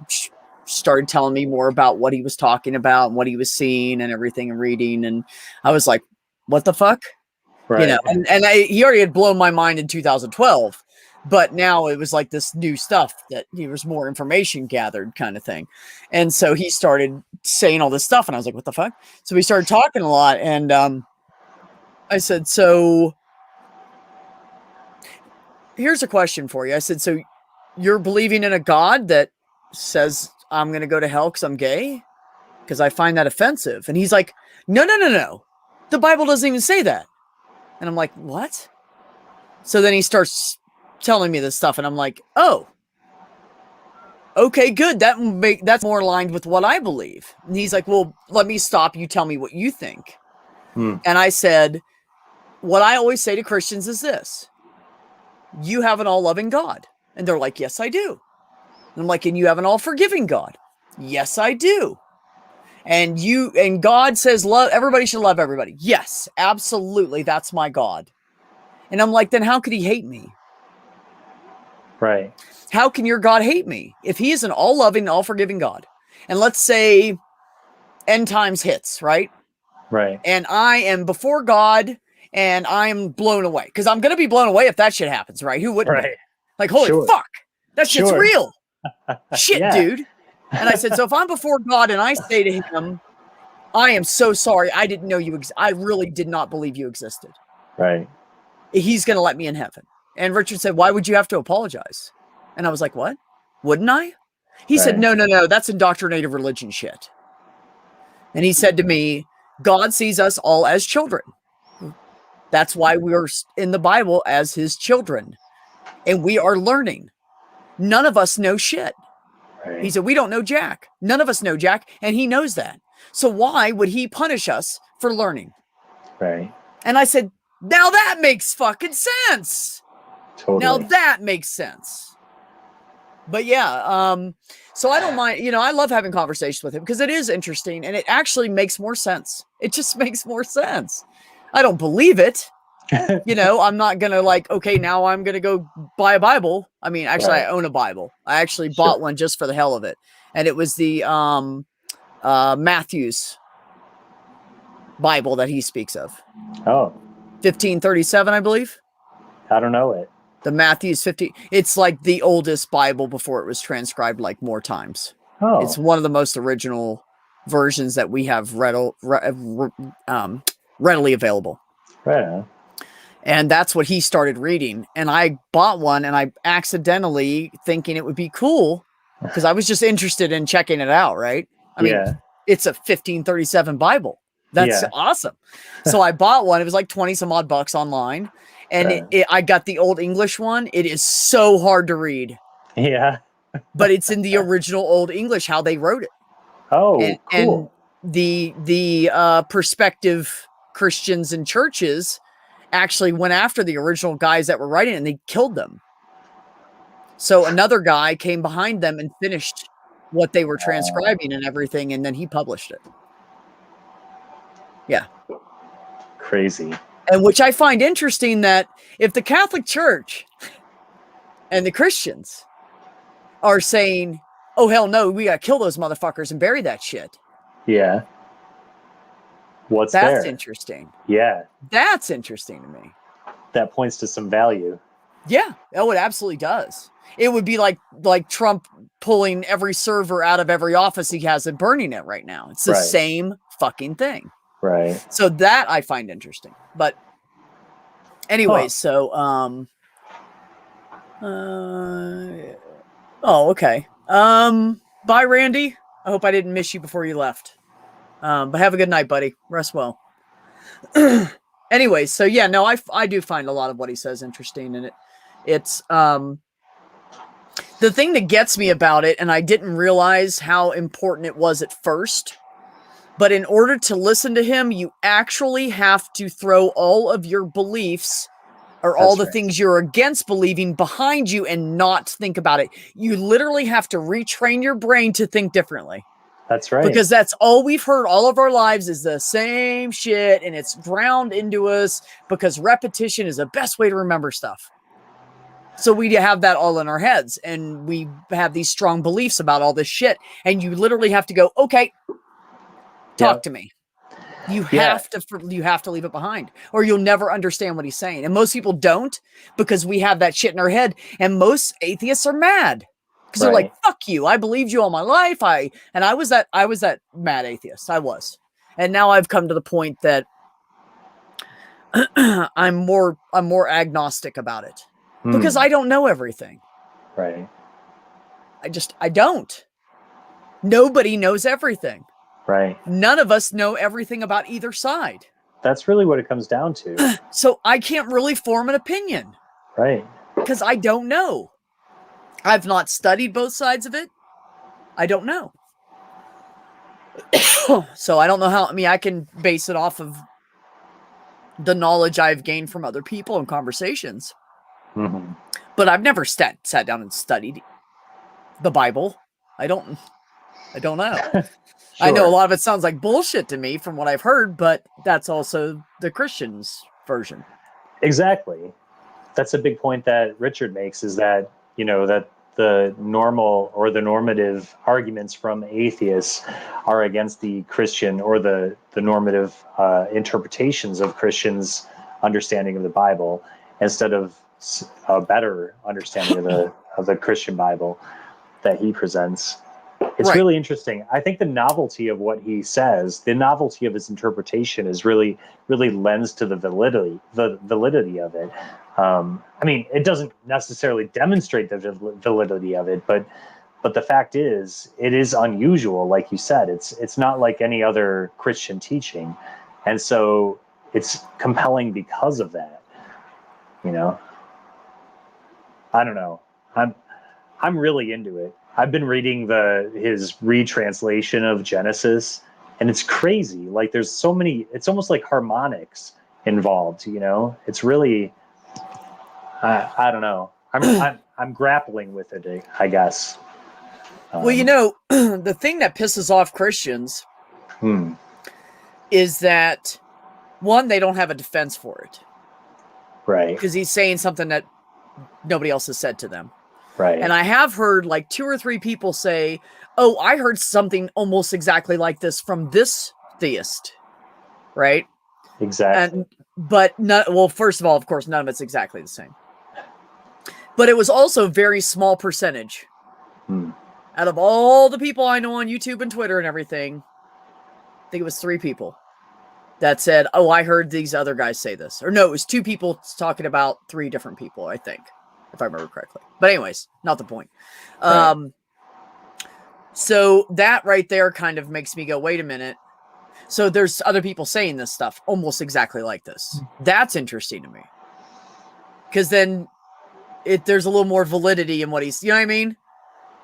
started telling me more about what he was talking about and what he was seeing and everything and reading. And I was like, what the fuck? Right. He already had blown my mind in 2012, but now it was like this new stuff that there was more information gathered kind of thing. And so he started saying all this stuff, and I was like, what the fuck? So we started talking a lot, and I said, so here's a question for you. I said, so you're believing in a God that says I'm going to go to hell because I'm gay? Because I find that offensive. And he's like, no. The Bible doesn't even say that. And I'm like, what? So then he starts telling me this stuff, and I'm like, oh, okay, good. That's more aligned with what I believe. And he's like, well, let me stop. You tell me what you think. And I said, what I always say to Christians is this: you have an all-loving God. And they're like, yes, I do. And I'm like, and you have an all-forgiving God. Yes, I do. And God says everybody should love everybody. Yes, absolutely. That's my God. And I'm like, then how could he hate me? Right. How can your God hate me if he is an all-loving, all-forgiving God? And let's say end times hits, right? Right. And I am before God, and I am blown away, because I'm going to be blown away if that shit happens, right? Who wouldn't be? Like, holy fuck, that shit's real. Shit, Yeah. dude. And I said, so if I'm before God and I say to him, I am so sorry, I didn't know I really did not believe you existed. Right. He's going to let me in heaven. And Richard said, why would you have to apologize? And I was like, what? Wouldn't I? He said, Right. no, that's indoctrinated religion shit. And he said to me, God sees us all as children. That's why we're in the Bible as his children. And we are learning. None of us know shit. Right. He said, we don't know Jack. None of us know Jack. And he knows that. So why would he punish us for learning? Right. And I said, now that makes fucking sense. Totally. Now that makes sense. But yeah, so I don't mind, I love having conversations with him because it is interesting and it actually makes more sense. It just makes more sense. I don't believe it. I'm not going to okay, now I'm going to go buy a Bible. I mean, actually, Right. I own a Bible. I actually Sure. bought one just for the hell of it. And it was the Matthew's Bible that he speaks of. Oh, 1537, I believe. I don't know it. The Matthew's 50. It's like the oldest Bible before it was transcribed more times. Oh, It's one of the most original versions that we have readily available. right. And that's what he started reading. And I bought one and I accidentally thinking it would be cool because I was just interested in checking it out. Right. I mean, it's a 1537 Bible. That's awesome. So I bought one. It was like 20 some odd bucks online. And I got the Old English one. It is so hard to read. Yeah. But it's in the original Old English, how they wrote it. Oh, And cool. the prospective Christians and churches actually went after the original guys that were writing it and they killed them. So another guy came behind them and finished what they were transcribing and everything. And then he published it. Yeah. Crazy. And which I find interesting that if the Catholic Church and the Christians are saying, oh, hell no, we got to kill those motherfuckers and bury that shit. Yeah. What's That's there? interesting. Yeah. That's interesting to me. That points to some value. Yeah. Oh, it absolutely does. It would be like Trump pulling every server out of every office he has and burning it right now. It's the same fucking thing. Right. So that I find interesting. But anyways, so okay. Bye, Randy. I hope I didn't miss you before you left. But have a good night, buddy. Rest well. Anyways, so yeah, no, I do find a lot of what he says interesting, and it's the thing that gets me about it, and I didn't realize how important it was at first. But in order to listen to him, you actually have to throw all of your beliefs or all the things you're against believing behind you and not think about it. You literally have to retrain your brain to think differently. That's right. Because that's all we've heard all of our lives is the same shit, and it's ground into us because repetition is the best way to remember stuff. So we have that all in our heads, and we have these strong beliefs about all this shit, and you literally have to go, okay, talk to me. You have to leave it behind, or you'll never understand what he's saying. And most people don't, because we have that shit in our head. And most atheists are mad because they're like, "Fuck you! I believed you all my life. I was that mad atheist. I was, and now I've come to the point that I'm more agnostic about it because I don't know everything. Right. I don't. Nobody knows everything. Right. None of us know everything about either side. That's really what it comes down to. So I can't really form an opinion. Right. Because I don't know. I've not studied both sides of it. I don't know. So I don't know how, I can base it off of the knowledge I've gained from other people and conversations. Mm-hmm. But I've never sat down and studied the Bible. I don't know. Sure. I know a lot of it sounds like bullshit to me from what I've heard, but that's also the Christian's version. Exactly. That's a big point that Richard makes, is that, that the normal or the normative arguments from atheists are against the Christian or the normative interpretations of Christians' understanding of the Bible, instead of a better understanding of the Christian Bible that he presents. It's Right. really interesting. I think the novelty of what he says, the novelty of his interpretation, is really lends to the validity of it. I mean, it doesn't necessarily demonstrate the validity of it, but the fact is, it is unusual. Like you said, it's not like any other Christian teaching, and so it's compelling because of that. You know, I don't know. I'm really into it. I've been reading his retranslation of Genesis, and it's crazy. Like there's so many. It's almost like harmonics involved. You know, it's really. I don't know. I'm grappling with it, I guess. Well, you know, the thing that pisses off Christians is that, one, they don't have a defense for it. Right. Because he's saying something that nobody else has said to them. Right. And I have heard like 2 or 3 people say, oh, I heard something almost exactly like this from this theist. Right? Exactly. Well, first of all, of course, none of it's exactly the same. But it was also a very small percentage. Out of all the people I know on YouTube and Twitter and everything, I think it was 3 people that said, oh, I heard these other guys say this. Or no, it was 2 people talking about 3 different people, I think, if I remember correctly. But anyways, not the point. Right. So that right there kind of makes me go, wait a minute. So there's other people saying this stuff almost exactly like this. That's interesting to me. Because then there's a little more validity in what he's, you know what I mean?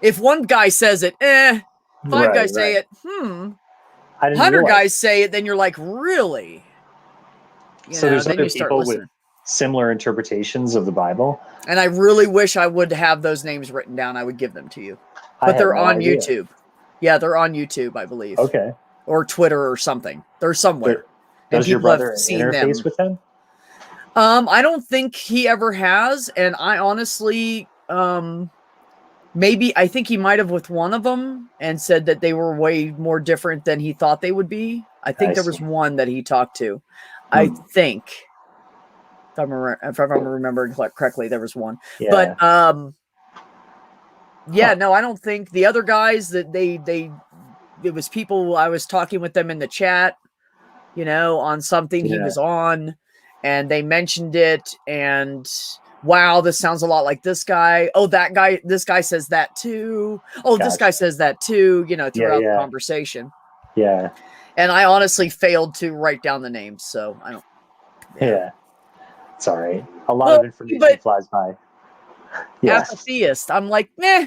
If one guy says it, 5 guys say it, 100 guys say it, then you're like, really? So there's other people with similar interpretations of the Bible? And I really wish I would have those names written down. I would give them to you. But they're on YouTube. Yeah, they're on YouTube, I believe. Okay. Or Twitter or something. They're somewhere. Does your brother interface with them? I don't think he ever has. And I honestly... maybe I think he might have with one of them and said that they were way more different than he thought they would be. I think there was one that he talked to. I think, if I'm remembering correctly, there was one. Yeah. But no, I don't think the other guys that it was people I was talking with them in the chat, you know, on something he was on, and they mentioned it and. Wow, this sounds a lot like this guy. Oh, that guy, this guy says that too. Oh, this guy says that too, you know, throughout the conversation. Yeah. And I honestly failed to write down the names, so I don't. Yeah. It's all right. A lot of information flies by. As a theist, I'm like, meh.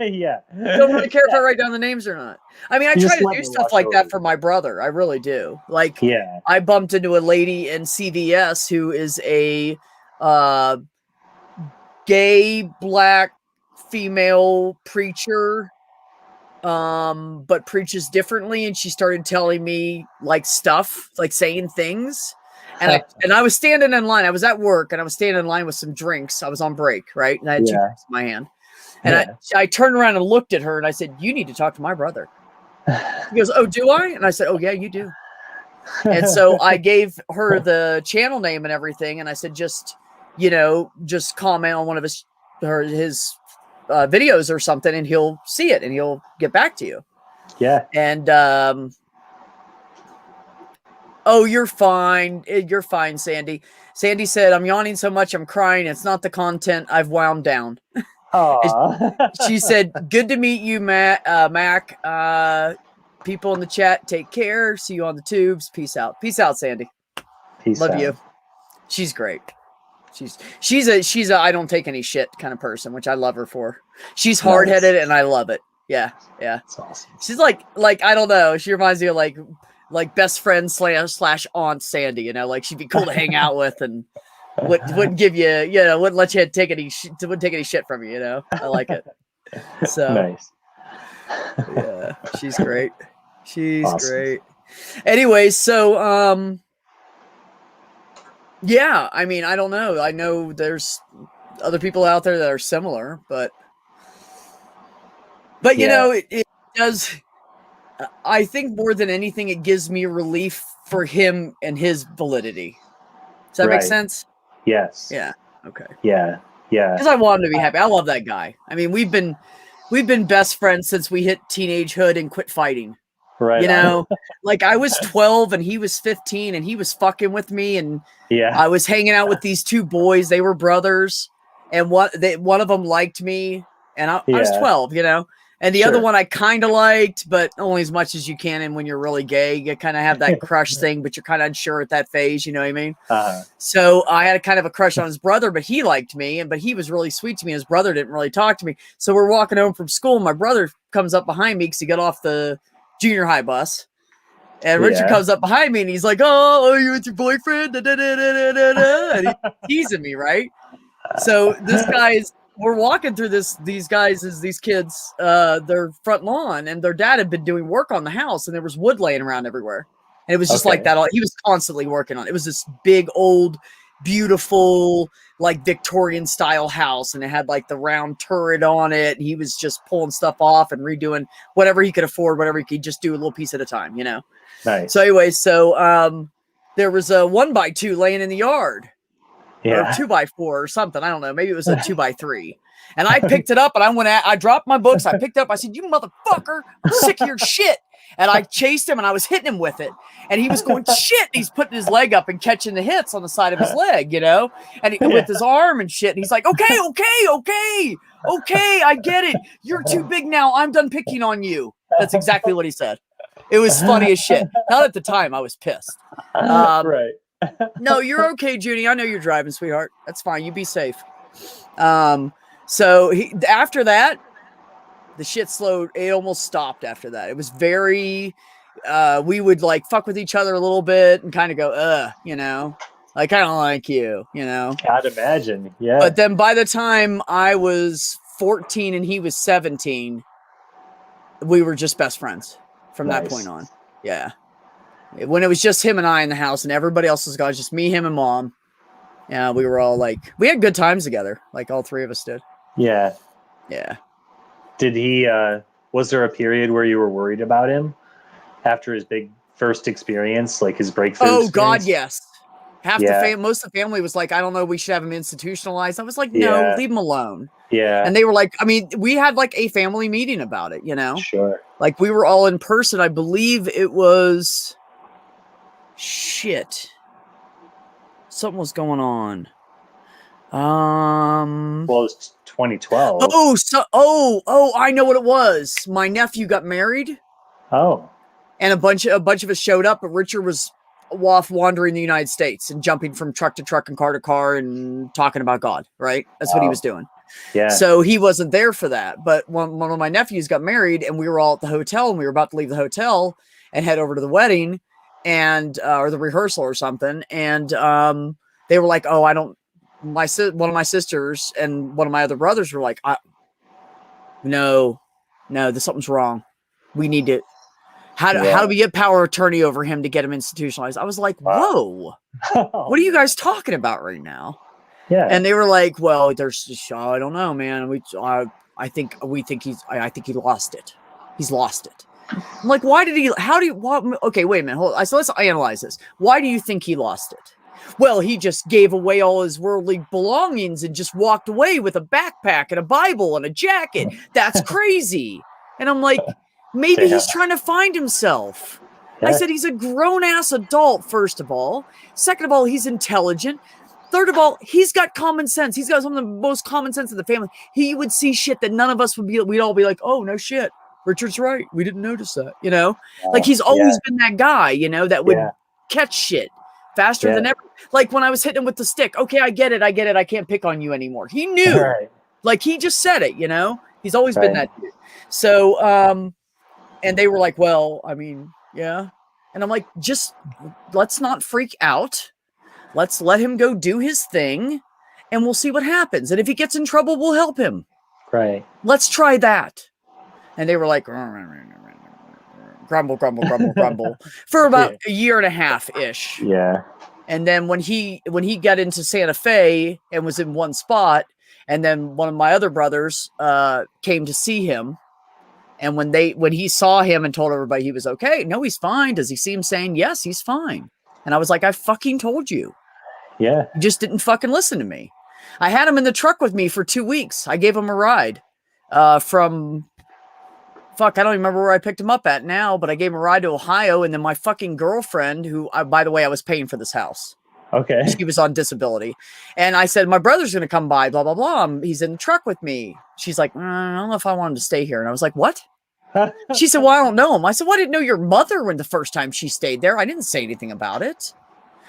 Yeah. Don't really care if I write down the names or not. I mean, I try to do stuff like that for my brother. I really do. Like, I bumped into a lady in CVS who is a gay black female preacher, but preaches differently, and she started telling me like stuff, like saying things, and I was standing in line. I was at work and I was standing in line with some drinks. I was on break, right, and I had 2 drinks in my hand, and I turned around and looked at her and I said, "You need to talk to my brother." He goes, "Oh, do I?" And I said, "Oh yeah, you do." And so I gave her the channel name and everything, and I said, just comment on one of his videos or something, and he'll see it and he'll get back to you. Yeah. And oh, you're fine. You're fine, Sandy. Sandy said, "I'm yawning so much I'm crying. It's not the content. I've wound down." She said, "Good to meet you, Mac. People in the chat, take care. See you on the tubes. Peace out." Peace out, Sandy. Love you. She's great. She's a I don't take any shit kind of person, which I love her for. She's hard-headed and I love it. Yeah. That's awesome. She's like I don't know. She reminds me of like best friend / aunt Sandy, you know, like she'd be cool to hang out with and wouldn't give you, wouldn't let you take any shit from you, you know. I like it. So nice. Yeah, she's great. She's great. Anyways, so yeah, I mean, I don't know. I know there's other people out there that are similar, but you know, it does. I think more than anything, it gives me relief for him and his validity. Does that make sense? Yes. Yeah. Okay. Yeah. Because I want him to be happy. I love that guy. I mean, we've been we've been best friends since we hit teenagehood and quit fighting. Right. You know, like I was 12 and he was 15 and he was fucking with me and Yeah. I was hanging out with these two boys. They were brothers and one of them liked me and I was 12, you know, and the other one I kind of liked, but only as much as you can. And when you're really gay, you kind of have that crush thing, but you're kind of unsure at that phase. You know what I mean? So I had a kind of a crush on his brother, but he liked me but he was really sweet to me. His brother didn't really talk to me. So we're walking home from school. And my brother comes up behind me because he got off the junior high bus. And Richard comes up behind me and he's like, "Oh, are you with your boyfriend?" Da, da, da, da, da, da. And he's teasing me, right? So we're walking through these kids, their front lawn, and their dad had been doing work on the house, and there was wood laying around everywhere. And it was just like that. He was constantly working on it. It was this big, old, beautiful, like Victorian style house, and it had like the round turret on it. And he was just pulling stuff off and redoing whatever he could afford, whatever he could just do a little piece at a time, you know? Nice. So anyway, there was a 1x2 laying in the yard. Or 2x4 or something. I don't know. Maybe it was a 2x3. And I picked it up and I dropped my books. I picked it up. I said, "You motherfucker, I'm sick of your shit." And I chased him and I was hitting him with it. And he was going, "Shit." And he's putting his leg up and catching the hits on the side of his leg, you know, and with his arm and shit. And he's like, okay, I get it. You're too big now. I'm done picking on you. That's exactly what he said. It was funny as shit. Not at the time. I was pissed. Right. No, you're okay, Junie. I know you're driving, sweetheart. That's fine. You be safe. So after that, the shit slowed. It almost stopped after that. It was very, we would like fuck with each other a little bit and kind of go, you know, like, I don't like you, you know. I'd imagine. Yeah. But then by the time I was 14 and he was 17, we were just best friends from that point on. Yeah. When it was just him and I in the house and everybody else was gone, just me, him, and mom. Yeah, we were all like, we had good times together. Like all three of us did. Yeah. Yeah. Did he, was there a period where you were worried about him after his big first experience, like his breakthrough experience? God, yes. Most of the family was like, "I don't know, we should have him institutionalized." I was like, "No, leave him alone." Yeah. And they were like, I mean, we had like a family meeting about it, you know? Sure. Like we were all in person. I believe it was... Shit. Something was going on. Well, it was 2012. I know what it was. My nephew got married. Oh. And a bunch of us showed up, but Richard was off wandering the United States and jumping from truck to truck and car to car and talking about God, right? That's what he was doing. Yeah. So he wasn't there for that. But one of my nephews got married and we were all at the hotel and we were about to leave the hotel and head over to the wedding and or the rehearsal or something. And they were like, "Oh, one of my sisters and one of my other brothers were like, no, there's something's wrong. We need to, how do we get power of attorney over him to get him institutionalized?" I was like, whoa, what are you guys talking about right now? Yeah. And they were like, "Well, I don't know, man. I think he lost it. He's lost it." I'm like, okay, wait a minute. So let's analyze this. Why do you think he lost it? Well, he just gave away all his worldly belongings and just walked away with a backpack and a Bible and a jacket. That's crazy. And I'm like, maybe he's trying to find himself. Yeah. I said, he's a grown-ass adult, first of all. Second of all, he's intelligent. Third of all, he's got common sense. He's got some of the most common sense in the family. He would see shit that none of us we'd all be like, "Oh, no shit. Richard's right. We didn't notice that," you know? Like he's always been that guy, you know, that would catch shit faster than ever. Like when I was hitting him with the stick. "Okay, I get it. I can't pick on you anymore." He knew. Right. Like he just said it, you know? He's always been that dude. So, and they were like, "Well, I mean, yeah." And I'm like, just let's not freak out. Let's let him go do his thing and we'll see what happens. And if he gets in trouble, we'll help him. Right. Let's try that. And they were like, grumble for about a year and a half-ish. Yeah. And then when he got into Santa Fe and was in one spot, and then one of my other brothers came to see him. And when he saw him and told everybody he was okay, "No, he's fine." "Does he seem sane?" "Yes, he's fine." And I was like, "I fucking told you." Yeah. You just didn't fucking listen to me. I had him in the truck with me for 2 weeks. I gave him a ride. from fuck, I don't even remember where I picked him up at now, but I gave him a ride to Ohio, and then my fucking girlfriend, who, by the way, I was paying for this house. Okay. She was on disability. And I said, my brother's going to come by, blah, blah, blah. He's in the truck with me. She's like, I don't know if I want him to stay here. And I was like, what? She said, well, I don't know him. I said, well, I didn't know your mother when the first time she stayed there. I didn't say anything about it.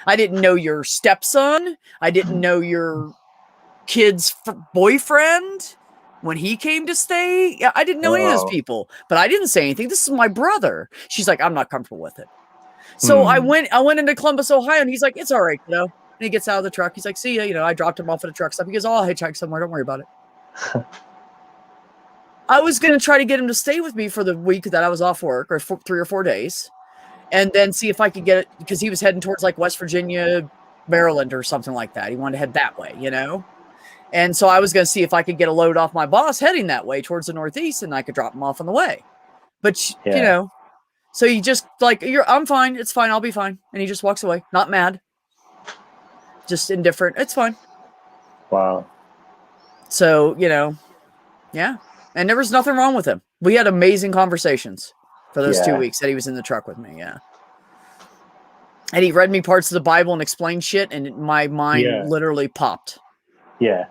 I didn't know your stepson. I didn't know your kid's boyfriend when he came to stay. Yeah, I didn't know any of those people, but I didn't say anything. This is my brother. She's like, I'm not comfortable with it. So I went into Columbus, Ohio, and he's like, it's all right, And he gets out of the truck. He's like, see ya. I dropped him off at a truck stop. He goes, oh, I'll hitchhike somewhere. Don't worry about it. I was going to try to get him to stay with me for the week that I was off work, or 3 or 4 days, and then see if I could get it, because he was heading towards like West Virginia, Maryland, or something like that. He wanted to head that way, And so I was going to see if I could get a load off my boss heading that way towards the Northeast, and I could drop him off on the way. But, so he just like, I'm fine. It's fine. I'll be fine. And he just walks away. Not mad. Just indifferent. It's fine. Wow. So, yeah. And there was nothing wrong with him. We had amazing conversations for those 2 weeks that he was in the truck with me. Yeah. And he read me parts of the Bible and explained shit. And my mind literally popped. Yeah.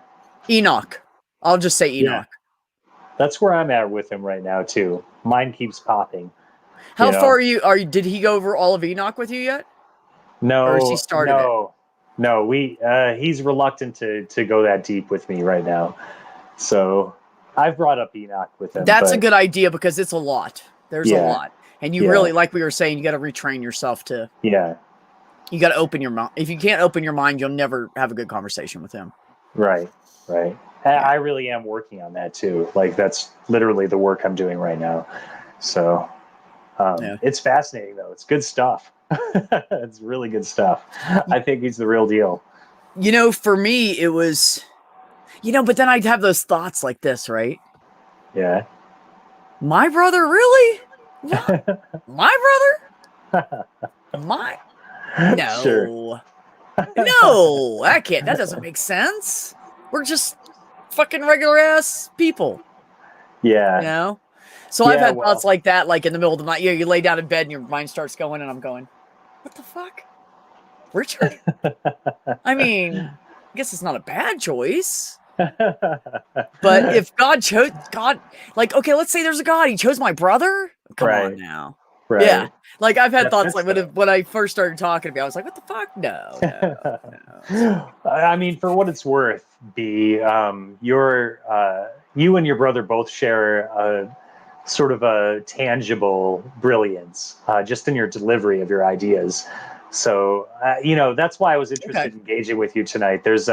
Enoch. I'll just say Enoch. Yeah. That's where I'm at with him right now too. Mine keeps popping. How far are you? Did he go over all of Enoch with you yet? No. Or has he started it? No. He's reluctant to go that deep with me right now. So I've brought up Enoch with him. That's a good idea, because it's a lot. There's a lot. And you really, like we were saying, you got to retrain yourself to. Yeah. You got to open your mind. If you can't open your mind, you'll never have a good conversation with him. Right. I really am working on that too. Like, that's literally the work I'm doing right now. So it's fascinating, though. It's good stuff. It's really good stuff. I think he's the real deal. For me, it was, but then I'd have those thoughts like this, right? Yeah. My brother, really? What? My brother? No. Sure. No, that doesn't make sense. We're just fucking regular ass people. Yeah. So I've had thoughts like that, like in the middle of the night. You lay down in bed and your mind starts going, and I'm going, what the fuck? Richard? I mean, I guess it's not a bad choice. But if God chose, like, okay, let's say there's a God. He chose my brother? Come on now. Right. Yeah. Like, I've had thoughts like when I first started talking to me, I was like, what the fuck? No. I mean, for what it's worth, you and your brother both share a sort of a tangible brilliance, just in your delivery of your ideas. So, that's why I was interested in engaging with you tonight. It's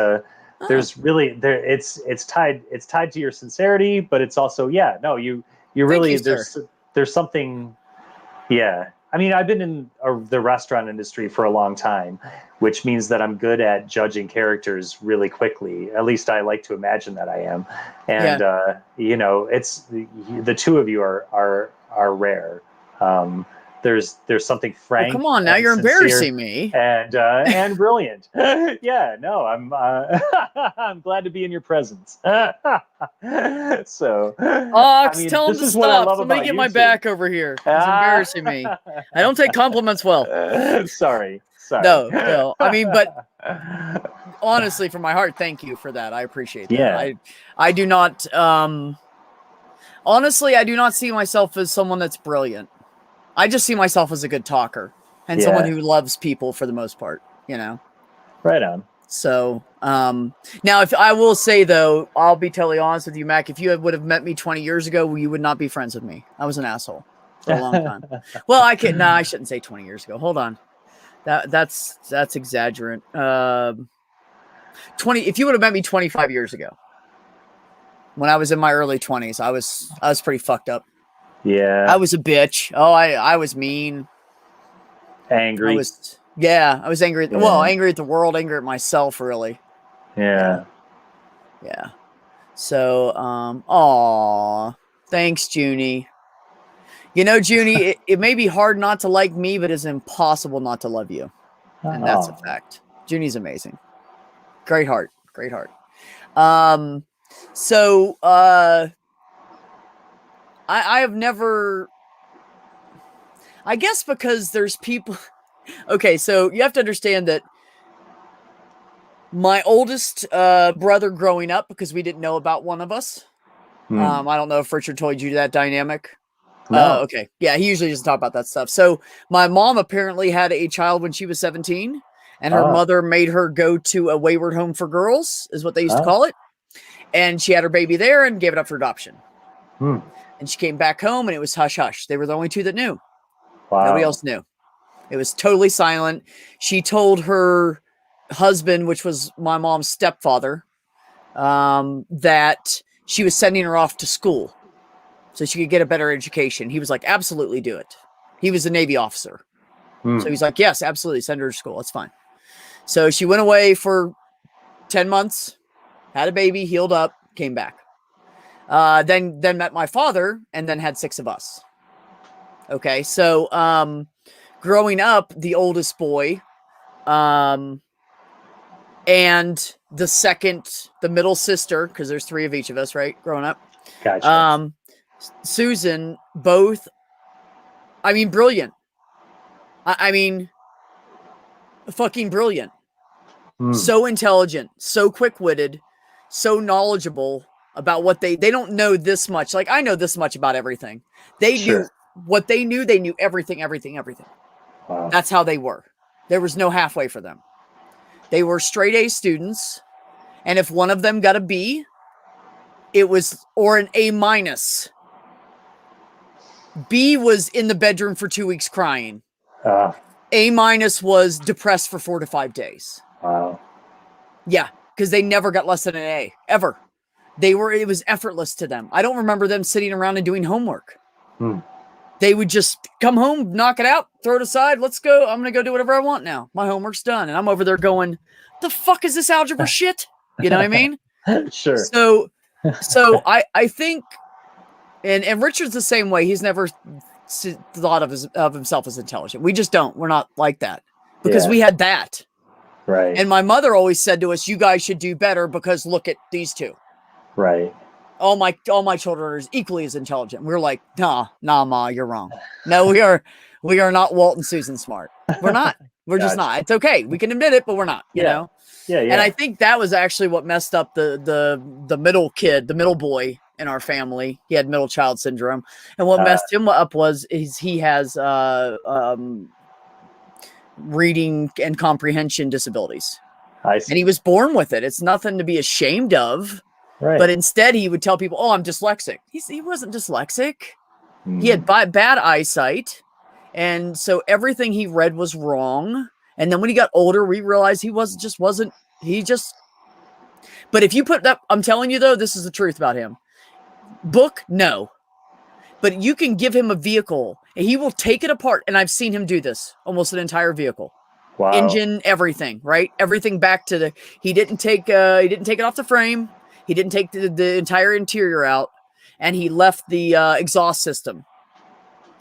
tied to your sincerity, but it's also, you really, there's something. Yeah. I mean, I've been in the restaurant industry for a long time, which means that I'm good at judging characters really quickly. At least I like to imagine that I am. And, it's the two of you are rare. There's something frank. Come on, now you're embarrassing me. And brilliant. Yeah, no, I'm I'm glad to be in your presence. So, Ox, tell him to stop. Somebody get my back over here. He's embarrassing me. I don't take compliments well. Sorry. No. I mean, but honestly, from my heart, thank you for that. I appreciate that. Yeah. I do not. Honestly, I do not see myself as someone that's brilliant. I just see myself as a good talker and someone who loves people for the most part, Right on. So, now if I will say though, I'll be totally honest with you, Mac, if you would have met me 20 years ago, you would not be friends with me. I was an asshole for a long time. Well, I shouldn't say 20 years ago. Hold on. That's exaggerant. If you would have met me 25 years ago, when I was in my early 20s, I was pretty fucked up. Yeah. I was a bitch. Oh, I was mean. Angry. I was angry. Angry at the world, angry at myself, really. Yeah. Yeah. So, thanks, Junie. Junie, it may be hard not to like me, but it's impossible not to love you. And that's a fact. Junie's amazing. Great heart. So, I have never, I guess because there's people. Okay, so you have to understand that my oldest brother growing up, because we didn't know about one of us. I don't know if Richard told you that dynamic. No. Okay. Yeah, he usually doesn't talk about that stuff. So my mom apparently had a child when she was 17, and her mother made her go to a wayward home for girls, is what they used to call it. And she had her baby there and gave it up for adoption. And she came back home, and it was hush hush. They were the only two that knew. Wow. Nobody else knew. It was totally silent. She told her husband, which was my mom's stepfather, that she was sending her off to school so she could get a better education. He was like, absolutely do it. He was a Navy officer. So he's like, yes, absolutely. Send her to school. That's fine. So she went away for 10 months, had a baby, healed up, came back. Then met my father, and then had 6 of us. Okay. So, growing up, the oldest boy, and the middle sister, because there's 3 of each of us, right? Growing up. Gotcha. Susan, both, I mean, brilliant. I mean, fucking brilliant. So intelligent, so quick-witted, so knowledgeable about what they don't know this much. Like, I know this much about everything. They knew what they knew. They knew everything. Wow. That's how they were. There was no halfway for them. They were straight A students. And if one of them got a B, it was, or an A minus. B was in the bedroom for 2 weeks crying. A minus was depressed for 4 to 5 days. Wow. Yeah, because they never got less than an A, ever. It was effortless to them. I don't remember them sitting around and doing homework. They would just come home, knock it out, throw it aside. Let's go. I'm going to go do whatever I want now. My homework's done. And I'm over there going, the fuck is this algebra shit? You know what I mean? Sure. So I think, and Richard's the same way. He's never thought of himself as intelligent. We just don't. We're not like that because we had that. Right. And my mother always said to us, you guys should do better because look at these 2. Right. All my children are equally as intelligent. We're like, nah, Ma, you're wrong. No, we are not Walt and Susan smart. We're not. We're just not. It's okay. We can admit it, but we're not, you know? Yeah. And I think that was actually what messed up the middle kid, the middle boy in our family. He had middle child syndrome. And what messed him up he has reading and comprehension disabilities. I see. And he was born with it. It's nothing to be ashamed of. Right. But instead, he would tell people, oh, I'm dyslexic. He wasn't dyslexic. He had bad eyesight. And so everything he read was wrong. And then when he got older, we realized but if you put that, I'm telling you though, this is the truth about him. Book, no. But you can give him a vehicle and he will take it apart. And I've seen him do this, almost an entire vehicle. Wow. Engine, everything, right? Everything back to he didn't take it off the frame. He didn't take the entire interior out, and he left the exhaust system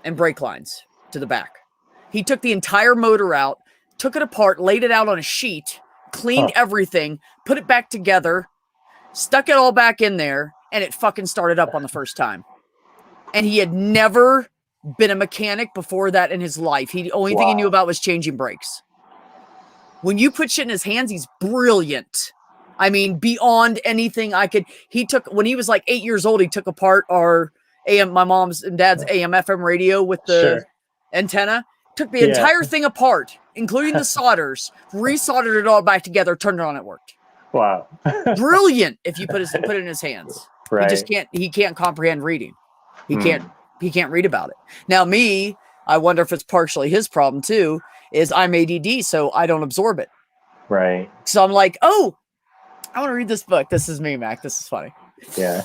and brake lines to the back. He took the entire motor out, took it apart, laid it out on a sheet, cleaned everything, put it back together, stuck it all back in there, and it fucking started up on the first time. And he had never been a mechanic before that in his life. The only thing he knew about was changing brakes. When you put shit in his hands, he's brilliant. I mean, beyond anything I could. When he was like 8 years old, he took apart our my mom's and dad's AM FM radio with the antenna, took the entire thing apart, including the solders, resoldered it all back together, turned it on, it worked. Wow. Brilliant if you put it in his hands. Right. He can't comprehend reading. He can't read about it. Now me, I wonder if it's partially his problem too, is I'm ADD, so I don't absorb it. Right. So I'm like, oh, I want to read this book. This is me, Mac. This is funny. Yeah.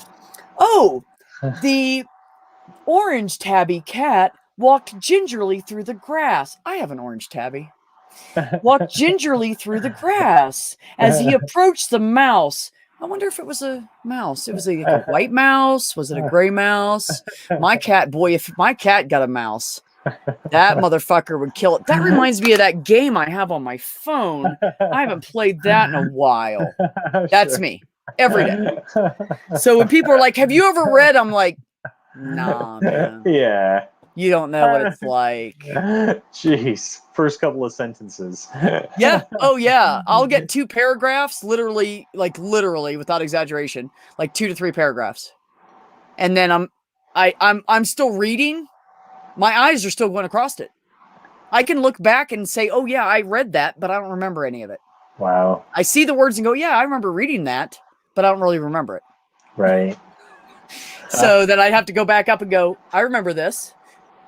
Oh, the orange tabby cat walked gingerly through the grass. I have an orange tabby. Walked gingerly through the grass as he approached the mouse. I wonder if it was a mouse. It was a white mouse. Was it a gray mouse? My cat, boy, if my cat got a mouse, that motherfucker would kill it. That reminds me of that game I have on my phone. I haven't played that in a while. That's me every day. So when people are like, have you ever read? I'm like, Nah, man. Yeah. You don't know what it's like. Jeez. First couple of sentences. Yeah. Oh, yeah. I'll get 2 paragraphs, literally, without exaggeration, like 2 to 3 paragraphs, and then I'm still reading. My eyes are still going across it. I can look back and say, "Oh yeah, I read that," but I don't remember any of it. Wow. I see the words and go, "Yeah, I remember reading that," but I don't really remember it. Right. So then I'd have to go back up and go, "I remember this.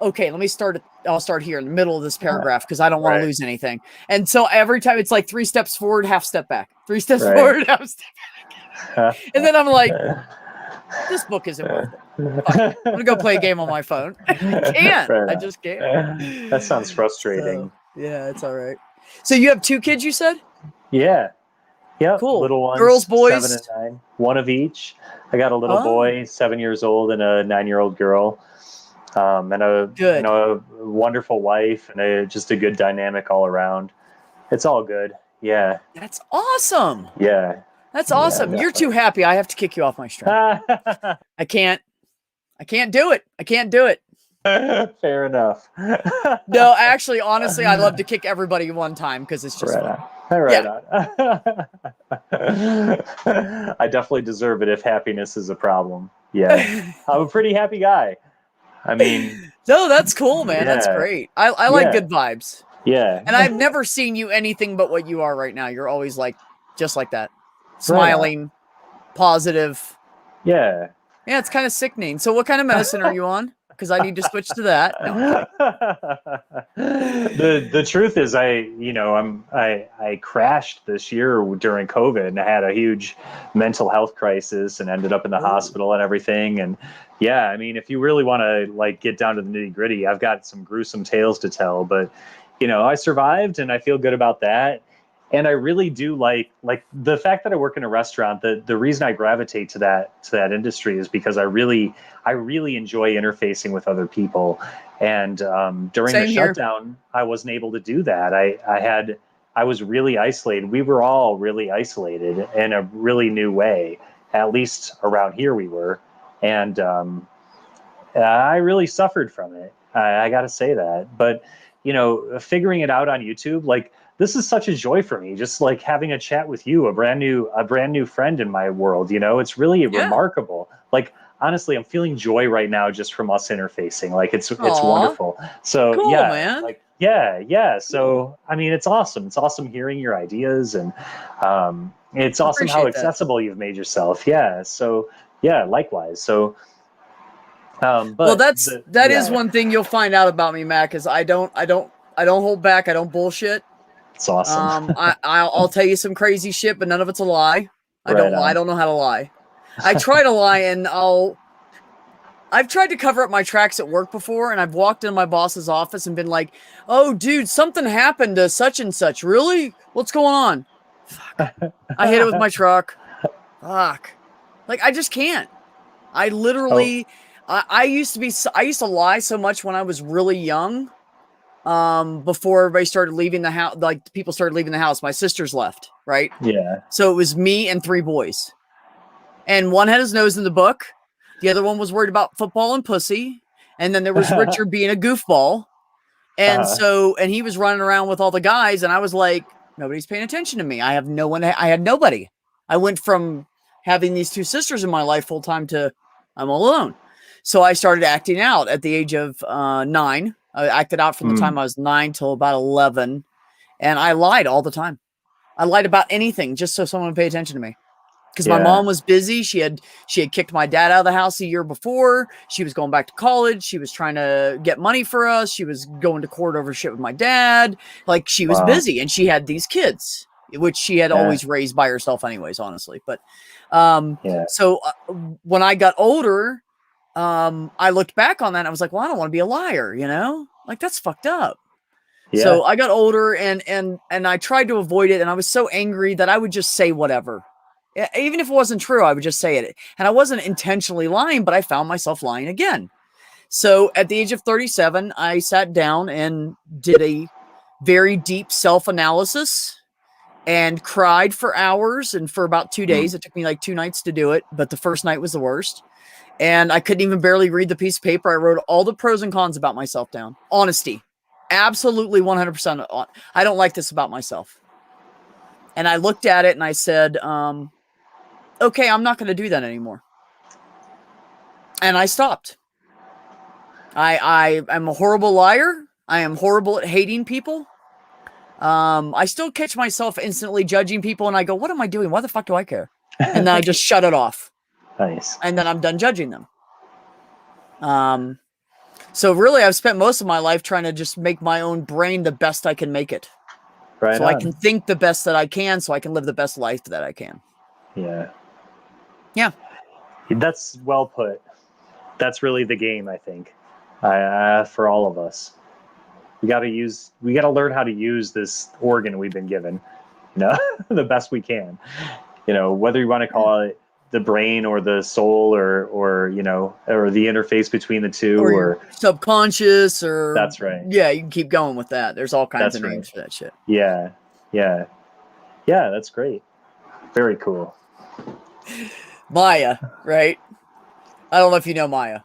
Okay, let me start. I'll start here in the middle of this paragraph because I don't want Right. to lose anything." And so every time it's like 3 steps forward, half step back. 3 steps Right. forward, half step back. And then I'm like, this book isn't worth it. Fuck it. I'm gonna go play a game on my phone. I can't. Fair I enough. just can't. That sounds frustrating. So, yeah, it's all right. So you have 2 kids, you said? Yeah. Yep. Cool. Little ones, Girls, boys? 7 and 9. One of each. I got a little Oh. boy, 7 years old, and a 9-year-old girl. And a wonderful wife, and just a good dynamic all around. It's all good. Yeah. That's awesome. Yeah. That's awesome. Yeah, You're too happy. I have to kick you off my stream. I can't do it. I can't do it. Fair enough. No, actually, honestly, I love to kick everybody one time because it's just fun. Right on. I definitely deserve it if happiness is a problem. Yeah. I'm a pretty happy guy. I mean, no, that's cool, man. That's great. I like good vibes. Yeah. And I've never seen you anything but what you are right now. You're always like, just like that. Smiling, positive. Yeah. Yeah, it's kind of sickening. So what kind of medicine are you on? Because I need to switch to that. No, the truth is I crashed this year during COVID, and I had a huge mental health crisis and ended up in the hospital and everything. And yeah, I mean, if you really want to like get down to the nitty gritty, I've got some gruesome tales to tell, but I survived and I feel good about that. And I really do like the fact that I work in a restaurant. The reason I gravitate to that industry is because I really enjoy interfacing with other people. And during the shutdown, I wasn't able to do that. I was really isolated. We were all really isolated in a really new way. At least around here we were, and I really suffered from it. I got to say that. But figuring it out on YouTube, like, this is such a joy for me, just like having a chat with you, a brand new friend in my world. It's really remarkable. Like, honestly, I'm feeling joy right now just from us interfacing. Like, it's wonderful. So cool, yeah, man. like, yeah. So I mean, it's awesome. It's awesome hearing your ideas, and it's awesome how accessible you've made yourself. Yeah. So yeah, likewise. So. But that is one thing you'll find out about me, Mac, is I don't hold back. I don't bullshit. It's awesome. I'll tell you some crazy shit, but none of it's a lie. I don't know how to lie. I try to lie, and I've tried to cover up my tracks at work before, and I've walked in my boss's office and been like, "Oh, dude, something happened to such and such. Really? What's going on?" Fuck. I hit it with my truck. Fuck. Like, I just can't. I literally, I used to lie so much when I was really young. Before everybody started leaving the house, like people started leaving the house. My sisters left, right? Yeah. So it was me and 3 boys. And one had his nose in the book. The other one was worried about football and pussy. And then there was Richard being a goofball. And and he was running around with all the guys. And I was like, nobody's paying attention to me. I had nobody. I went from having these 2 sisters in my life full time to I'm all alone. So I started acting out at the age of 9. I acted out from the time I was 9 till about 11. And I lied all the time. I lied about anything just so someone would pay attention to me. Because my mom was busy. She had kicked my dad out of the house a year before. She was going back to college. She was trying to get money for us. She was going to court over shit with my dad. Like, she was busy, and she had these kids, which she had always raised by herself anyways, honestly. But so when I got older, I looked back on that and I was like, well, I don't want to be a liar, like, that's fucked up. Yeah. So I got older and I tried to avoid it. And I was so angry that I would just say whatever, even if it wasn't true, I would just say it. And I wasn't intentionally lying, but I found myself lying again. So at the age of 37, I sat down and did a very deep self-analysis and cried for hours. And for about 2 days, it took me like 2 nights to do it. But the first night was the worst. And I couldn't even barely read the piece of paper. I wrote all the pros and cons about myself down. Honesty. Absolutely 100% on. I don't like this about myself. And I looked at it and I said, okay, I'm not going to do that anymore. And I stopped. I'm a horrible liar. I am horrible at hating people. I still catch myself instantly judging people and I go, what am I doing? Why the fuck do I care? And then I just shut it off. Nice. And then I'm done judging them. So really I've spent most of my life trying to just make my own brain the best I can make it. Right. So I can think the best that I can, so I can live the best life that I can. Yeah. Yeah. That's well put. That's really the game, I think. For all of us. We got to learn how to use this organ we've been given, the best we can. Whether you want to call it the brain or the soul or or the interface between the two or subconscious or that's right. Yeah, you can keep going with that. There's all kinds of names for that shit. Yeah. That's great. Very cool. Maya, right? I don't know if you know Maya.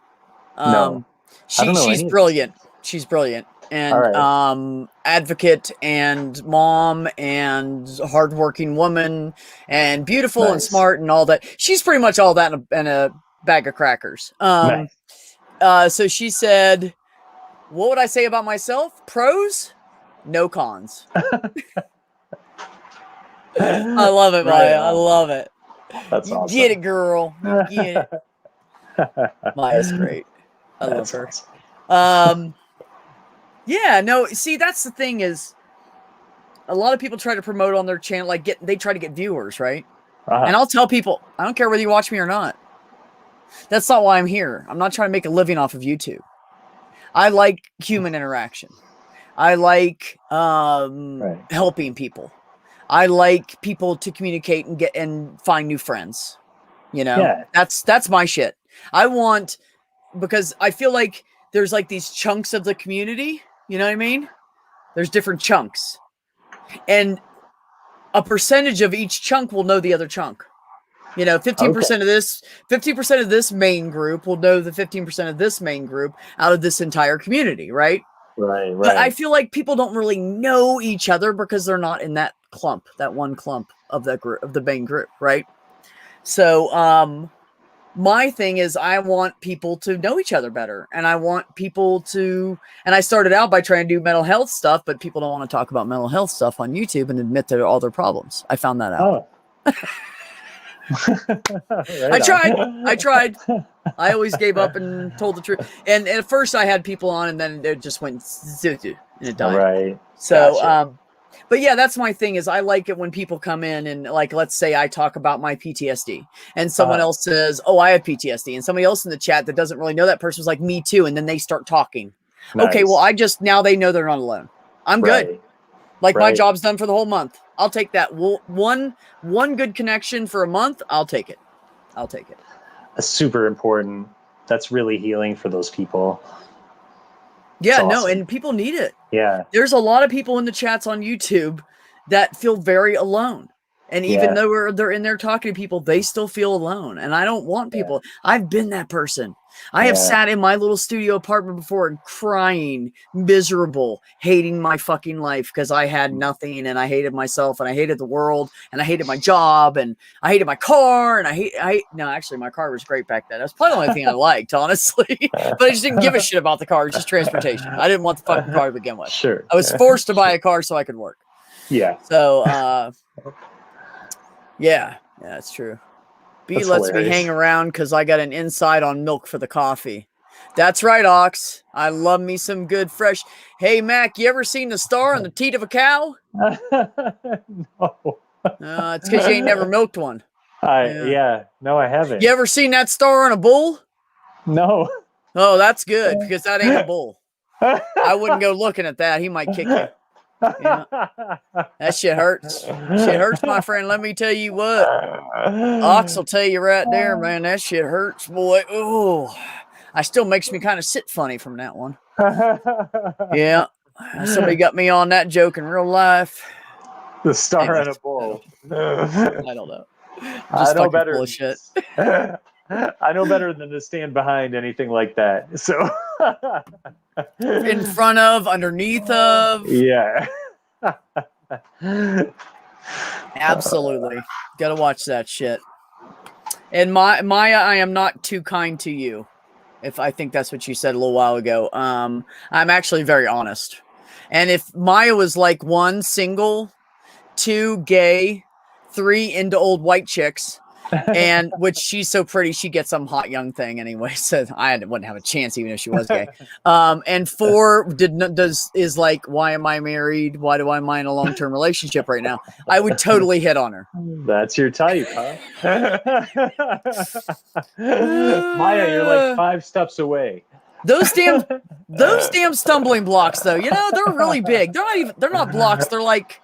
No, she's brilliant. She's brilliant. And advocate and mom and hardworking woman and beautiful and smart and all that. She's pretty much all that in a bag of crackers. So she said, what would I say about myself? Pros, no cons. I love it, Maya. I love it. That's awesome. Get it, girl. Get it. Maya's great. I love her. Awesome. Yeah, no, see, that's the thing is a lot of people try to promote on their channel, they try to get viewers, right? And I'll tell people, I don't care whether you watch me or not. That's not why I'm here. I'm not trying to make a living off of YouTube. I like human interaction. I like helping people. I like people to communicate and get and find new friends. That's my shit. Because I feel like there's like these chunks of the community. You know what I mean? There's different chunks. And a percentage of each chunk will know the other chunk. 15% of this, 50% of this main group will know the 15% of this main group out of this entire community, right? Right. But I feel like people don't really know each other because they're not in that one clump of that group, of the main group, right? So, my thing is I want people to know each other better. And I want people to, and I started out by trying to do mental health stuff, but people don't want to talk about mental health stuff on YouTube and admit to all their problems. I found that out. I tried. I always gave up and told the truth. And at first I had people on and then it just went and it died. Right. So, gotcha. But yeah, that's my thing is I like it when people come in and let's say I talk about my PTSD and someone else says, oh, I have PTSD. And somebody else in the chat that doesn't really know that person was like, me too. And then they start talking. Nice. Okay, well, now they know they're not alone. I'm good. My job's done for the whole month. I'll take that. One good connection for a month. I'll take it. That's super important. That's really healing for those people. Yeah, awesome. No, and people need it. Yeah. There's a lot of people in the chats on YouTube that feel very alone. And even though they're in there talking to people, they still feel alone. And I don't want people. I've been that person. I have sat in my little studio apartment before and crying, miserable, hating my fucking life because I had nothing and I hated myself and I hated the world and I hated my job and I hated my car and no, actually my car was great back then. That's probably the only thing I liked, honestly. But I just didn't give a shit about the car. It's just transportation. I didn't want the fucking car to begin with. Sure. I was forced to buy a car so I could work. Yeah. So, yeah, that's true. B lets me hang around because I got an insight on milk for the coffee. That's right, Ox. I love me some good fresh. Hey, Mac, you ever seen the star on the teat of a cow? No. It's because you ain't never milked one. No, I haven't. You ever seen that star on a bull? No. Oh, that's good because that ain't a bull. I wouldn't go looking at that. He might kick you. Yeah. That shit hurts. Shit hurts, my friend. Let me tell you what. Ox will tell you right there, man. That shit hurts, boy. Oh, I still makes me kind of sit funny from that one. Yeah. Somebody got me on that joke in real life. The star and a bull. I don't know. Just I know better. Bullshit. I know better than to stand behind anything like that. So In front of, underneath of. yeah. Absolutely. Gotta watch that shit. And Maya, I am not too kind to you. If I think that's what you said a little while ago. I'm actually very honest. And if Maya was like 1, single, 2, gay, 3, into old white chicks, and which she's so pretty, she gets some hot young thing anyway. So I wouldn't have a chance even if she was gay. And 4 is like, why am I married? Why do I in a long-term relationship right now? I would totally hit on her. That's your type, huh? Maya, you're like 5 steps away. Those damn stumbling blocks, though, they're really big. They're not blocks. They're like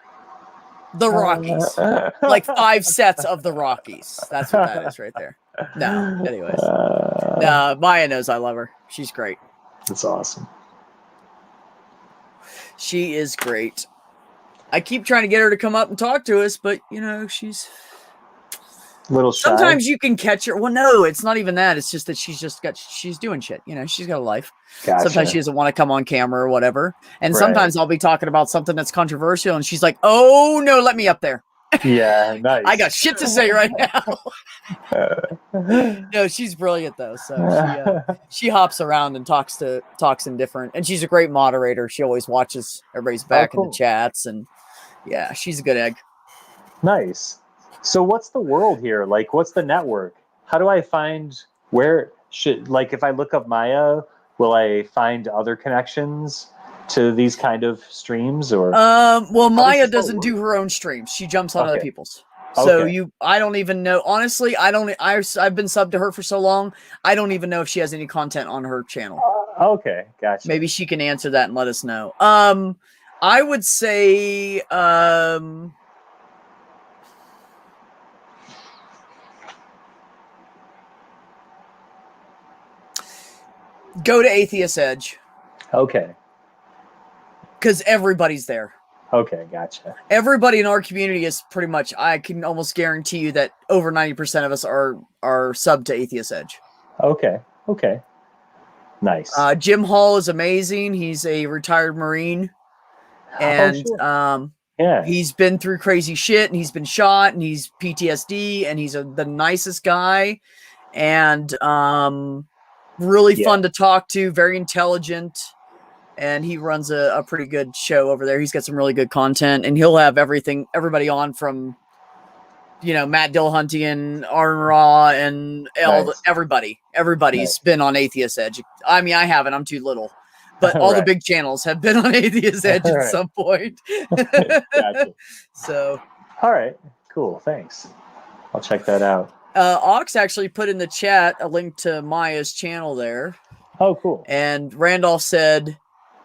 the Rockies, like 5 sets of the Rockies. That's what that is right there. No, anyways, no, Maya knows I love her. She's great. That's awesome. She is great. I keep trying to get her to come up and talk to us, but she's a little shy. Sometimes you can catch her. Well, no, it's not even that. It's just that she's doing shit. She's got a life. Gotcha. Sometimes she doesn't want to come on camera or whatever. And sometimes I'll be talking about something that's controversial and she's like, oh no, let me up there. Yeah, nice. I got shit to say right now. No, she's brilliant though. So she hops around and talks in different, and she's a great moderator. She always watches everybody's back in the chats, and yeah, she's a good egg. Nice. So what's the world here? Like, what's the network? How do I find if I look up Maya, will I find other connections to these kind of streams or? Well, Maya doesn't do her own streams. She jumps on other people's. So I don't even know. Honestly, I've been subbed to her for so long. I don't even know if she has any content on her channel. Okay. Gotcha. Maybe she can answer that and let us know. I would say, go to Atheist Edge. Okay. Because everybody's there. Okay, gotcha. Everybody in our community is pretty much, I can almost guarantee you that over 90% of us are subbed to Atheist Edge. Okay. Nice. Jim Hall is amazing. He's a retired Marine. And he's been through crazy shit, and he's been shot, and he's PTSD, and he's the nicest guy. And really fun to talk to, very intelligent, and he runs a pretty good show over there. He's got some really good content, and he'll have everybody on from, Matt Dillhunty, Arn Raw, and everybody's been on Atheist Edge. I mean, I haven't, I'm too little, but all the big channels have been on Atheist Edge at some point. Gotcha. So, all right, cool. Thanks. I'll check that out. Ox actually put in the chat a link to Maya's channel there. Oh, cool. And Randolph said,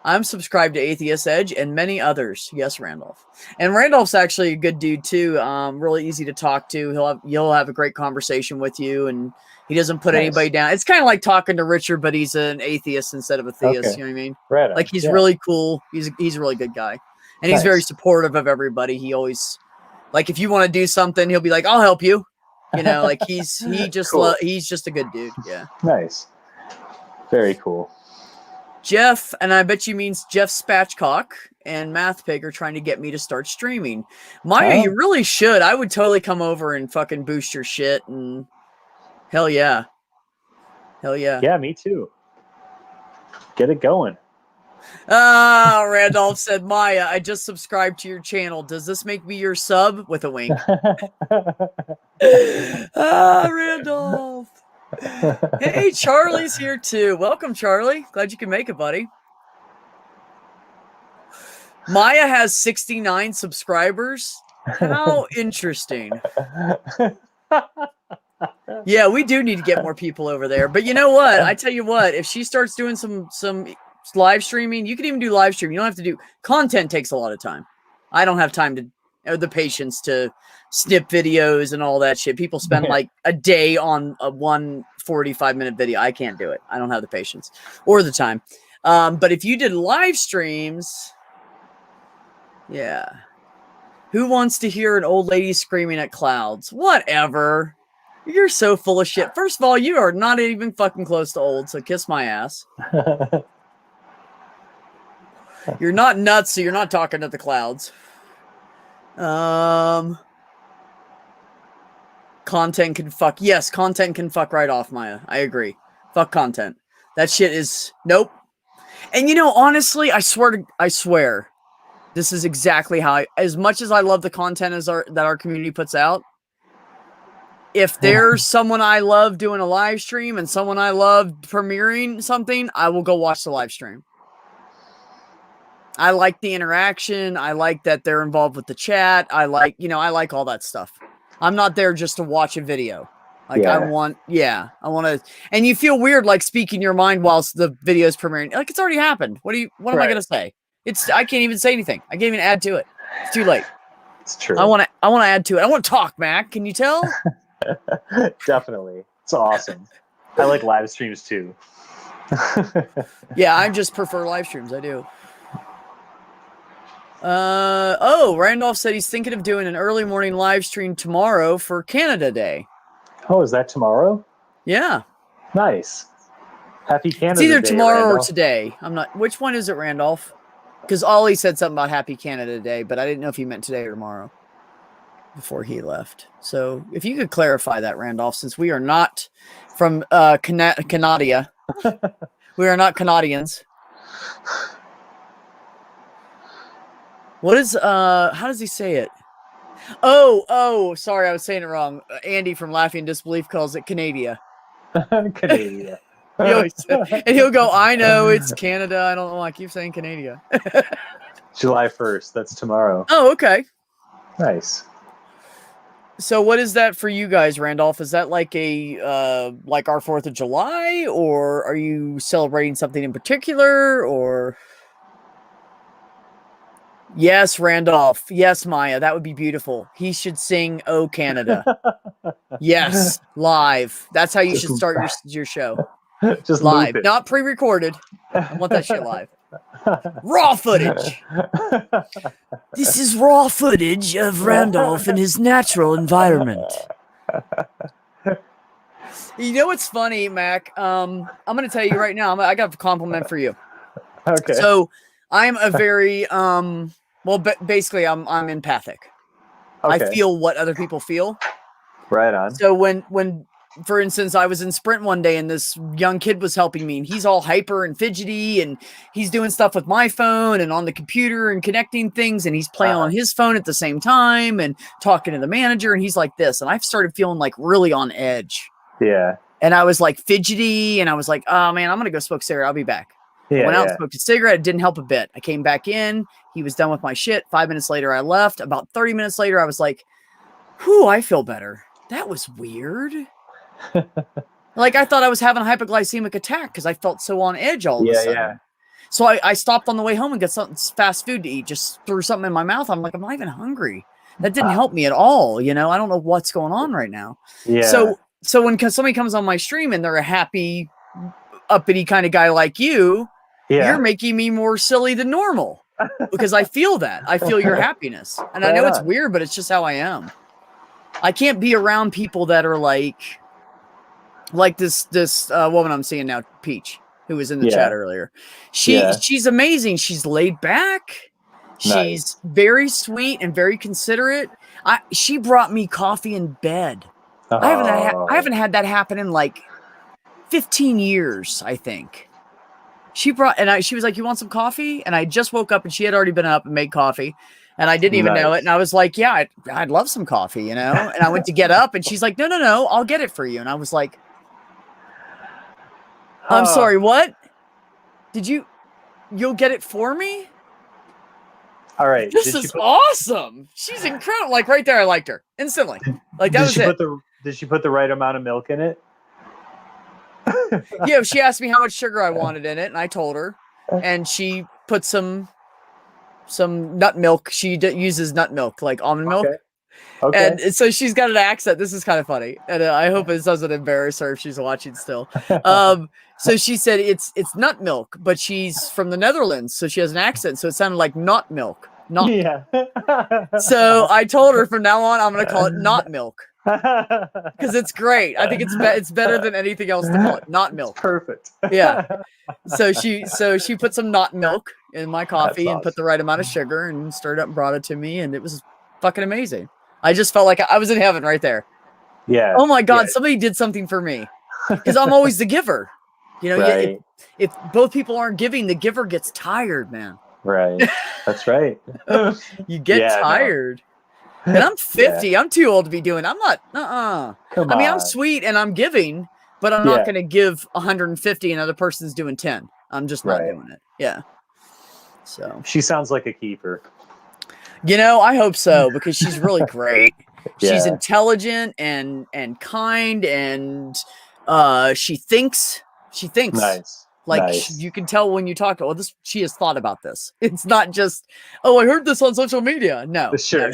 I'm subscribed to Atheist Edge and many others. Yes, Randolph. And Randolph's actually a good dude too. Really easy to talk to. He'll have a great conversation with you, and he doesn't put anybody down. It's kind of like talking to Richard, but he's an atheist instead of a theist. Okay. You know what I mean? Right on. Like he's really cool. He's a really good guy, and he's very supportive of everybody. He always, like, if you want to do something, he'll be like, "I'll help you." Like he's just a good dude. Yeah. Nice. Very cool. Jeff, and I bet you means Jeff Spatchcock and Math Pig are trying to get me to start streaming. Maya, you really should. I would totally come over and fucking boost your shit, and hell yeah. Yeah, me too. Get it going. Randolph said, Maya, I just subscribed to your channel. Does this make me your sub? With a wink. Randolph. Hey, Charlie's here too. Welcome, Charlie. Glad you can make it, buddy. Maya has 69 subscribers. How interesting. Yeah, we do need to get more people over there. But you know what? I tell you what, if she starts doing some live streaming, you can even do live streaming. You don't have to do content. Takes a lot of time. I don't have time or the patience to snip videos and all that shit. People spend like a day on a 145-minute video. I can't do it. I don't have the patience or the time. But if you did live streams, yeah. Who wants to hear an old lady screaming at clouds? Whatever. You're so full of shit. First of all, you are not even fucking close to old, so kiss my ass. You're not nuts, so you're not talking to the clouds. Content can fuck. Yes, content can fuck right off, Maya. I agree. Fuck content. That shit is nope. And you know, honestly, I swear, this is exactly how as much as I love the content that our community puts out, if there's someone I love doing a live stream and someone I love premiering something, I will go watch the live stream. I like the interaction. I like that they're involved with the chat. I like all that stuff. I'm not there just to watch a video. Like I want to, and you feel weird like speaking your mind whilst the video is premiering. Like it's already happened. What am I gonna say? I can't even say anything. I can't even add to it. It's too late. It's true. I want to add to it. I want to talk, Mac. Can you tell? Definitely. It's awesome. I like live streams too. Yeah, I just prefer live streams. I do. Randolph said he's thinking of doing an early morning live stream tomorrow for Canada Day. Oh, is that tomorrow? Yeah. Nice. Happy Canada Day. It's either Day, tomorrow Randolph. or today. I'm not. Which one is it, Randolph? Because Ollie said something about Happy Canada Day, but I didn't know if he meant today or tomorrow before he left. So if you could clarify that, Randolph, since we are not from Canada. We are not Canadians. What is how does he say it? Oh, sorry, I was saying it wrong. Andy from Laughing Disbelief calls it Canada. Canada. And he'll go, I know it's Canada. I don't know why I keep saying Canada. July 1st. That's tomorrow. Oh, okay. Nice. So what is that for you guys, Randolph? Is that like like our 4th of July, or are you celebrating something in particular, or? Yes, Randolph. Yes, Maya. That would be beautiful. He should sing "Oh Canada." Yes, live. That's how you should start your show. Just live, not pre-recorded. I want that shit live. Raw footage. This is raw footage of Randolph in his natural environment. You know what's funny, Mac? I'm going to tell you right now. I got a compliment for you. Okay. So I'm a very basically I'm empathic. Okay. I feel what other people feel. Right on. So when for instance, I was in Sprint one day and this young kid was helping me and he's all hyper and fidgety and he's doing stuff with my phone and on the computer and connecting things and he's playing on his phone at the same time and talking to the manager and he's like this. And I've started feeling like really on edge. Yeah. And I was like fidgety and I was like, oh man, I'm going to go smoke a cigarette. I'll be back. I went out and smoked a cigarette. It didn't help a bit. I came back in. He was done with my shit. 5 minutes later, I left. About 30 minutes later, I was like, whew, I feel better. That was weird. Like I thought I was having a hypoglycemic attack because I felt so on edge all of a sudden. Yeah. So I stopped on the way home and got something fast food to eat. Just threw something in my mouth. I'm like, I'm not even hungry. That didn't help me at all. You know, I don't know what's going on right now. Yeah. So when somebody comes on my stream and they're a happy, uppity kind of guy like you, you're making me more silly than normal because I feel that. I feel your happiness. And I know it's weird, but it's just how I am. I can't be around people that are like this woman I'm seeing now, Peach, who was in the chat earlier. She's amazing. She's laid back. She's very sweet and very considerate. She brought me coffee in bed. I haven't had that happen in like 15 years, I think. She was like, you want some coffee? And I just woke up and she had already been up and made coffee. And I didn't even know it. And I was like, yeah, I'd love some coffee, you know? And I went to get up and she's like, no, I'll get it for you. And I was like, I'm sorry, what? You'll get it for me? All right. This is awesome. She's incredible. Like right there, I liked her instantly. Like that was it. Did she put the right amount of milk in it? Yeah, she asked me how much sugar I wanted in it, and I told her. And she put some nut milk. She uses nut milk, like almond milk. Okay. And so she's got an accent. This is kind of funny, and I hope it doesn't embarrass her if she's watching still. So she said it's nut milk, but she's from the Netherlands, so she has an accent. So it sounded like not milk. Not. Yeah. So I told her from now on, I'm going to call it not milk. because it's great. I think it's better than anything else to call it. Not milk. Perfect. Yeah. So she put some nut milk in my coffee and put awesome. the right amount of sugar and stirred up and brought it to me, and it was fucking amazing. I just felt like I was in heaven right there. Yeah. Oh my God, yeah. somebody did something for me, because I'm always the giver. You know, Right. if both people aren't giving, the giver gets tired, man. Right. That's right. You get Yeah, no. tired. And I'm 50. I'm too old to be doing. I'm not. Come I mean, on. I'm sweet and I'm giving, but I'm not going to give 150 and another person's doing 10. I'm just not Right. doing it. Yeah. So She sounds like a keeper. you know, I hope so, because she's really great. She's Yeah. intelligent and kind, and she thinks. Nice. Like Nice. you can tell when you talk to her, this she has thought about this. It's not just, oh, I heard this on social media. No, Sure.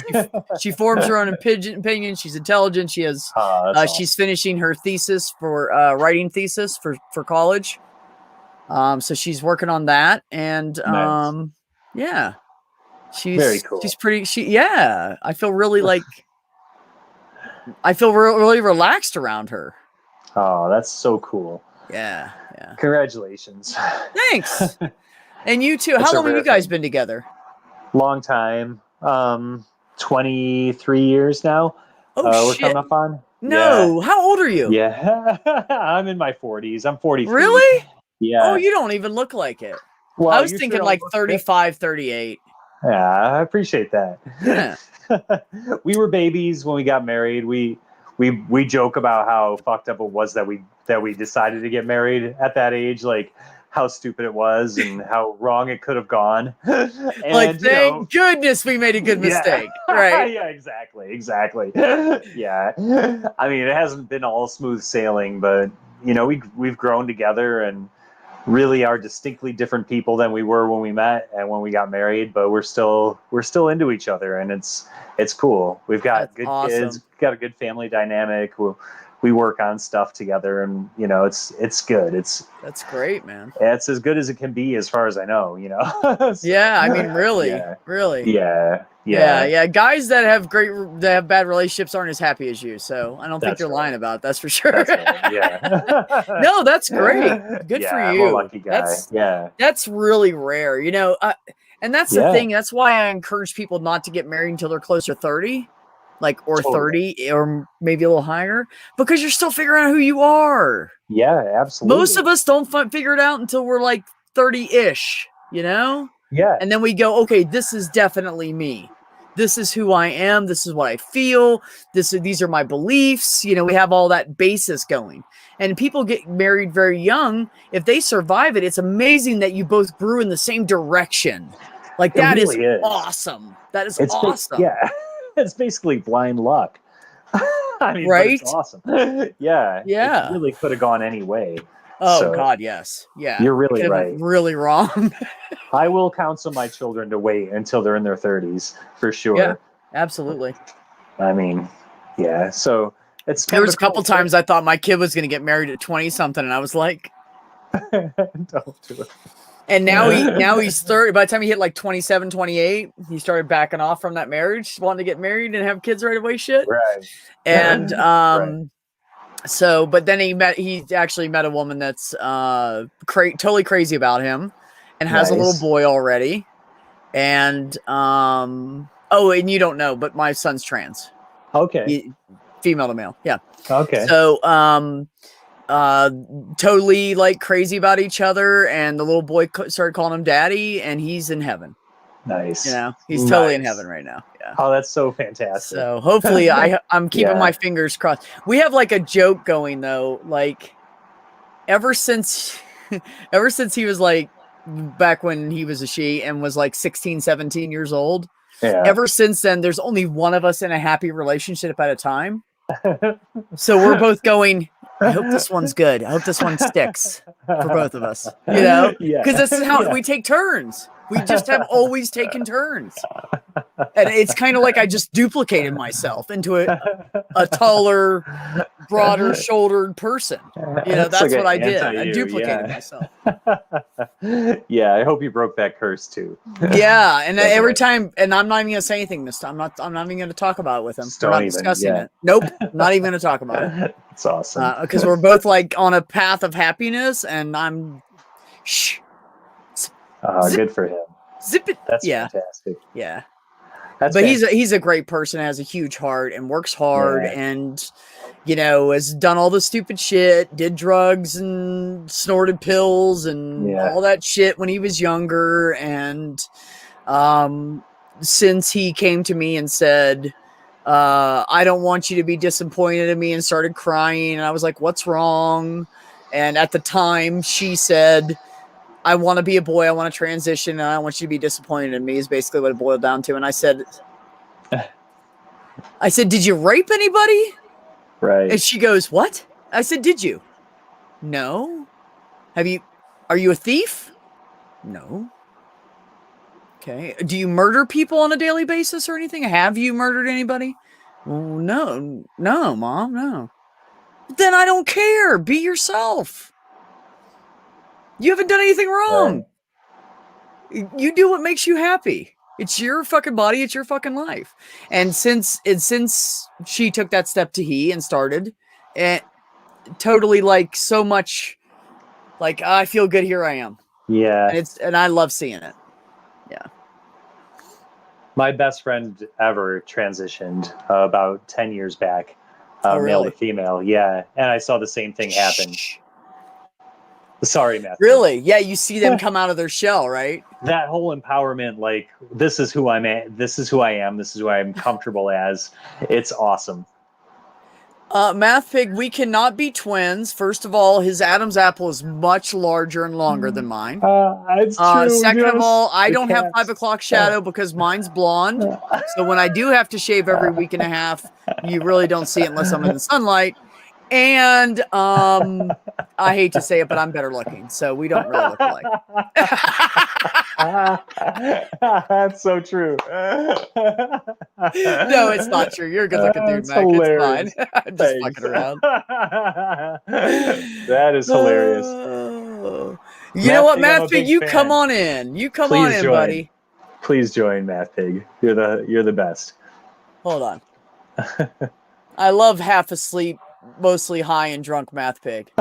she forms her own opinion. She's intelligent. She has That's she's awesome. finishing her thesis for writing thesis for college. So she's working on that, and Nice. yeah, Very cool. she's pretty. I feel really like really relaxed around her. Oh, that's so cool. Yeah. Congratulations. Thanks. And you too. It's How a long have rare you guys thing. been together? Long time. 23 years now. Oh We're shit. coming up on. No. How old are you? Yeah. I'm in my 40s. I'm 43. Really? Yeah. Oh, you don't even look like it. Well, I was you thinking sure like don't look 35, 38. Yeah, I appreciate that. Yeah. We were babies when we got married. We joke about how fucked up it was that we decided to get married at that age, like how stupid it was and how wrong it could have gone. And Like, thank goodness we made a good mistake. Right. Yeah, exactly. Yeah. I mean, it hasn't been all smooth sailing, but we've grown together and really are distinctly different people than we were when we met and when we got married, but we're still into each other, and it's cool. We've got That's good awesome. kids, got a good family dynamic. We work on stuff together, and it's good. That's great, man. It's as good as it can be, as far as I know. So, Yeah, I mean, really, yeah, really. yeah. Guys that have bad relationships aren't as happy as you, so I don't think That's you're right. lying about it. That's for sure. That's right. Yeah. No, that's great. Good for I'm you. a lucky guy. That's really rare, and that's the Yeah. thing. That's why I encourage people not to get married until they're close to 30, or Totally. 30, or maybe a little higher, because you're still figuring out who you are. Yeah, absolutely. Most of us don't figure it out until we're like 30-ish, Yeah. and then we go, okay, this is definitely me. This is who I am. This is what I feel. These are my beliefs. We have all that basis going. And people get married very young. If they survive it, it's amazing that you both grew in the same direction. Like, that really is awesome. That is It's awesome. Yeah, it's basically blind luck. I mean, Right? but it's awesome. Yeah. Yeah. It really could have gone any way. Oh, So, God, yes. Yeah. You're really It right. went really wrong. I will counsel my children to wait until they're in their 30s for sure. Yeah, absolutely. I mean, yeah. So it's There was a couple times I thought my kid was going to get married at 20 something, and I was like, don't do it. and now he's 30. By the time he hit like 27, 28, he started backing off from that marriage, wanting to get married and have kids right away. Shit. Right. And Right. so, but then he actually met a woman that's totally crazy about him, and has a little Nice. boy already. And oh, and you don't know, but my son's trans. Okay. Female to male. Yeah. Okay. So totally like crazy about each other, and the little boy started calling him daddy, and he's in heaven. Nice. He's totally in heaven right now. Yeah. Oh, that's so fantastic. So hopefully I'm keeping Yeah. my fingers crossed. We have like a joke going though, like ever since he was like, back when he was a she and was like 16, 17 years old. Yeah. Ever since then, there's only one of us in a happy relationship at a time. So we're both going, I hope this one's good. I hope this one sticks for both of us, Yeah. because this is how we take turns. We just have always taken turns. And it's kind of like I just duplicated myself into a taller, broader shouldered person. You know, that's like what an I did. I anti-you, duplicated yeah. myself. Yeah, I hope you broke that curse too. Yeah, and every Definitely. time, and I'm not even gonna say anything this time. I'm not even gonna talk about it with him. Just We're don't not even, discussing yeah. it. Nope, not even gonna talk about it. It's awesome. Because we're both like on a path of happiness, and I'm shh, zip, Good for him. zip it. That's Yeah, fantastic. yeah. That's But fantastic. he's a great person, has a huge heart, and works hard, Yeah. and you know, has done all the stupid shit, did drugs and snorted pills and Yeah. all that shit when he was younger, and since he came to me and said, I don't want you to be disappointed in me, and started crying, and I was like, what's wrong? And at the time she said, I want to be a boy, I want to transition, and I don't want you to be disappointed in me, is basically what it boiled down to. And I said, did you rape anybody? Right. And she goes, what? I said, did you? No. Are you a thief? No. Okay. Do you murder people on a daily basis or anything? Have you murdered anybody? Oh, no, Mom, no. Then I don't care. Be yourself. You haven't done anything wrong. Right. You do what makes you happy. It's your fucking body. It's your fucking life. And since she took that step to he and started, it totally like so much like I feel good. Here I am. Yeah. And I love seeing it. Yeah. My best friend ever transitioned about 10 years back, Oh, male really? to female. Yeah. And I saw the same thing happen. Sorry, Matthew. Really? Yeah, you see them come out of their shell, right? That whole empowerment, like, this is who I'm at, this is who I am, this is who I'm comfortable as. It's awesome. Math Pig, we cannot be twins. First of all, his Adam's apple is much larger and longer than mine. It's true. Second of all, I don't have cats. 5 o'clock shadow because mine's blonde. So when I do have to shave every week and a half, you really don't see it unless I'm in the sunlight. And I hate to say it, but I'm better looking, so we don't really look alike. That's so true. No, it's not true. You're a good looking dude, Mac. Hilarious. It's fine. I'm just fucking around. That is hilarious. You know what, Math Pig? You come on in. You come on in, buddy. Please join, Math Pig. You're the best. Hold on. I love half asleep, mostly high and drunk Math Pig.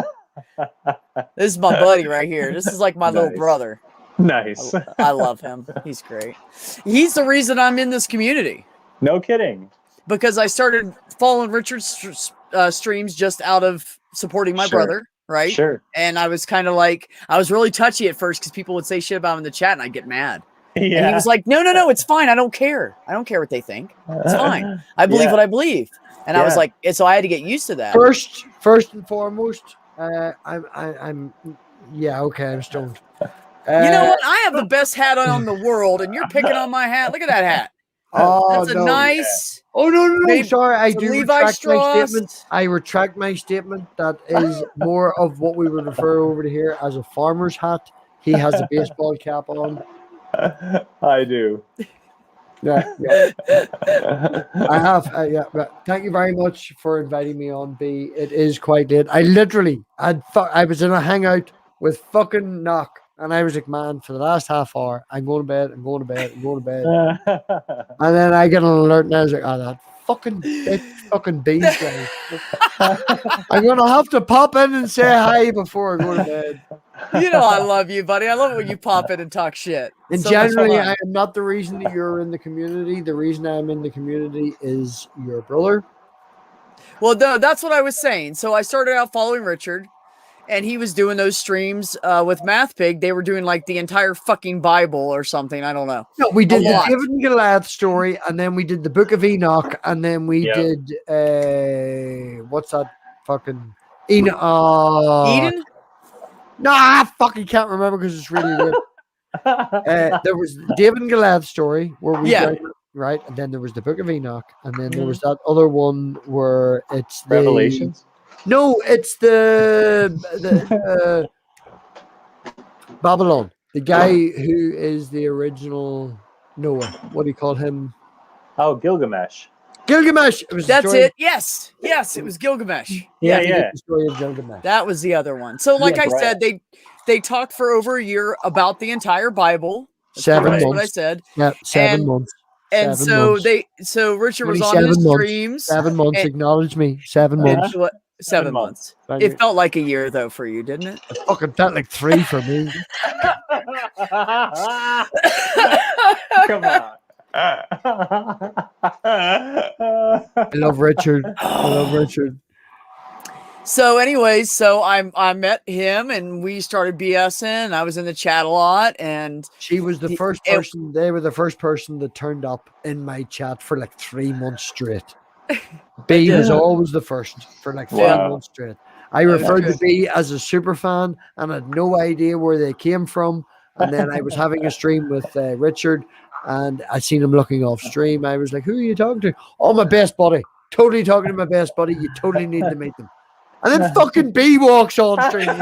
This is my buddy right here. This is like my little brother. Nice. I love him. He's great. He's the reason I'm in this community. No kidding. Because I started following Richard's streams just out of supporting my brother, right? Sure. And I was kind of like, I was really touchy at first because people would say shit about him in the chat and I'd get mad. Yeah. And he was like, no, it's fine. I don't care. I don't care what they think. It's fine. I believe what I believe. And I was like, so I had to get used to that. First and foremost, I'm stoned. You know what? I have the best hat on the world, and you're picking on my hat. Look at that hat. That's a nice. Oh no! Sorry, I do Levi retract my Strauss. statement. I retract my statement. That is more of what we would refer over to here as a farmer's hat. He has a baseball cap on. I do. Yeah. I have. But thank you very much for inviting me on. B. It is quite late. I literally I was in a hangout with fucking Knock, and I was like, man, for the last half hour, I'm going to bed. And then I get an alert, and I was like, that fucking bitch, fucking bees guy. I'm gonna have to pop in and say hi before I go to bed. You know I love you, buddy. I love it when you pop in and talk shit. And so generally, I am not the reason that you're in the community. The reason I'm in the community is your brother. Well, no, that's what I was saying. So I started out following Richard, and he was doing those streams with Math Pig. They were doing like the entire fucking Bible or something. I don't know. No, we did the David and Goliath story, and then we did the Book of Enoch, and then we did what's that fucking Eden? No, I fucking can't remember because it's really weird. There was the David and Goliath story where we right, and then there was the Book of Enoch, and then there was that other one where it's Revelations. No, it's the Babylon. The guy who is the original Noah. What do you call him? Oh, Gilgamesh. Gilgamesh. It was the That's story it. Yes, it was Gilgamesh. Yeah, He yeah. did the story of Gilgamesh. That was the other one. So, like I right. said, they talked for over a year about the entire Bible. That's 7 pretty much months. what I said. Yeah, 7 And- months. And 7 so months. Richard was on 27 his months. streams. 7 months. and- Acknowledge me. 7 months. What, 7 months. Thank It you. felt like a year though for you, didn't it? It fucking felt like 3 for me. Come on. I love Richard. I love Richard. So, anyways, so I met him and we started BSing. I was in the chat a lot, and She was the first person. They were the first person that turned up in my chat for like 3 months straight. B was always the first for like 3 months straight. I referred to B as a super fan and had no idea where they came from. And then I was having a stream with Richard, and I seen him looking off stream. I was like, "Who are you talking to?" "Oh, my best buddy. Totally talking to my best buddy. You totally need to meet them." And then fucking B walks on stream. and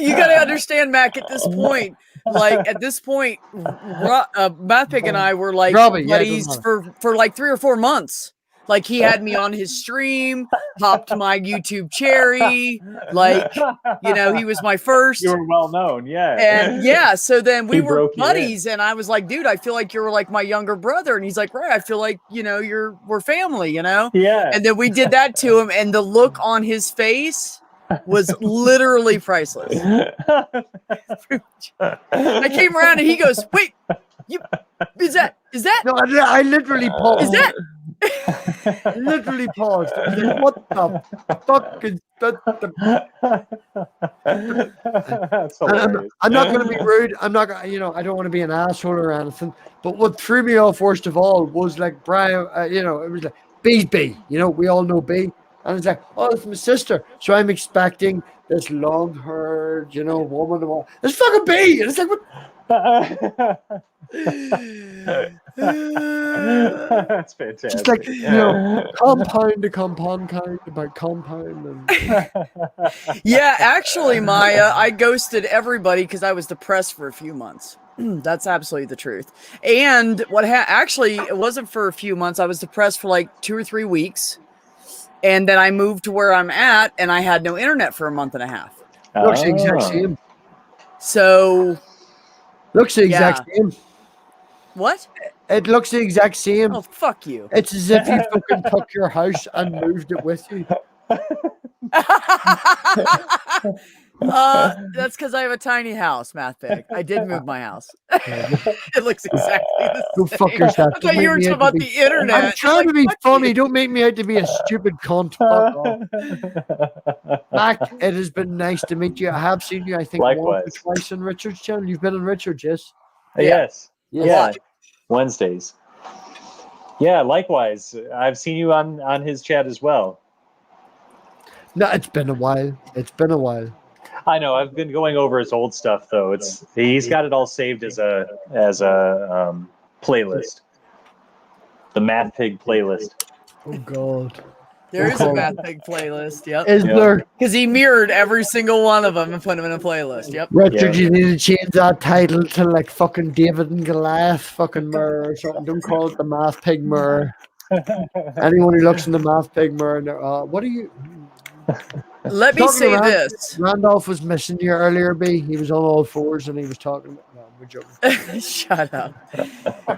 you got to understand, Mac, at this point, Mathpig and I were like Robbie, buddies for like 3 or 4 months. Like, he had me on his stream, hopped my YouTube cherry. Like, he was my first. You were well known, yeah. And so then we were broke you buddies, and I was like, dude, I feel like you're like my younger brother. And he's like, right, I feel like, we're family, Yeah. And then we did that to him, and the look on his face was literally priceless. I came around and he goes, wait, is that? No, I literally paused. Is that? Literally paused. I was like, what the fuck is that? That's hilarious. I'm not going to be rude. I'm not going to, I don't want to be an asshole or anything. But what threw me off worst of all was like Brian, it was like, B's B. We all know B. And it's like, oh, it's my sister. So I'm expecting this long-haired, woman. It's fucking B. And it's like, what? That's fantastic. Just like, compound to compound kind about compound. And Yeah, actually, Maya, I ghosted everybody because I was depressed for a few months. That's absolutely the truth. And actually, it wasn't for a few months. I was depressed for like 2 or 3 weeks. And then I moved to where I'm at, and I had no internet for a month and a half. Looks the exact same. So. Looks the exact same. What? It looks the exact same. Oh, fuck you. It's as if you fucking took your house and moved it with you. That's because I have a tiny house, Mathpig. I did move my house. It looks exactly the same. Go fuck yourself. I thought you were talking about the internet. I'm trying to be funny. Don't make me out to be a stupid cunt. Fuck off. Mac, it has been nice to meet you. I have seen you, I think, once or twice on Richard's channel. You've been on Richard's, yes? Yes. Yeah. Wednesdays. Yeah, likewise. I've seen you on his chat as well. No, it's been a while. I know. I've been going over his old stuff though. He's got it all saved as a playlist. The Mathpig playlist. Oh God. There is a Mathpig playlist. Yep. Is there? Because he mirrored every single one of them and put them in a playlist. Yep. Richard, you need to change that title to like fucking David and Goliath fucking mirror or something. Don't call it the Mathpig mirror. Anyone who looks in the Mathpig mirror, what are you? Let me say this. Randolph was missing you earlier, B. He was on all fours and he was talking. No, we're joking. Shut up.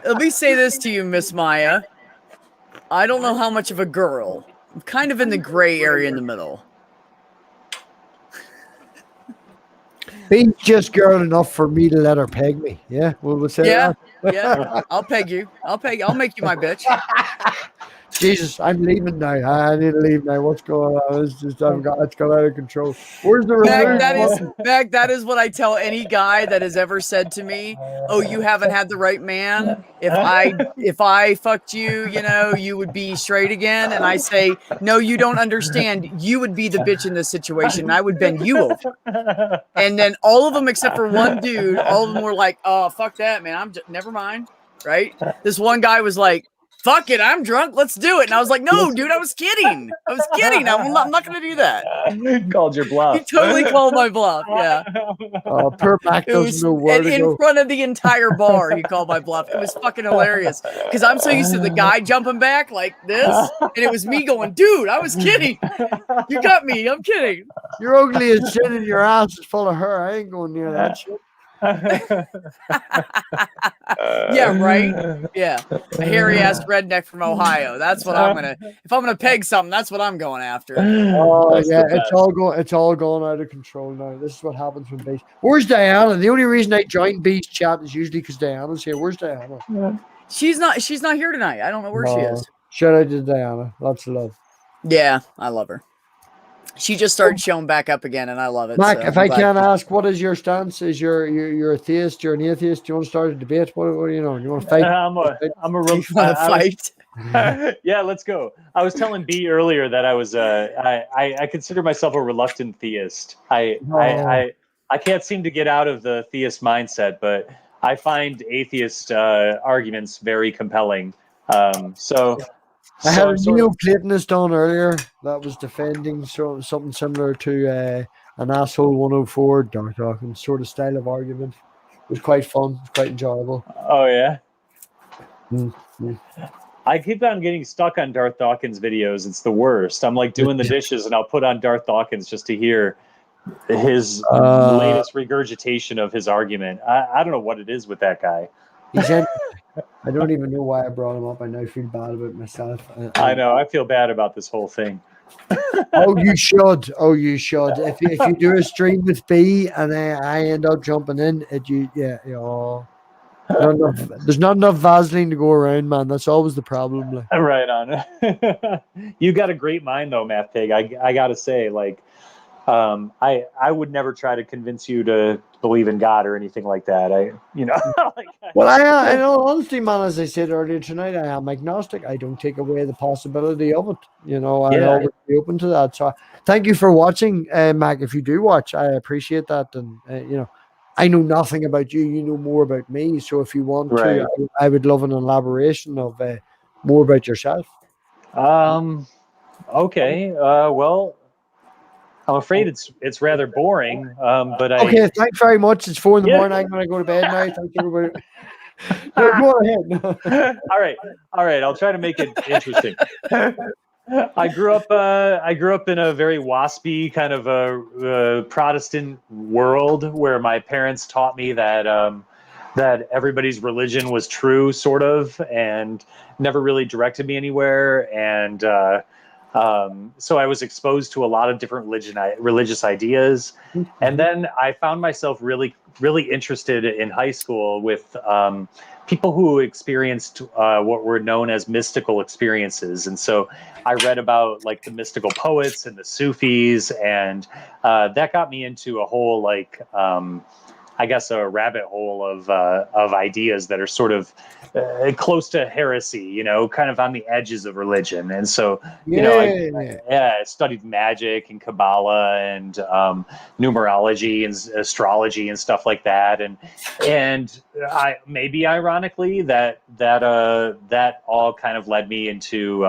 Let me say this to you, Miss Maya. I don't know how much of a girl. I'm kind of in the gray area in the middle. Being just girl enough for me to let her peg me. Yeah, we'll say that. Yeah, I'll peg you. I'll make you my bitch. Jesus, I'm leaving now. I need to leave now. What's going on? It's got out of control. Where's the Meg, that is what I tell any guy that has ever said to me, "Oh, you haven't had the right man. If I fucked you, you would be straight again." And I say, "No, you don't understand. You would be the bitch in this situation. And I would bend you over." And then all of them except for one dude, all of them were like, "Oh, fuck that, man. Never mind." Right? This one guy was like, fuck it, I'm drunk. Let's do it. And I was like, no, dude, I was kidding. I'm not going to do that. Called your bluff. He totally called my bluff. Yeah. Poor Mac It doesn't was know where to in go. front of the entire bar. He called my bluff. It was fucking hilarious because I'm so used to the guy jumping back like this, and it was me going, dude, I was kidding. You got me. I'm kidding. You're ugly as shit and your ass is full of hair. I ain't going near that shit. Yeah, right. Yeah, a hairy ass redneck from Ohio. That's what I'm gonna. If I'm gonna peg something, that's what I'm going after. Oh That's yeah, the it's all going out of control now. This is what happens when Beast. Where's Diana? The only reason I joined Beast chat is usually because Diana's here. Where's Diana? She's not here tonight. I don't know where she is. Shout out to Diana. Lots of love. Yeah, I love her. She just started showing back up again, and I love it. Mac, so if I'm I glad- can ask, what is your stance? Is you're a theist? You're an atheist? Do you want to start a debate? What do you know? You want to fight? I'm a You want to fight? Yeah, let's go. I was telling B earlier that I was I consider myself a reluctant theist. I can't seem to get out of the theist mindset, but I find atheist arguments very compelling. I had a Neoplatonist on earlier that was defending something similar to an asshole 104 Dark Dawkins sort of style of argument. It was quite fun. It was quite enjoyable. Oh yeah. Mm-hmm. I keep on getting stuck on Darth Dawkins videos. It's the worst. I'm like doing the dishes and I'll put on Darth Dawkins just to hear his latest regurgitation of his argument. I don't know what it is with that guy. I don't even know why I brought him up. I now feel bad about myself. I know. I feel bad about this whole thing. Oh, you should. Oh, you should. If you do a stream with B and I end up jumping in, there's not enough Vaseline to go around, man. That's always the problem. Like. Right on. You got a great mind, though, Math Pig. I gotta say, like, I would never try to convince you to believe in God or anything like that. Well, I know, honestly, man, as I said earlier tonight, I am agnostic. I don't take away the possibility of it. I'll always be open to that. So thank you for watching, Mac. If you do watch, I appreciate that. And, I know nothing about you. You know more about me. So if you want to, I would love an elaboration of more about yourself. Okay. Well, I'm afraid it's rather boring. Okay, thanks very much. It's 4 a.m. I'm going to go to bed now. Thank you, everybody. No, go ahead. All right. I'll try to make it interesting. I grew up in a very waspy kind of a Protestant world where my parents taught me that everybody's religion was true, sort of, and never really directed me anywhere. And so I was exposed to a lot of different religious ideas. And then I found myself really, really interested in high school with people who experienced what were known as mystical experiences. And so I read about like the mystical poets and the Sufis, and that got me into a whole I guess a rabbit hole of ideas that are sort of close to heresy, kind of on the edges of religion. And so, I studied magic and Kabbalah and numerology and astrology and stuff like that. And I maybe ironically that all kind of led me into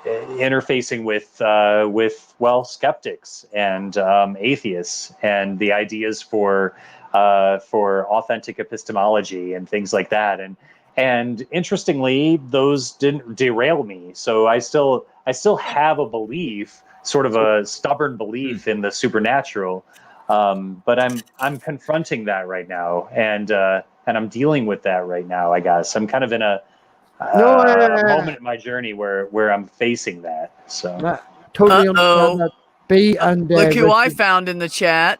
interfacing with skeptics and atheists and the ideas for authentic epistemology and things like that. And interestingly, those didn't derail me. So I still have a belief, sort of a stubborn belief in the supernatural. But I'm confronting that right now, and I'm dealing with that right now. I guess I'm kind of in a moment in my journey where I'm facing that. So totally understand that. B and look who Richard, I found in the chat.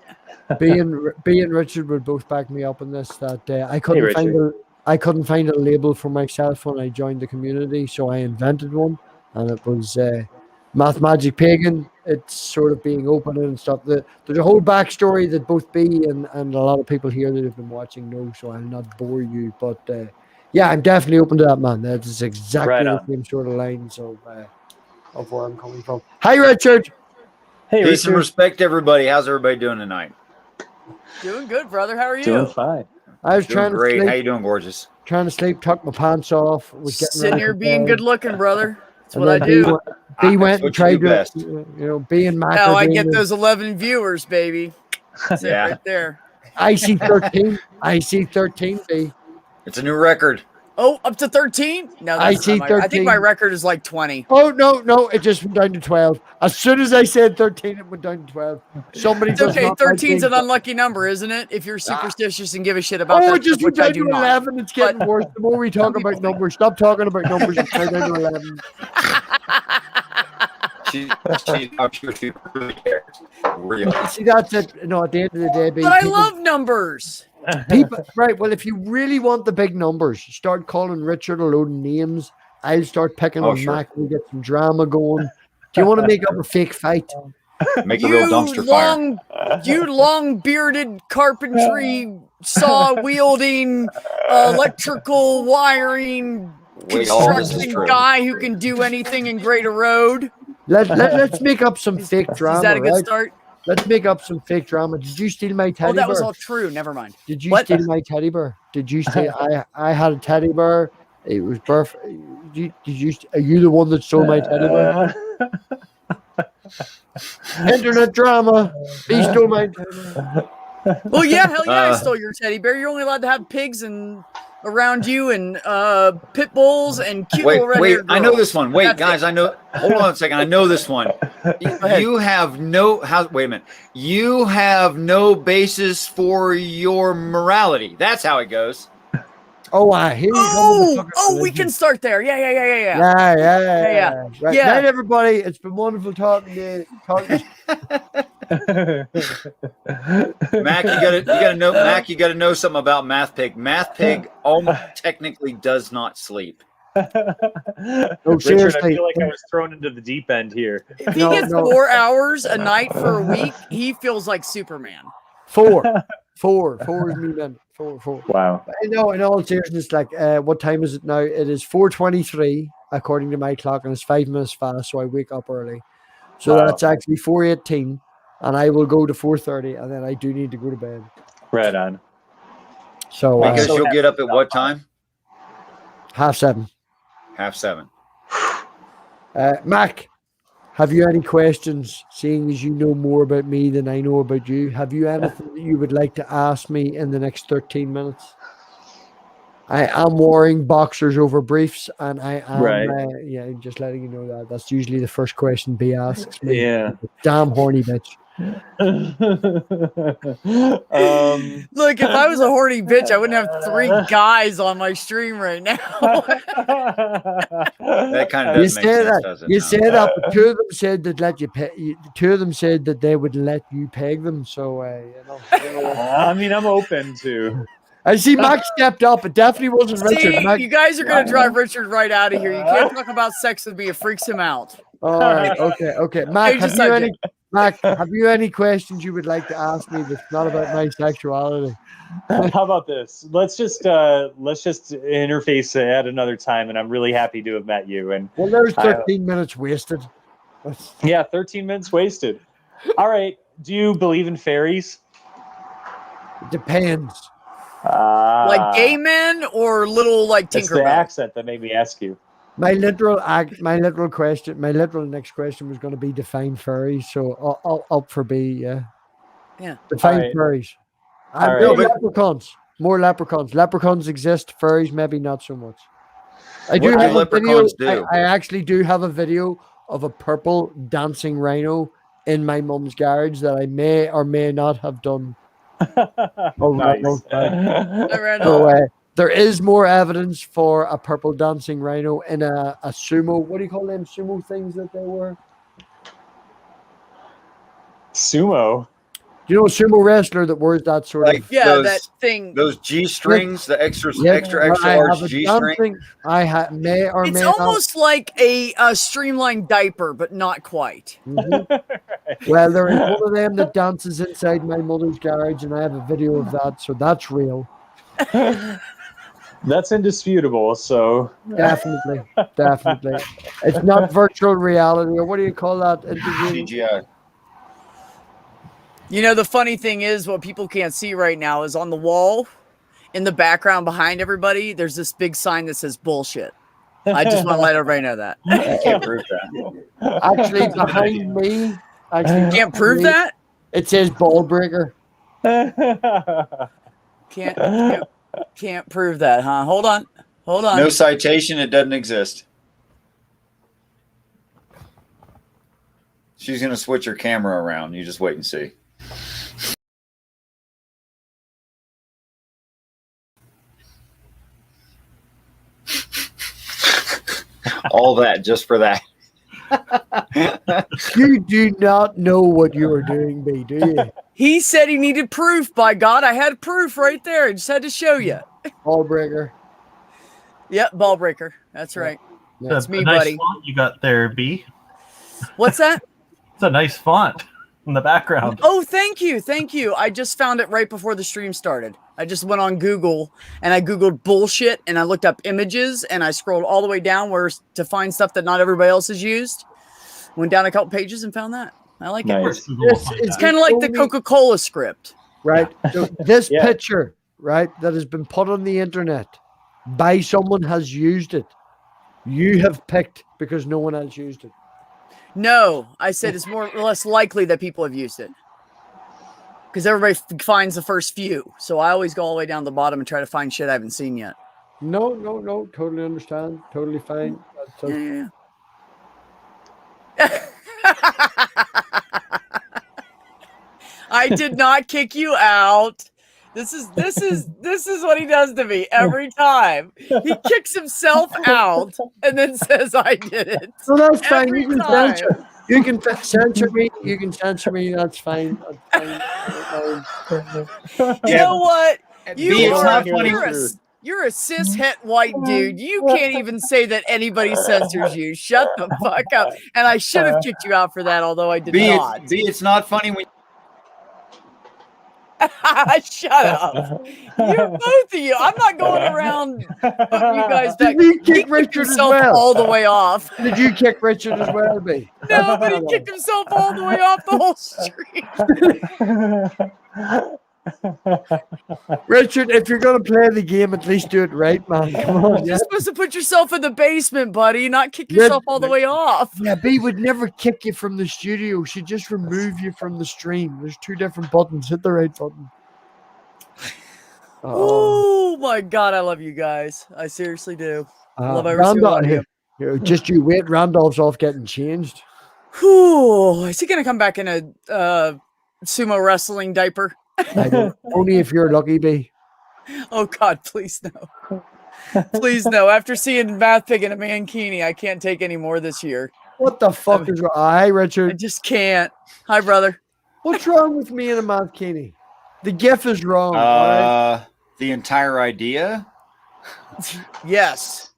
B and Richard would both back me up on this. That I couldn't find a label for myself when I joined the community, so I invented one, and it was Math Magic Pagan. It's sort of being open and stuff. There's a whole backstory that both B and a lot of people here that have been watching know, so I'll not bore you. But yeah, I'm definitely open to that, man. That is exactly the same sort of lines of where I'm coming from. Hi, Richard. Hey, Peace Richard. and respect, everybody. How's everybody doing tonight? Doing good, brother. How are you? Doing fine. I was Doing trying great. to How sleep. you doing, gorgeous? Trying to sleep. Tuck my pants off. Was getting Sitting ready here for being bed. good looking, brother. That's And what I then do. B That's went and what you tried do to, best. B and Now I get macadamia. those 11 viewers, baby. That's it Yeah. right there. IC13. IC13, B. It's a new record. Oh, up to 13? No, I that's see not my. I think my 13. record is like 20. Oh, no. It just went down to 12. As soon as I said 13, it went down to 12. Somebody It's does okay. not like 13's being- an unlucky number, isn't it? If you're superstitious and give a shit about Oh, that it just stuff, went which I down do to not. 11. It's getting worse. The more we talk about numbers, stop talking about numbers. It's now down to 11. I'm sure she really cares. Really. See, that's it. No, at the end of the day, B, But I people- love numbers. people, right? Well, if you really want the big numbers, start calling Richard a load of names. I'll start picking Oh, on sure. Mac. We get some drama going. Do you want to make up a fake fight? Make a real dumpster fire. You long bearded carpentry saw wielding electrical wiring Wait, all this is construction true. guy who can do anything in Greater Road. Let's make up some fake drama. Is that a good right? start? Let's make up some fake drama. Did you steal my teddy Oh, that was bear? all true. Never mind. Did you What? steal my teddy bear? Did you steal? I had a teddy bear. It was perfect. Are you the one that stole my teddy bear? Internet drama. He stole my teddy bear. Well, yeah, hell yeah, I stole your teddy bear. You're only allowed to have pigs and around you and pit bulls and cute little red Wait, I know this one. Wait, That's guys, it. I know. Hold on a second. I know this one. ahead. You have no. Wait a minute. You have no basis for your morality. That's how it goes. Oh, here you come. We can start there. Yeah. Yeah. Right. Yeah. Night, everybody. It's been wonderful talking to Mac, you gotta know. Mac, you gotta know something about Math Pig. Math Pig almost technically does not sleep. No, Richard, seriously. I feel like I was thrown into the deep end here. If he gets 4 hours a night for a week, he feels like Superman. 4 is me then. 4. Wow. I know. In all seriousness, like, what time is it now? It is 4:23 according to my clock, and it's 5 minutes fast, so I wake up early. So Wow. that's actually 4:18, and I will go to 4:30, and then I do need to go to bed. Right on. So Because you'll get up at what time? 7:30. 7:30. Mac, have you any questions? Seeing as you know more about me than I know about you, have you anything that you would like to ask me in the next 13 minutes? I am wearing boxers over briefs, and I am, Right. just letting you know that. That's usually the first question B asks me. Yeah. Damn horny bitch. Look, if I was a horny bitch, I wouldn't have 3 guys on my stream right now. That kind of You does make say sense, that. doesn't You it? say that, but 2 of them said they'd let you pay. 2 of them said that they would let you peg them. So, I mean, I'm open to. I see Mac stepped up. It definitely wasn't Richard. See, Mac, you guys are going to drive Richard right out of here. You can't talk about sex with me. It freaks him out. all right, okay. Mac, Change the Mac, have you any questions you would like to ask me that's not about my sexuality? How about this? Let's just interface at another time, and I'm really happy to have met you. And Well, there's 13 minutes wasted. yeah, 13 minutes wasted. All right. Do you believe in fairies? Depends. Like gay men or little like It's the Tinkerbell? accent that made me ask you. My literal next question was going to be define furries. So I'll up for B. Yeah. Define All right. furries. All right. No, leprechauns. More leprechauns. Leprechauns exist. Furries maybe not so much. I do What do have a video. leprechauns do? I actually do have a video of a purple dancing rhino in my mum's garage that I may or may not have done. Nice. So there is more evidence for a purple dancing rhino in a sumo. What do you call them sumo things that they were? Sumo. Do you know a sumo wrestler that wears that sort Like of? Yeah, those, that thing. Those G strings, the extra Yes, extra I large have a G string. dancing. I may or It's may not. almost like a streamlined diaper, but not quite. Mhm. Well, there is one of them that dances inside my mother's garage, and I have a video of that, so that's real. That's indisputable. So Definitely. It's not virtual reality, or what do you call that? CGI. You know, the funny thing is, what people can't see right now is on the wall in the background behind everybody, there's this big sign that says bullshit. I just want to let everybody know that. I can't prove that. Actually, behind me, Can't prove that? It says ball breaker. Can't prove that, huh? Hold on. No citation. It doesn't exist. She's going to switch her camera around. You just wait and see. All that just for that. You do not know what you are doing, B, do you? He said he needed proof. By God, I had proof right there. I just had to show you. Ball breaker. Yep, ball breaker. That's right. That's me, nice buddy. Font you got there, B. What's that? It's a nice font in the background. Oh, thank you. I just found it right before the stream started. I just went on Google and I Googled bullshit and I looked up images and I scrolled all the way down to find stuff that not everybody else has used. Went down a couple pages and found that. I like Nice. it. It's kind of like the Coca-Cola script. Right. So this picture, right, that has been put on the internet by someone has used it. You have picked because no one else used it. No, I said it's more or less likely that people have used it. Because everybody finds the first few. So I always go all the way down to the bottom and try to find shit I haven't seen yet. No. Totally understand. Totally fine. Yeah. I did not kick you out. This is what he does to me every time. He kicks himself out and then says I did it. So that's fine. Every You can time. censor. You can censor me. You can censor me. That's fine. That's fine. You know what? You're a cis het white dude. You can't even say that anybody censors you. Shut the fuck up. And I should have kicked you out for that, although I did not. It's not funny when Shut up. You're both of you. I'm not going around putting you guys back. Did you He kick kicked Richard as himself well? all the way off. Did you kick Richard as well, B? No, but he kicked himself all the way off the whole street. Richard, if you're going to play the game, at least do it right, man. Come on. You're supposed to put yourself in the basement, buddy, not kick yourself all the way off. Yeah, B would never kick you from the studio. She'd just remove you from the stream. There's two different buttons. Hit the right button. Oh my God, I love you guys. I seriously do. I love every single one of you. Just you wait. Randolph's off getting changed. Whew. Is he going to come back in a sumo wrestling diaper? I don't. Only if you're lucky, B. Oh God, please no. Please no. After seeing Math Pig in a mankini, I can't take any more this year. What the fuck is wrong? Hi, Richard. I just can't. Hi, brother. What's wrong with me and a mankini? The GIF is wrong. Right? The entire idea. Yes.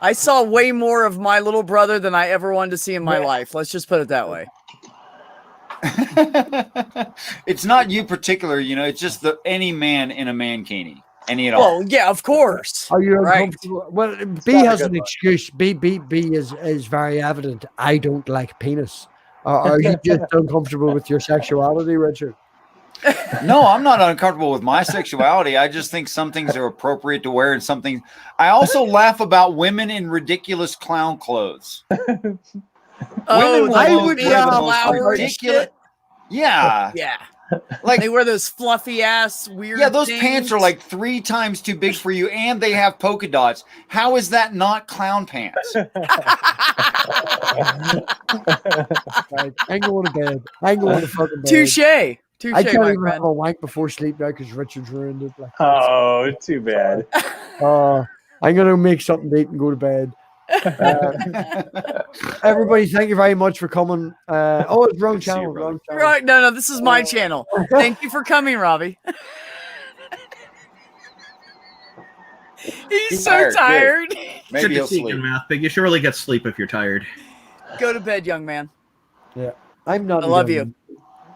I saw way more of my little brother than I ever wanted to see in my life. Let's just put it that way. It's not you particular, it's just any man in a mankini. Any at all. Well, yeah, of course. Are you right? uncomfortable? Well, B has an excuse. B is very evident. I don't like penis. Are you just uncomfortable with your sexuality, Richard? No, I'm not uncomfortable with my sexuality. I just think some things are appropriate to wear and something. I also laugh about women in ridiculous clown clothes. Oh, I would ridiculous. Yeah. Yeah. Like they wear those fluffy ass weird. Yeah, those things. pants are like 3 times too big for you, and they have polka dots. How is that not clown pants? Right. I'm going to bed. I'm going to fucking bed. Touche. I can't my even friend. have a wank before sleep now because Richard's ruined it. Like, Oh, too bad. I'm going to make something to eat and go to bed. Everybody, thank you very much for coming. It's wrong channel. Wrong channel. Right? No, this is my channel. Thank you for coming, Robbie. He's so tired. Maybe he'll sleep. Math Pig. You should really get sleep if you're tired. Go to bed, young man. Yeah, I'm not. I love you.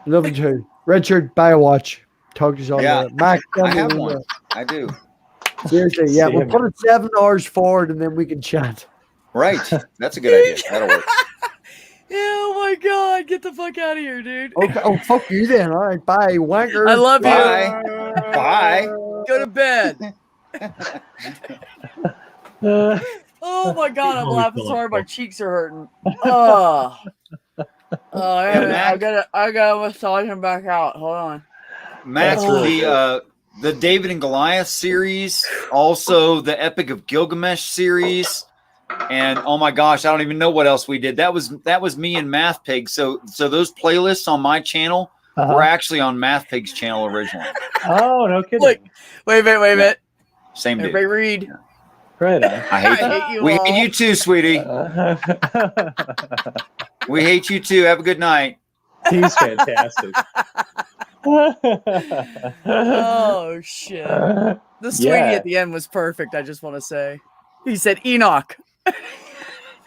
Love you too, Richard. Buy a watch. Talk to you on Yeah, Mac, I have one. I do. Seriously, yeah. We'll put it 7 hours forward, and then we can chat. Right. That's a good idea. That'll work. Oh my God. Get the fuck out of here, dude. Okay. Oh, fuck you then. All right. Bye. Wanker. I love Bye. you. Bye. Go to bed. Oh my god, I'm laughing so hard my cheeks are hurting. Oh. I gotta massage him back out. Hold on. Max, really the David and Goliath series, also the Epic of Gilgamesh series, and oh my gosh, I don't even know what else we did. That was me and Math Pig. So those playlists on my channel were actually on Math Pig's channel originally. Oh, no kidding. Look, wait a minute. Same dude. Everybody read. Yeah. Right on. I hate you. We hate you too, sweetie. We hate you too. Have a good night. He's fantastic. Oh shit. The sweetie at the end was perfect, I just want to say. He said Enoch.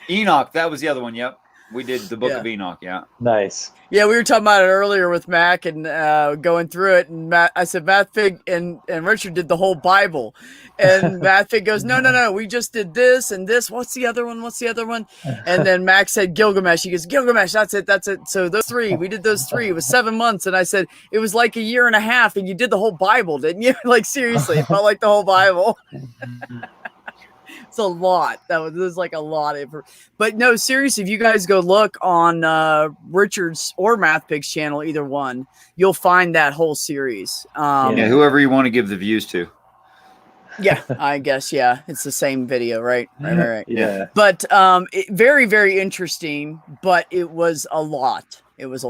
Enoch, that was the other one. Yep. We did the Book of Enoch. Yeah. Nice. Yeah, we were talking about it earlier with Mac and going through it. And I said, Matt Fig and Richard did the whole Bible. And Matt Fig goes, no, we just did this and this. What's the other one? And then Mac said Gilgamesh. He goes, Gilgamesh, that's it. So those three, we did those three. It was 7 months. And I said, it was like a year and a half. And you did the whole Bible, didn't you? Like, seriously, it felt like the whole Bible. It's a lot. There's like a lot of, but no, seriously, if you guys go look on Richard's or Math Pig's channel, either one, you'll find that whole series. Whoever you want to give the views to. Yeah, I guess. Yeah, it's the same video, right? Right. Yeah. But very, very interesting. But it was a lot. It was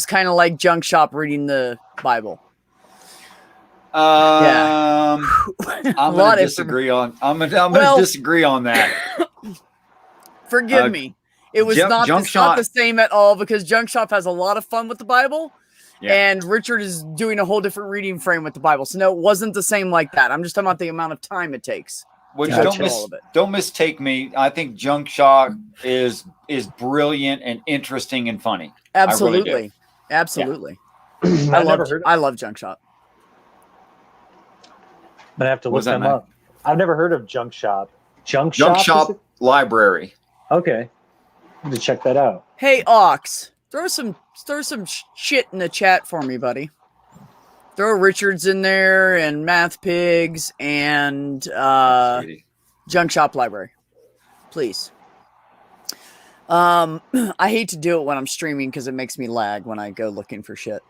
kind of like Junk Shop reading the Bible. I'm going to disagree on. I'm going to disagree on that. Forgive me. It was not the same at all because Junk Shop has a lot of fun with the Bible, and Richard is doing a whole different reading frame with the Bible. So no, it wasn't the same like that. I'm just talking about the amount of time it takes. Which don't mistake me. I think Junk Shop is brilliant and interesting and funny. Absolutely, absolutely. Yeah. I love Junk Shop. I'm gonna have to look them up. I've never heard of Junk Shop. Junk Shop Library. Okay, I have to check that out. Hey Ox, throw some shit in the chat for me, buddy. Throw Richards in there and Math Pigs and Junk Shop Library, please. I hate to do it when I'm streaming because it makes me lag when I go looking for shit.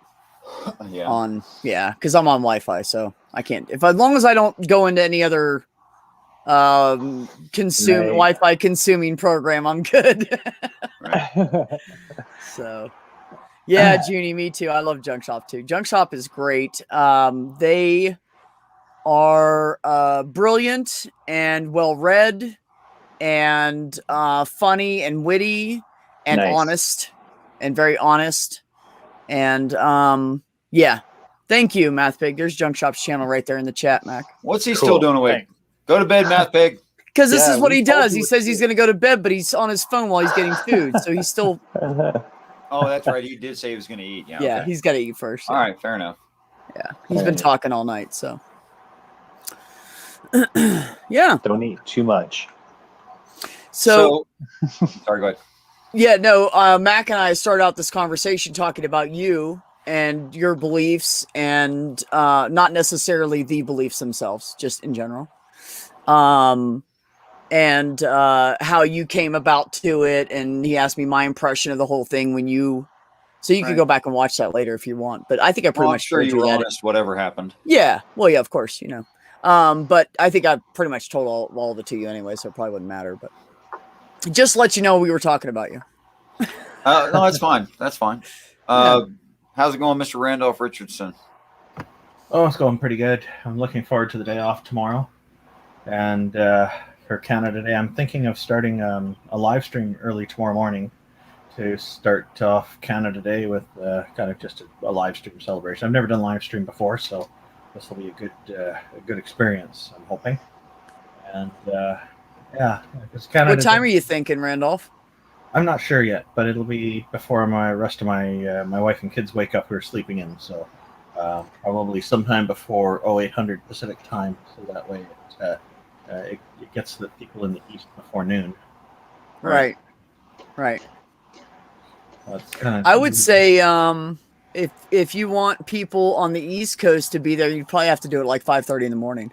Because I'm on Wi-Fi, so I can't. As long as I don't go into any other Wi-Fi consuming program, I'm good. So, yeah, Junie, me too. I love Junk Shop too. Junk Shop is great. They are brilliant and well-read and funny and witty and honest and very honest. And thank you, Math Pig. There's Junk Shop's channel right there in the chat, Mac. What's he still doing awake? Go to bed, Math Pig. Because this is what he does. He says he's going to go to bed, but he's on his phone while he's getting food. So he's still. Oh, that's right. He did say he was going to eat. Yeah, he's got to eat first. All right, fair enough. Yeah, he's been talking all night. So. Yeah. Don't eat too much. So sorry, go ahead. Yeah, no, Mac and I started out this conversation talking about you and your beliefs and not necessarily the beliefs themselves, just in general. And how you came about to it. And he asked me my impression of the whole thing when you... So you can go back and watch that later if you want. But I think I pretty much... I'm sure you were honest, whatever happened. Yeah, well, yeah, of course, you know. But I think I pretty much told all of it to you anyway, so it probably wouldn't matter. But just let you know we were talking about you. No, that's fine. That's fine. How's it going, Mr. Randolph Richardson? Oh, it's going pretty good. I'm looking forward to the day off tomorrow. And for Canada Day, I'm thinking of starting a live stream early tomorrow morning to start off Canada Day with kind of just a live stream celebration. I've never done live stream before, so this will be a good experience, I'm hoping. And yeah, what time are you thinking, Randolph? I'm not sure yet, but it'll be before my rest of my wife and kids wake up who are sleeping in. So probably sometime before 0800 Pacific time, so that way it gets the people in the east before noon. Right. I would say if you want people on the East Coast to be there, you'd probably have to do it like 5:30 in the morning.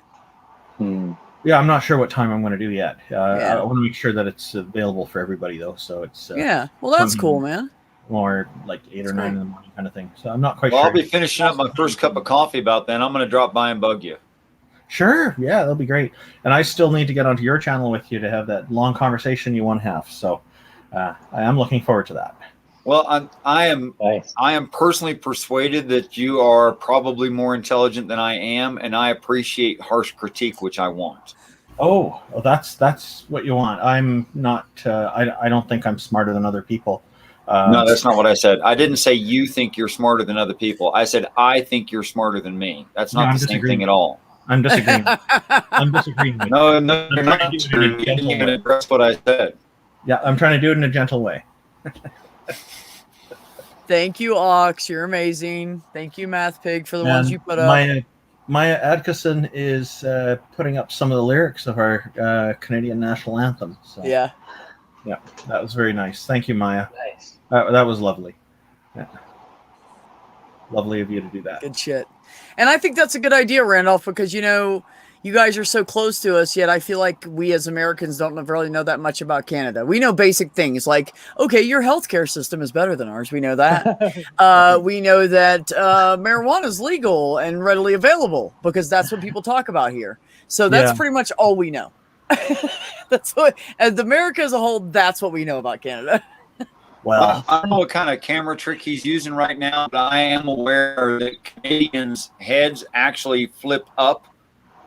Yeah, I'm not sure what time I'm going to do yet. Yeah. I want to make sure that it's available for everybody, though. So it's Yeah. Well, that's something cool, man. more like 8 That's or 9 great. in the morning kind of thing. So I'm not quite Well, sure. I'll be finishing up my first cup of coffee about then. I'm going to drop by and bug you. Sure. Yeah, that'll be great. And I still need to get onto your channel with you to have that long conversation you want to have. So I am looking forward to that. Well, I am Nice. I am personally persuaded that you are probably more intelligent than I am, and I appreciate harsh critique, which I want. Oh, well, that's what you want. I'm not. I don't think I'm smarter than other people. No, that's not what I said. I didn't say you think you're smarter than other people. I said I think you're smarter than me. That's not I'm the same disagreeing. thing at all. I'm disagreeing. I'm disagreeing with you. No, I'm you're trying not. to do it in a You gentle didn't even way. address what I said. Yeah, I'm trying to do it in a gentle way. Thank you, Ox. You're amazing. Thank you, Math Pig, for the ones you put up. Maya Adkison is putting up some of the lyrics of our Canadian national anthem. So Yeah. that was very nice. Thank you, Maya. Nice. That was lovely. Yeah. Lovely of you to do that. Good shit. And I think that's a good idea, Randolph, because, you know, you guys are so close to us, yet I feel like we as Americans don't really know that much about Canada. We know basic things like, okay, your healthcare system is better than ours. We know that. We know that marijuana is legal and readily available because that's what people talk about here. So that's pretty much all we know. That's what, as America as a whole, that's what we know about Canada. Well, I don't know what kind of camera trick he's using right now, but I am aware that Canadians' heads actually flip up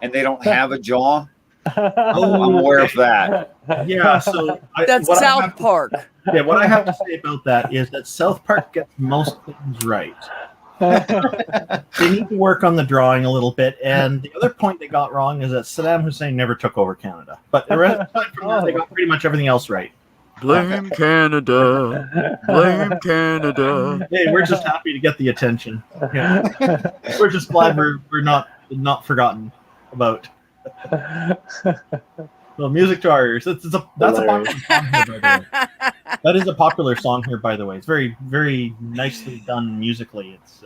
and they don't have a jaw. I'm aware of that. yeah. So That's South Park. What I have to say about that is that South Park gets most things right. They need to work on the drawing a little bit. And the other point they got wrong is that Saddam Hussein never took over Canada. But the rest from that, they got pretty much everything else right. Blame Canada. Blame Canada. Hey, we're just happy to get the attention. Yeah. We're just glad we're not forgotten about. Well, music to our ears. That's a popular song here, by the way. That is a popular song here, by the way. It's very, very nicely done musically. It's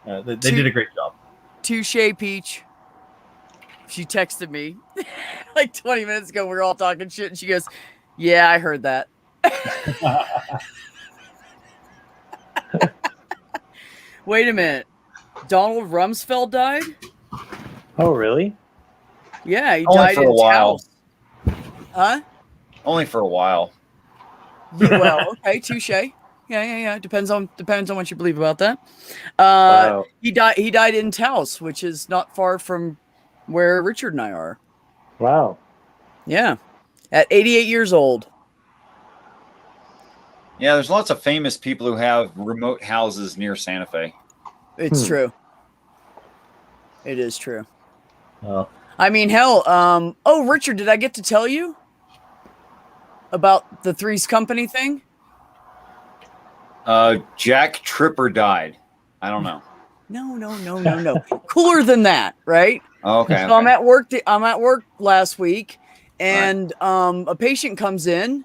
they did a great job. Touche, Peach. She texted me like 20 minutes ago. We were all talking shit, and she goes, "Yeah, I heard that." Wait a minute. Donald Rumsfeld died? Oh, really? Yeah, he Only died for in a while. Taos. Huh? Only for a while. Yeah, well, okay, touche. Yeah. Depends on what you believe about that. Wow. He died in Taos, which is not far from where Richard and I are. Wow. Yeah. At 88 years old. Yeah, there's lots of famous people who have remote houses near Santa Fe. It's true. It is true. Well, I mean, hell, oh, Richard, did I get to tell you about the Three's Company thing? Jack Tripper died. I don't know. No. Cooler than that, right? Okay. So I'm at work. I'm at work last week, and a patient comes in,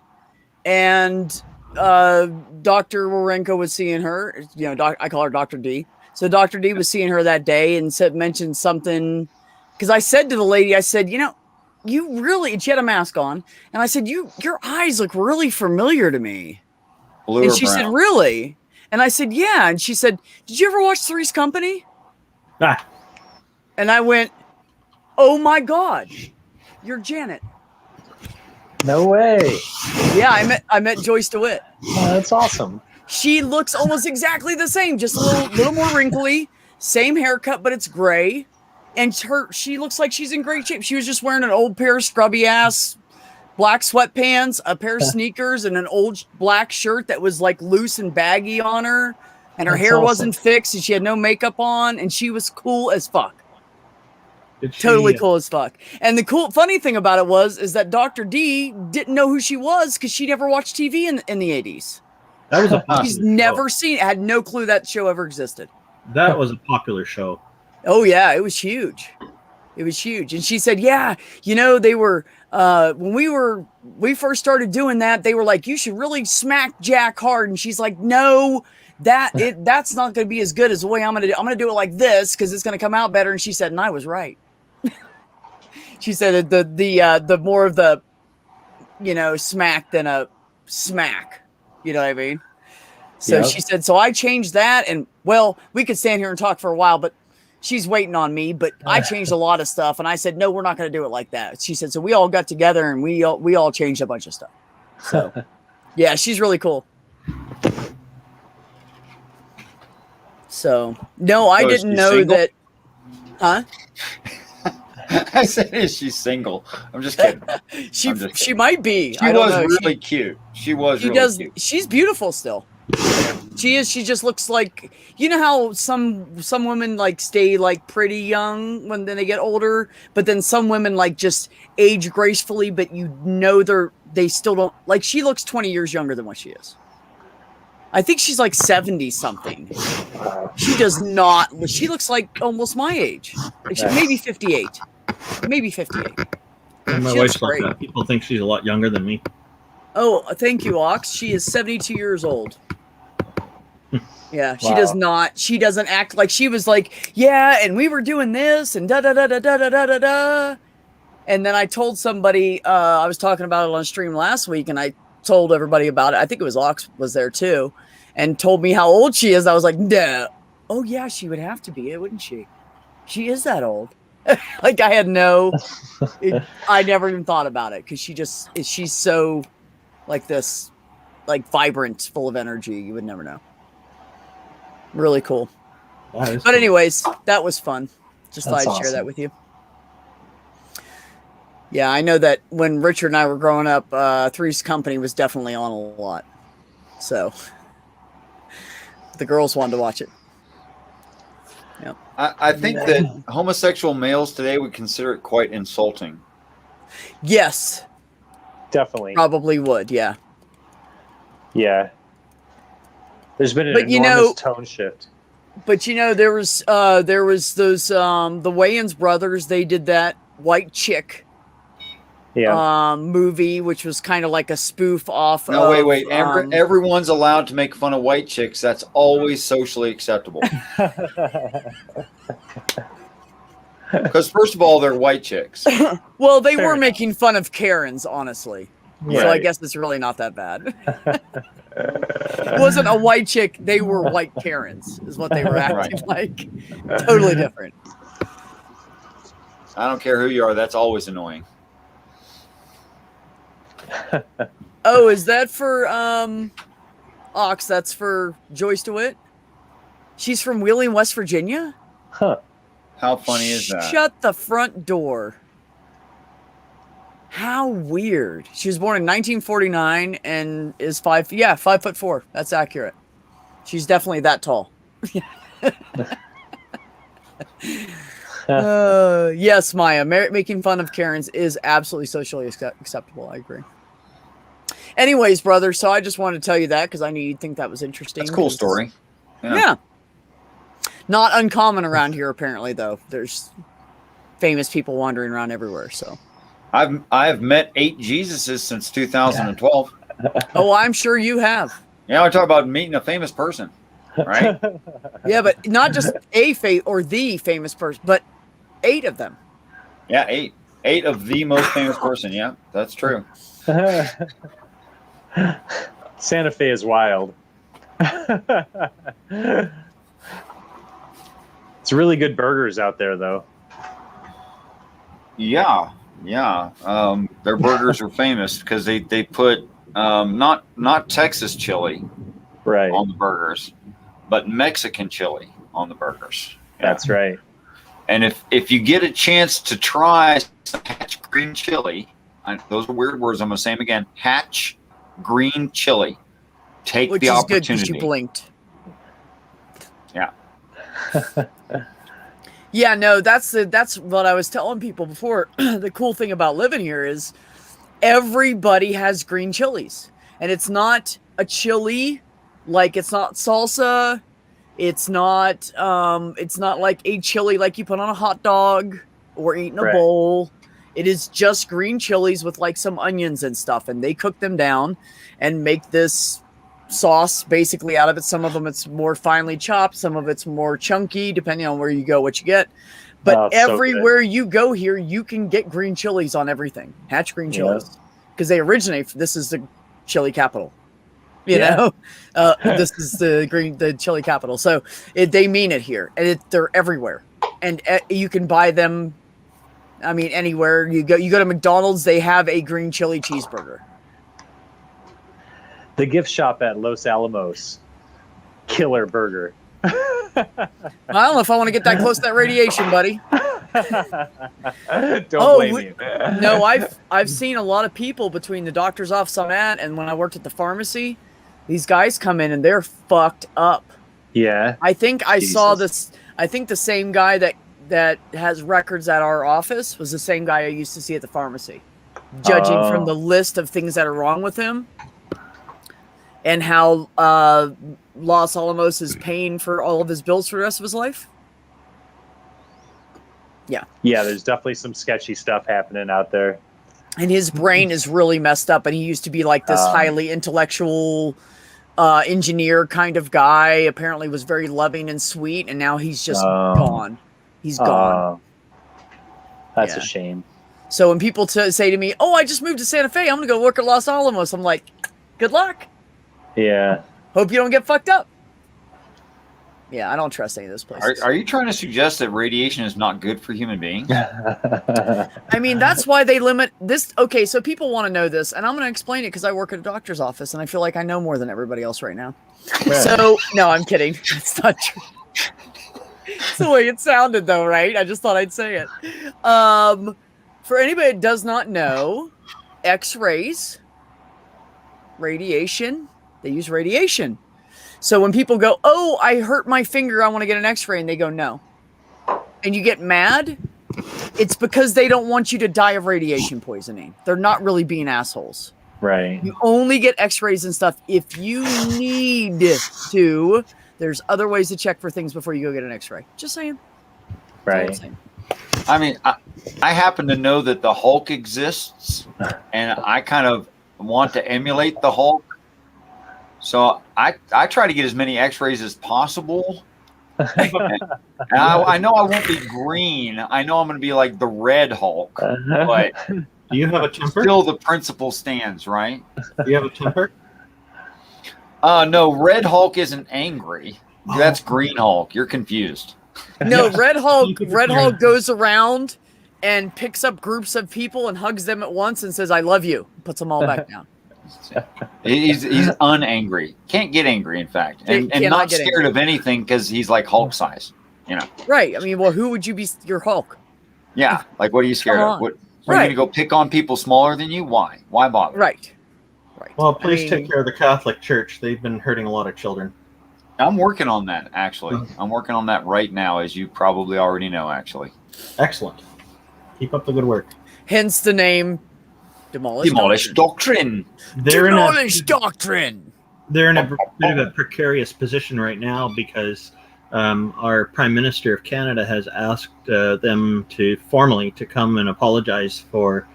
and Dr. Warenko was seeing her. You know, I call her Dr. D. So Dr. D was seeing her that day and mentioned something. Because I said to the lady, I said, you know, you really, and she had a mask on, and I said, your eyes look really familiar to me. Blue And or she brown? said, really? And I said, yeah. And she said, did you ever watch Three's Company? And I went, oh my God, you're Janet. No way. Yeah, I met Joyce DeWitt. Oh, that's awesome. She looks almost exactly the same, just a little more wrinkly, same haircut, but it's gray. And she looks like she's in great shape. She was just wearing an old pair of scrubby ass black sweatpants, a pair of sneakers, and an old black shirt that was like loose and baggy on her. And her hair wasn't fixed, and she had no makeup on, and she was cool as fuck. Totally cool as fuck. And the funny thing about it is that Dr. D didn't know who she was because she never watched TV in the 80s. that was a popular She's show. never seen it, had no clue that show ever existed. That was a popular show. Oh yeah, it was huge. It was huge. And she said, yeah, you know, they were, when we first started doing that, they were like, you should really smack Jack hard. And she's like, no, that's not going to be as good as the way I'm going to do. I'm going to do it like this because it's going to come out better. And she said, and I was right. She said the more of the, smack than a smack. You know what I mean? So she said, so I changed that. And well, we could stand here and talk for a while, but she's waiting on me. But I changed a lot of stuff. And I said, no, we're not going to do it like that. She said, so we all got together and we all changed a bunch of stuff. So yeah, she's really cool. So no, I didn't know single? that. Huh? I said, is she single? I'm just kidding. She might be. She was really cute. She was really cute. She's beautiful still. She is. She just looks like, you know how some women like stay like pretty young when then they get older, but then some women like just age gracefully, but they still don't, like, she looks 20 years younger than what she is. I think she's like 70 something. She does not. She looks like almost my age. Like maybe 58. Maybe 58. And my wife's like that. People think she's a lot younger than me. Oh, thank you, Ox. She is 72 years old. Yeah, she does not. She doesn't act like she was like, yeah, and we were doing this and da da da da da da da da da. And then I told somebody, I was talking about it on stream last week, and I told everybody about it. I think it was Ox was there too, and told me how old she is. I was like, no. Oh yeah, she would have to be, wouldn't she? She is that old. Like I had I never even thought about it because she's so like this, like vibrant, full of energy. You would never know. Really cool. But anyways, that was fun. Just thought I'd share that with you. Yeah, I know that when Richard and I were growing up, Three's Company was definitely on a lot. So the girls wanted to watch it. Yep. I think that homosexual males today would consider it quite insulting. Yes. Definitely. Probably would, yeah. Yeah. There's been an enormous tone shift. But there was those the Wayans brothers, they did that White Chick movie, which was kind of like a spoof off wait. Everyone's allowed to make fun of white chicks. That's always socially acceptable. Because first of all, they're white chicks. Well, they were making fun of Karens, honestly. Yeah. So I guess it's really not that bad. It wasn't a white chick. They were white Karens is what they were acting like. Totally different. I don't care who you are. That's always annoying. Oh, is that for Ox? That's for Joyce DeWitt? She's from Wheeling, West Virginia? Huh. How funny is that? Shut the front door. How weird. She was born in 1949 and is 5'4". That's accurate. She's definitely that tall. Yes, Maya. Making fun of Karens is absolutely socially acceptable. I agree. Anyways, brother, so I just wanted to tell you that because I knew you'd think that was interesting. That's a cool story. Yeah. Not uncommon around here, apparently, though. There's famous people wandering around everywhere, so. I've met 8 Jesuses since 2012. Oh, I'm sure you have. Yeah, I talk about meeting a famous person, right? Yeah, but not just the famous person, but 8 of them. Yeah, 8. 8 of the most famous person. Yeah, that's true. Santa Fe is wild. It's really good burgers out there, though. Yeah. Their burgers are famous because they put not Texas chili on the burgers, but Mexican chili on the burgers. Yeah. That's right. And if you get a chance to try Hatch green chili, those are weird words. I'm going to say them again. Hatch green chili. Take the opportunity. Which is good because you blinked. Yeah. Yeah, no, that's what I was telling people before. The cool thing about living here is everybody has green chilies. And it's not a chili, like it's not salsa. It's not like a chili like you put on a hot dog or eat in a bowl. It is just green chilies with like some onions and stuff, and they cook them down and make this sauce basically out of it. Some of them it's more finely chopped, some of it's more chunky, depending on where you go, what you get. But Oh, so everywhere you go here, you can get green chilies on everything. Hatch green chilies, because they originate. This is the chili capital. You know, this is the chili capital. So they mean it here, and they're everywhere, and you can buy them. I mean, anywhere you go to McDonald's, they have a green chili cheeseburger. The gift shop at Los Alamos, killer burger. I don't know if I want to get that close to that radiation, buddy. Don't blame me. No, I've seen a lot of people between the doctor's office I'm at and when I worked at the pharmacy. These guys come in and they're fucked up. Yeah. I think I saw this. I think the same guy that has records at our office was the same guy I used to see at the pharmacy. Judging from the list of things that are wrong with him and how Los Alamos is paying for all of his bills for the rest of his life. Yeah. Yeah, there's definitely some sketchy stuff happening out there. And his brain is really messed up. And he used to be like this highly intellectual engineer kind of guy. Apparently was very loving and sweet. And now he's just gone. He's gone. That's a shame. So when people say to me, oh, I just moved to Santa Fe, I'm going to go work at Los Alamos. I'm like, good luck. Yeah. Hope you don't get fucked up. Yeah, I don't trust any of those places. Are you trying to suggest that radiation is not good for human beings? I mean, that's why they limit this. Okay, so people want to know this, and I'm going to explain it because I work at a doctor's office, and I feel like I know more than everybody else right now. So, no, I'm kidding. It's not true. It's the way it sounded, though, right? I just thought I'd say it. For anybody that does not know, X-rays, radiation, they use radiation. So when people go, oh, I hurt my finger, I want to get an X-ray, and they go, no. And you get mad, it's because they don't want you to die of radiation poisoning. They're not really being assholes. Right. You only get X-rays and stuff if you need to. There's other ways to check for things before you go get an X-ray. Just saying. Right. I mean, I happen to know that the Hulk exists, and I kind of want to emulate the Hulk. So I try to get as many X-rays as possible. And I know I won't be green. I know I'm going to be like the Red Hulk. But do you have a temper? Still, the principle stands, right? Do you have a temper? No, Red Hulk isn't angry. That's Green Hulk. You're confused. No, Red Hulk goes around and picks up groups of people and hugs them at once and says, I love you. Puts them all back down. He's unangry. Can't get angry, in fact. And not scared of anything because he's like Hulk size. You know. Right. I mean, well, who would you be? Your Hulk. Yeah. Like, what are you scared of? What, are you going to go pick on people smaller than you? Why? Why bother? Right. Well, please take care of the Catholic Church. They've been hurting a lot of children. I'm working on that, actually. I'm working on that right now, as you probably already know, actually. Excellent. Keep up the good work. Hence the name Demolish Doctrine. Demolish Doctrine. They're in a bit of a precarious position right now because our Prime Minister of Canada has asked them to formally to come and apologize for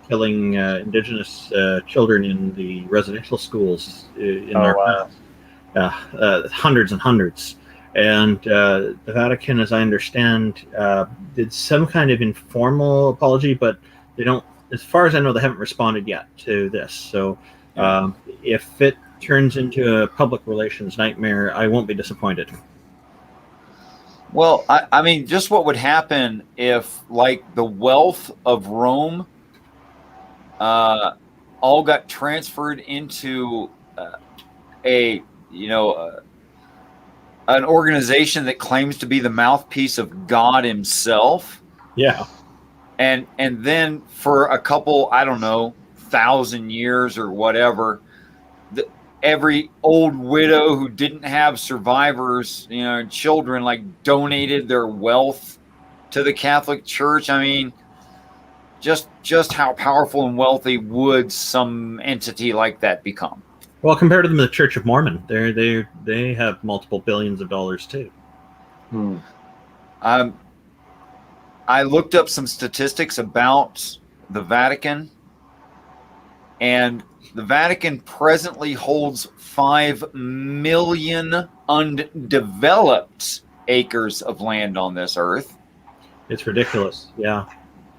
killing Indigenous children in the residential schools in our hundreds and hundreds. And the Vatican, as I understand, did some kind of informal apology, but they don't, as far as I know, they haven't responded yet to this. So if it turns into a public relations nightmare, I won't be disappointed. Well, I mean, just what would happen if, like, the wealth of Rome all got transferred into an organization that claims to be the mouthpiece of God himself. Yeah. And then for a couple, I don't know, 1,000 years or whatever, every old widow who didn't have survivors, children, like, donated their wealth to the Catholic Church. I mean, just how powerful and wealthy would some entity like that become? Well, compared to the Church of Mormon, they have multiple billions of dollars too. I looked up some statistics about the Vatican, and The Vatican presently holds 5 million undeveloped acres of land on this earth. It's ridiculous. Yeah.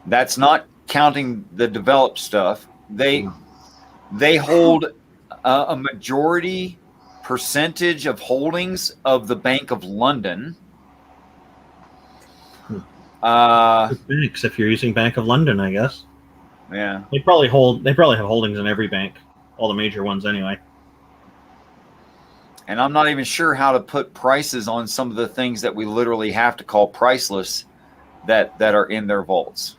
That's not counting the developed stuff. They hold a majority percentage of holdings of the Bank of London. Banks, if you're using Bank of London, I guess. Yeah. They probably have holdings in every bank, all the major ones anyway. And I'm not even sure how to put prices on some of the things that we literally have to call priceless that are in their vaults.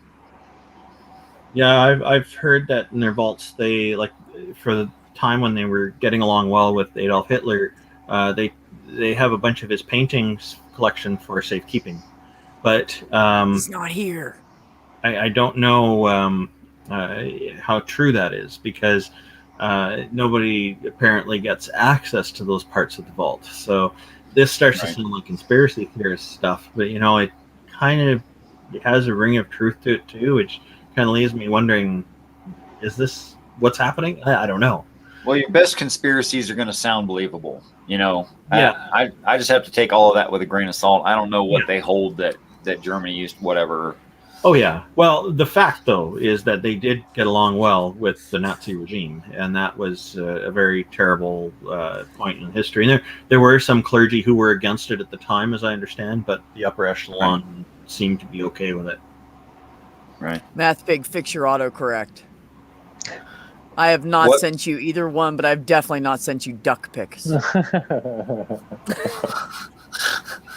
Yeah, I've heard that in their vaults, they, like, for the time when they were getting along well with Adolf Hitler, they have a bunch of his paintings collection for safekeeping. But He's not here. I don't know how true that is, because nobody apparently gets access to those parts of the vault. So this starts to sound like conspiracy theorist stuff, but it kind of has a ring of truth to it too, which kind of leaves me wondering, is this what's happening? I don't know. Well, your best conspiracies are going to sound believable. Yeah. I just have to take all of that with a grain of salt. I don't know what they hold that Germany used, whatever. Oh, yeah. Well, the fact, though, is that they did get along well with the Nazi regime, and that was a very terrible point in history. And there were some clergy who were against it at the time, as I understand, but the upper echelon seemed to be okay with it. Right. Math Pig, fix your autocorrect. I have not sent you either one, but I've definitely not sent you duck pics. Oh,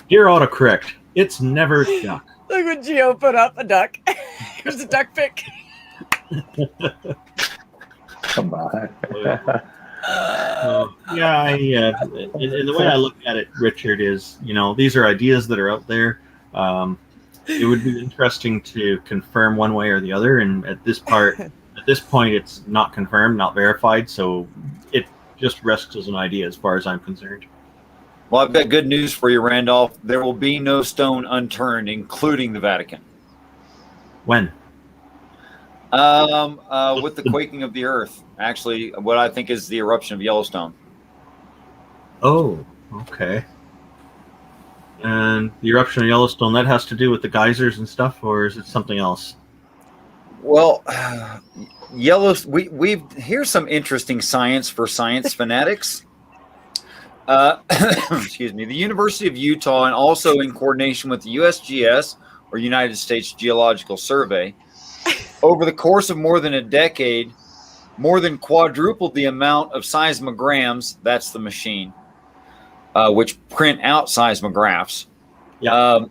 Dear autocorrect, it's never duck. Look what Gio put up, a duck. Here's a duck pic. Come on. Yeah, and the way I look at it, Richard, is, these are ideas that are out there. It would be interesting to confirm one way or the other, and at this point, it's not confirmed, not verified, so it just rests as an idea as far as I'm concerned. Well, I've got good news for you, Randolph. There will be no stone unturned, including the Vatican. When? With the quaking of the earth. Actually, what I think is the eruption of Yellowstone. Oh, okay. And the eruption of Yellowstone, that has to do with the geysers and stuff, or is it something else? Well, here's some interesting science for science fanatics. Excuse me. The University of Utah, and also in coordination with the USGS, or United States Geological Survey, over the course of more than a decade, more than quadrupled the amount of seismograms, that's the machine, which print out seismographs, all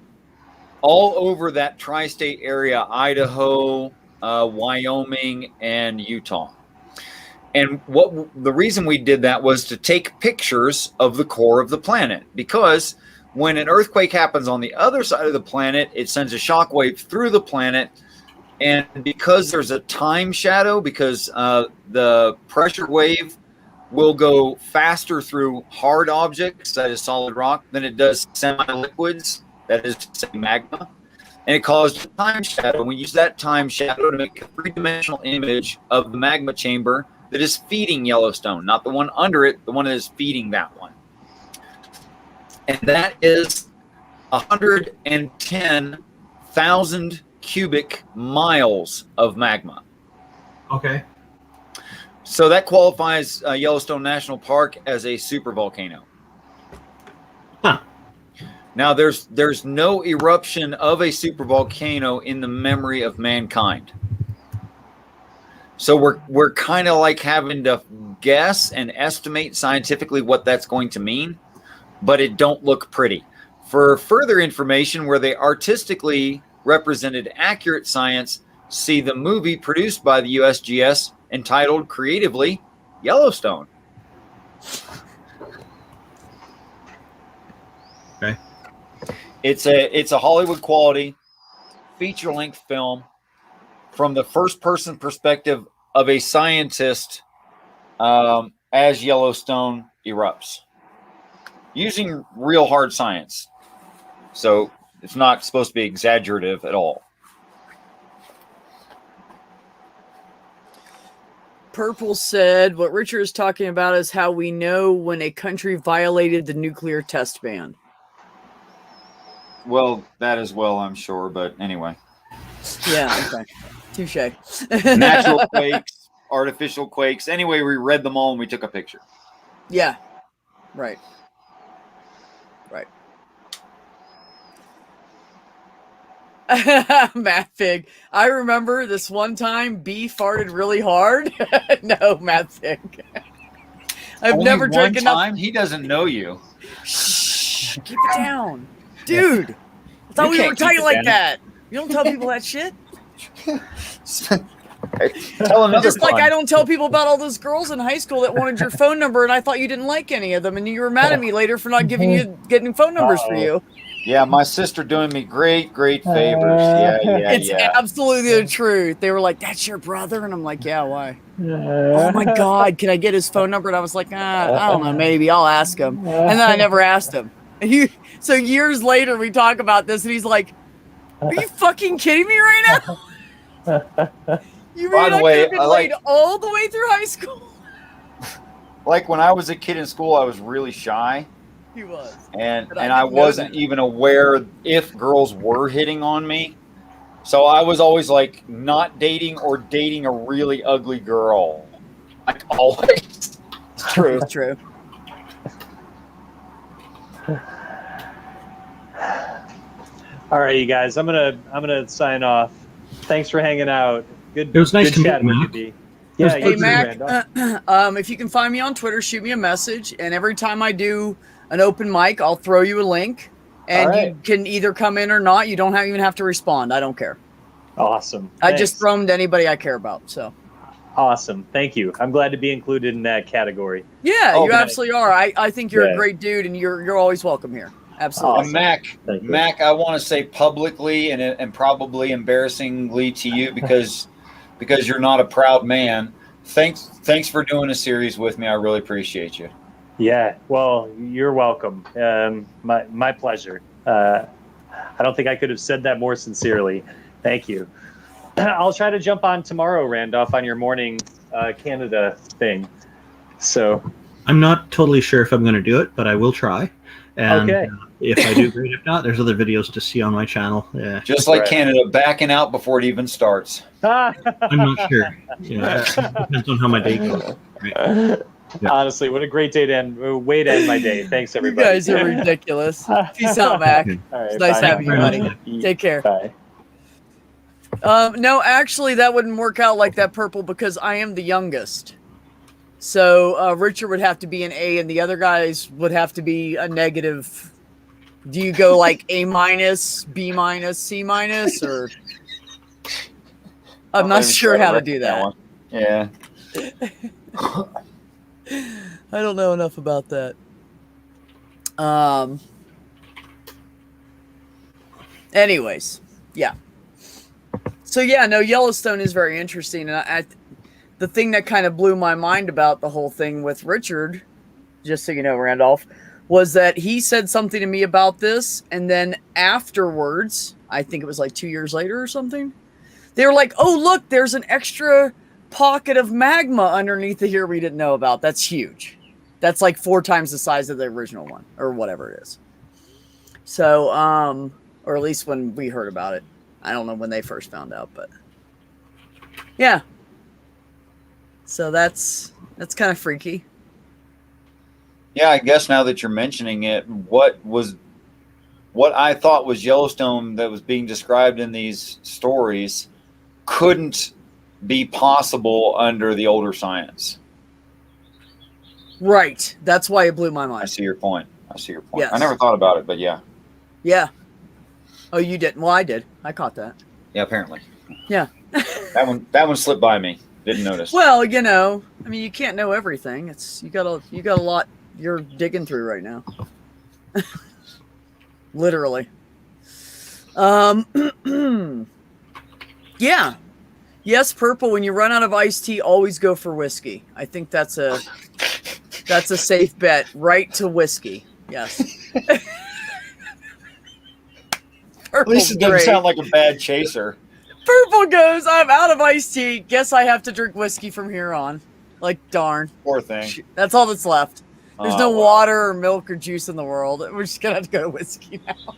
over that tri-state area, Idaho, Wyoming, and Utah. And the reason we did that was to take pictures of the core of the planet, because when an earthquake happens on the other side of the planet, it sends a shockwave through the planet. And because there's a time shadow, because the pressure wave will go faster through hard objects, that is solid rock, than it does semi-liquids, that is, say, magma. And it caused a time shadow. We use that time shadow to make a three-dimensional image of the magma chamber that is feeding Yellowstone, not the one under it, the one that is feeding that one. And that is 110,000 cubic miles of magma. Okay. So that qualifies Yellowstone National Park as a supervolcano. Huh. Now, there's no eruption of a supervolcano in the memory of mankind. So we're kind of like having to guess and estimate scientifically what that's going to mean, but it don't look pretty. For further information where they artistically represented accurate science, see the movie produced by the USGS entitled creatively Yellowstone. Okay. It's a Hollywood quality feature-length film from the first-person perspective of a scientist as Yellowstone erupts, using real hard science. So it's not supposed to be exaggerative at all. Purple said, what Richard is talking about is how we know when a country violated the nuclear test ban. Well, that as well, I'm sure. But anyway. Yeah, okay. Touche. Natural quakes, artificial quakes. Anyway, we read them all and we took a picture. Yeah. Right. Matt Fig. I remember this one time B farted really hard. No, Matt Fig. I've Only never drank one enough. time? He doesn't know you. Shh, keep it down. Dude. I thought You we were can't keep tight it like down. that. You don't tell people that shit. Tell another Just like pun. I don't tell people about all those girls in high school that wanted your phone number and I thought you didn't like any of them and you were mad at me later for not getting phone numbers for you. Yeah, my sister doing me great favors. Yeah. It's absolutely the truth. They were like, "That's your brother," and I'm like, "Yeah, why?" Oh my God, can I get his phone number? And I was like, I don't know, maybe I'll ask him. And then I never asked him. So years later, we talk about this, and he's like, "Are you fucking kidding me right now?" You By mean the I way, could have been late all the way through high school? Like when I was a kid in school, I was really shy. He was. And But I didn't know wasn't that. even aware if girls were hitting on me. So I was always like not dating or dating a really ugly girl. Like always. It's true. It's true. All right, you guys. I'm gonna sign off. Thanks for hanging out. Good. It was nice good to meet chatting you, with you, Mac. B. Yeah, Hey, you Hey too, Mac, Randolph. if you can find me on Twitter, shoot me a message, and every time I do an open mic, I'll throw you a link, and All right. you can either come in or not. You don't even have to respond. I don't care. Awesome. I just Thanks. throw them to anybody I care about. So Awesome. Thank you. I'm glad to be included in that category. yeah, Oh, you nice. absolutely are. I think you're Yeah. a great dude, and you're always welcome here. Absolutely. Awesome. Thank you. Mac, I want to say publicly and probably embarrassingly to you because you're not a proud man. Thanks for doing a series with me. I really appreciate you. Yeah. Well, you're welcome. My pleasure. I don't think I could have said that more sincerely. Thank you. I'll try to jump on tomorrow, Randolph, on your morning Canada thing. So I'm not totally sure if I'm going to do it, but I will try. And Okay. If I do great, if not, there's other videos to see on my channel. Yeah, Just like Right. Canada, backing out before it even starts. I'm not sure. Yeah, it depends on how my day goes. Right. Yeah. Honestly, what a great day to end. Way to end my day. Thanks, You everybody. guys are ridiculous. Peace out, Mac. Okay. All right, It's nice bye having now. you, buddy. Bye. Take care. Bye. No, actually, that wouldn't work out like that, Purple, because I am the youngest. So Richard would have to be an A, and the other guys would have to be a negative. Do you go like A minus, B minus, C minus, or? I'm not sure how to do that. one. Yeah. I don't know enough about that. Anyways, yeah. So yeah, no, Yellowstone is very interesting, and the thing that kind of blew my mind about the whole thing with Richard, just so you know, Randolph, was that he said something to me about this, and then afterwards, I think it was like 2 years later or something, they were like, "Oh, look, there's an extra pocket of magma underneath the here we didn't know about. That's huge. That's like 4 times the size of the original one, or whatever it is." So, or at least when we heard about it. I don't know when they first found out, but yeah. So that's kind of freaky. Yeah, I guess now that you're mentioning it, what I thought was Yellowstone that was being described in these stories couldn't be possible under the older science. Right. That's why it blew my I mind. see your point. Yes. I never thought about it, but yeah. Yeah. Oh, you didn't? Well, I did. I caught that. Yeah, apparently. Yeah. That one slipped by me. Didn't notice. Well, you know, I mean, you can't know everything. You got a lot you're digging through right now. Literally. Yeah. Yes, Purple, when you run out of iced tea, always go for whiskey. I think that's a safe bet. Right to whiskey. Yes. At least it doesn't sound like a bad chaser. Purple goes, I'm out of iced tea. Guess I have to drink whiskey from here on. Like, darn. Poor thing. That's all that's left. There's no well. water or milk or juice in the world. We're just gonna have to go to whiskey now.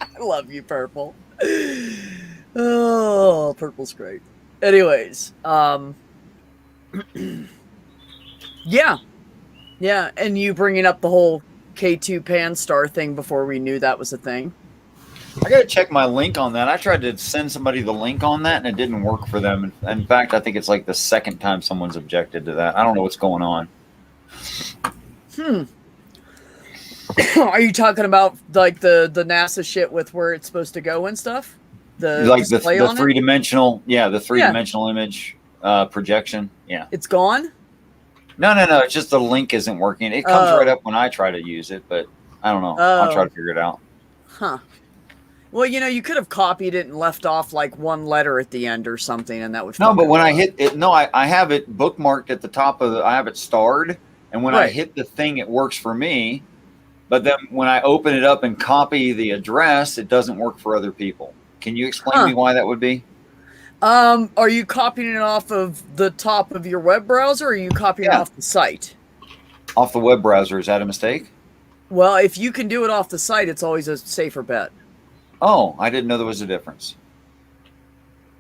I love you, Purple. Oh, Purple's great. Anyways, yeah. Yeah, and you bringing up the whole K2 Pan Star thing before we knew that was a thing. I got to check my link on that. I tried to send somebody the link on that, and it didn't work for them. In fact, I think it's like the second time someone's objected to that. I don't know what's going on. Are you talking about like the NASA shit with where it's supposed to go and stuff? Like the three-dimensional, the three-dimensional image projection. Yeah. It's gone? No. It's just the link isn't working. It comes right up when I try to use it, but I don't know. I'll try to figure it out. Huh. Well, you could have copied it and left off like one letter at the end or something, and that would. No, but when I hit it, I have it bookmarked at the top of I have it starred, and when I hit the thing, it works for me. But then when I open it up and copy the address, it doesn't work for other people. Can you explain to me why that would be? Are you copying it off of the top of your web browser, or are you copying it off the site? Off the web browser. Is that a mistake? Well, if you can do it off the site, it's always a safer bet. Oh, I didn't know there was a difference.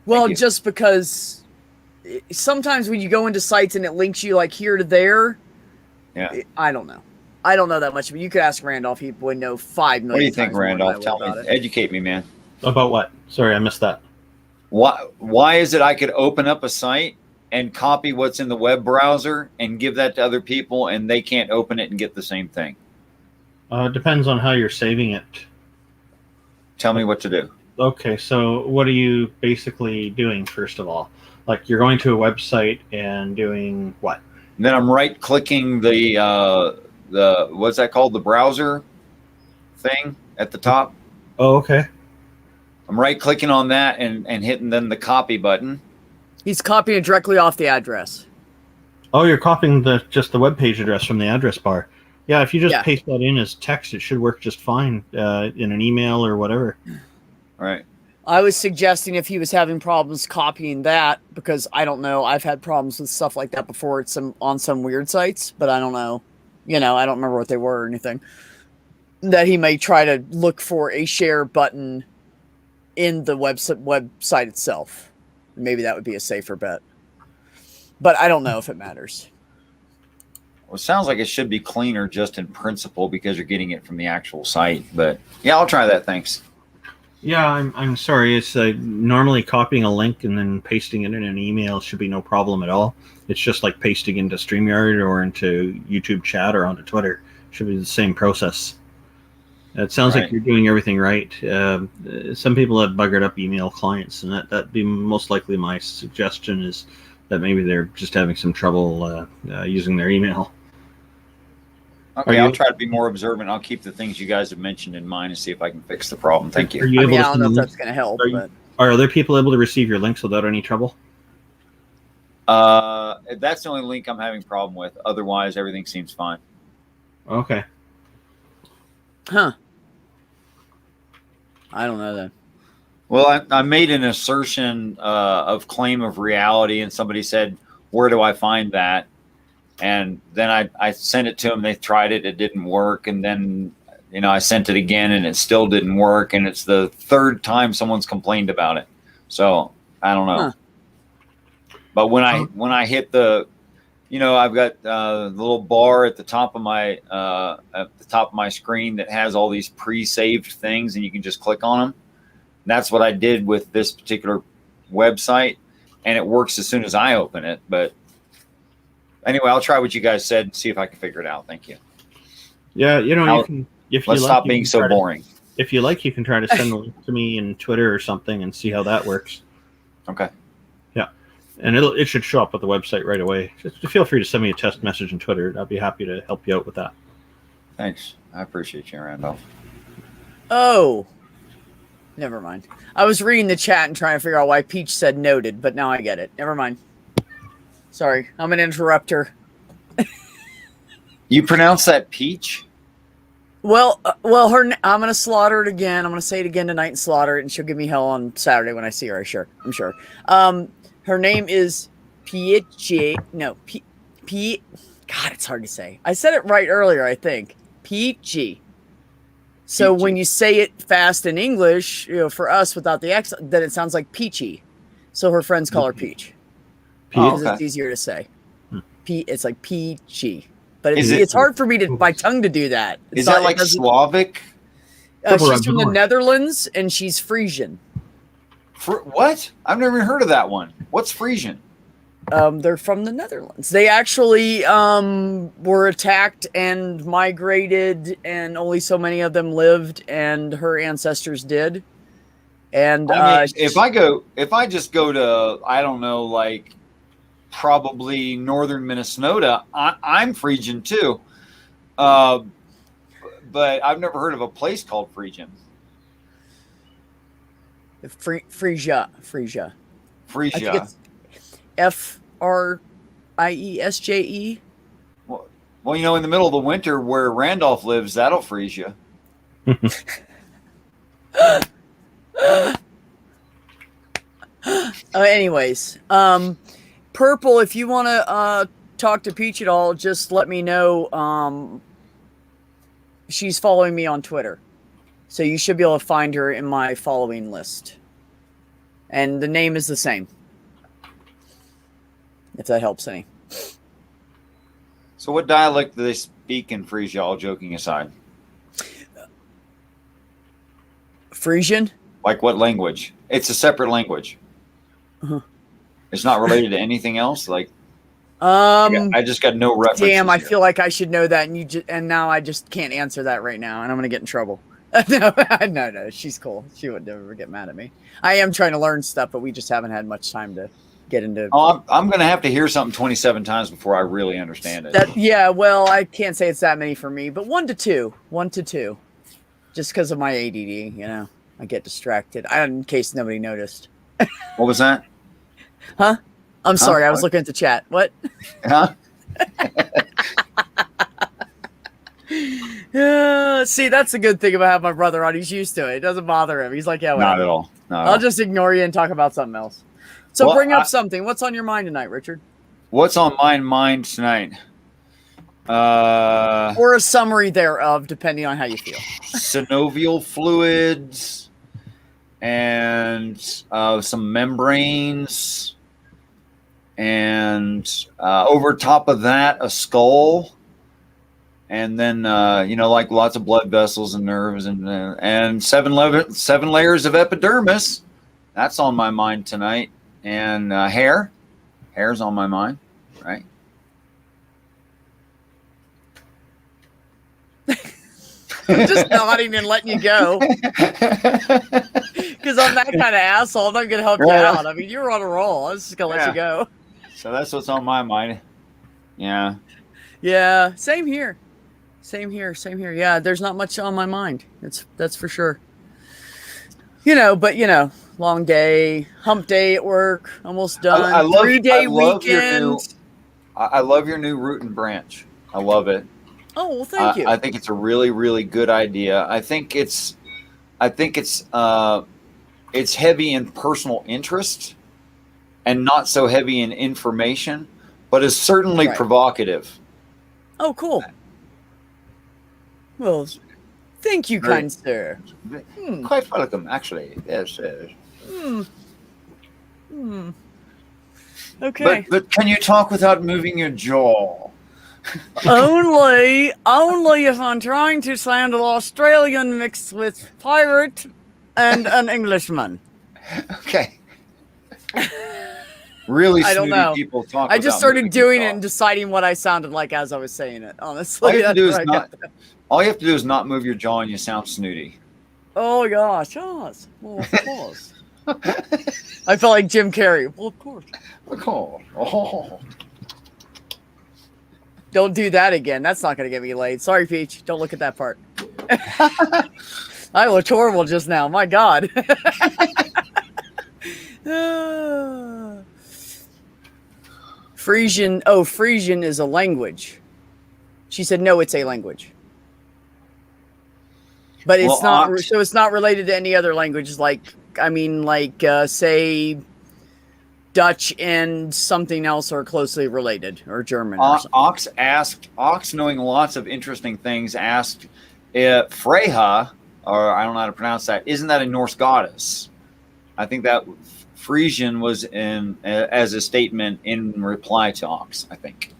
Well, just because sometimes when you go into sites and it links you like here to there, I don't know. I don't know that much, but you could ask Randolph. He would know 5 million. What do you think, Randolph? Tell me. Educate me, man. About what? Sorry, I missed that. Why is it I could open up a site and copy what's in the web browser and give that to other people, and they can't open it and get the same thing? It depends on how you're saving it. Tell me what to do. Okay, so what are you basically doing, first of all? Like, you're going to a website and doing what? And then I'm right-clicking the what's that called? The browser thing at the top. Oh, okay. I'm right-clicking on that and hitting then the copy button. He's copying it directly off the address. Oh, you're copying just the web page address from the address bar. Yeah, if you just paste that in as text, it should work just fine in an email or whatever. Right. I was suggesting if he was having problems copying that, because I don't know. I've had problems with stuff like that before. It's on some weird sites, but I don't know. I don't remember what they were or anything. That he may try to look for a share button in the website itself. Maybe that would be a safer bet. But I don't know if it matters. Well, it sounds like it should be cleaner just in principle because you're getting it from the actual site. But yeah, I'll try that. Thanks. Yeah, I'm sorry. It's normally copying a link and then pasting it in an email should be no problem at all. It's just like pasting into StreamYard or into YouTube chat or onto Twitter. Should be the same process. It sounds like you're doing everything right. Some people have buggered up email clients, and that'd be most likely my suggestion is that maybe they're just having some trouble using their email. Okay, I'll try to be more observant. I'll keep the things you guys have mentioned in mind and see if I can fix the problem. Thank you. Are you able to I don't know if that's going to help. Are other people able to receive your links without any trouble? That's the only link I'm having a problem with. Otherwise, everything seems fine. Okay. Huh. I don't know then. Well, I made an assertion of claim of reality, and somebody said, where do I find that? And then I sent it to them. They tried it. It didn't work. And then, I sent it again, and it still didn't work. And it's the third time someone's complained about it. So I don't know. Huh. But when I hit the, I've got the little bar at the top of my screen that has all these pre-saved things, and you can just click on them. And that's what I did with this particular website, and it works as soon as I open it. But anyway, I'll try what you guys said and see if I can figure it out. Thank you. Yeah, you can. Let's stop being so boring. If you like, you can try to send a link to me in Twitter or something and see how that works. Okay. Yeah, and it should show up at the website right away. Just feel free to send me a test message on Twitter. I'd be happy to help you out with that. Thanks. I appreciate you, Randolph. Oh, never mind. I was reading the chat and trying to figure out why Peach said noted, but now I get it. Never mind. Sorry, I'm an interrupter. You pronounce that Peach? I'm gonna slaughter it again. I'm gonna say it again tonight and slaughter it, and she'll give me hell on Saturday when I see her. I'm sure. Her name is Peachy. No, P. God, it's hard to say. I said it right earlier, I think. Peachy. So when you say it fast in English, for us without the accent, then it sounds like peachy. So her friends call her Peach because it's easier to say. It's like peachy. But it's hard for me my tongue to do that. Is that like Slavic? She's from the Netherlands and she's Frisian. What? I've never even heard of that one. What's Frisian? They're from the Netherlands. They actually were attacked and migrated, and only so many of them lived, and her ancestors did. And if I just go to, I don't know, like probably northern Minnesota, I'm Frisian too. But I've never heard of a place called Frisian. Frisia. Friesje. Well, in the middle of the winter where Randolph lives, that'll freeze you. Anyways, Purple, if you want to talk to Peach at all, just let me know. She's following me on Twitter, so you should be able to find her in my following list. And the name is the same, if that helps any. So what dialect do they speak in Frisia, all joking aside? Frisian? Like what language? It's a separate language. Uh-huh. It's not related to anything else? Like, I just got no reference. Damn, I feel like I should know that, and now I just can't answer that right now, and I'm going to get in trouble. No, she's cool. She would never get mad at me. I am trying to learn stuff, but we just haven't had much time to get into. Oh, I'm going to have to hear something 27 times before I really understand it. Yeah, well, I can't say it's that many for me, but 1 to 2, just because of my ADD. I get distracted. In case nobody noticed. What was that? Huh? I'm sorry. I was looking at the chat. What? Huh? Yeah, see, that's the good thing about having my brother on. He's used to it. It doesn't bother him. He's like, yeah, whatever. Not at all. I'll just ignore you and talk about something else. So bring up something. What's on your mind tonight, Richard? What's on my mind tonight? Or a summary thereof, depending on how you feel. Synovial fluids and some membranes. And over top of that, a skull. And then, like lots of blood vessels and nerves and seven layers of epidermis. That's on my mind tonight. And hair. Hair's on my mind, right? I'm just nodding and letting you go. Because I'm that kind of asshole. I'm not going to help you out. I mean, you're on a roll. I'm just going to let you go. So that's what's on my mind. Yeah. Yeah, same here. Yeah, there's not much on my mind. That's for sure. But long day, hump day at work, almost done. I love 3-day weekend. I love your new root and branch. I love it. Oh, well, thank you. I think it's a really, really good idea. I think it's heavy in personal interest and not so heavy in information, but is certainly provocative. Oh, cool. Well, thank you, kind sir. Quite welcome, actually. Yes. Okay. But can you talk without moving your jaw? only if I'm trying to sound an Australian mixed with pirate and an Englishman. Okay. Really I don't know. People talk. I just started doing it and deciding what I sounded like as I was saying it. Honestly, all you have to do is not move your jaw, and you sound snooty. Oh gosh, yes. Well, of course. I felt like Jim Carrey. Well, of course. Oh. Don't do that again. That's not going to get me laid. Sorry, Peach. Don't look at that part. I looked horrible just now. My God. Frisian. Oh, Frisian is a language. She said, no, it's a language. But it's Well, not. ox- So it's not related to any other languages. Say Dutch and something else are closely related, or German or something. Ox, knowing lots of interesting things, asked if Freyja, or I don't know how to pronounce that, isn't that a Norse goddess? I think that Frisian was in as a statement in reply to Ox, I think.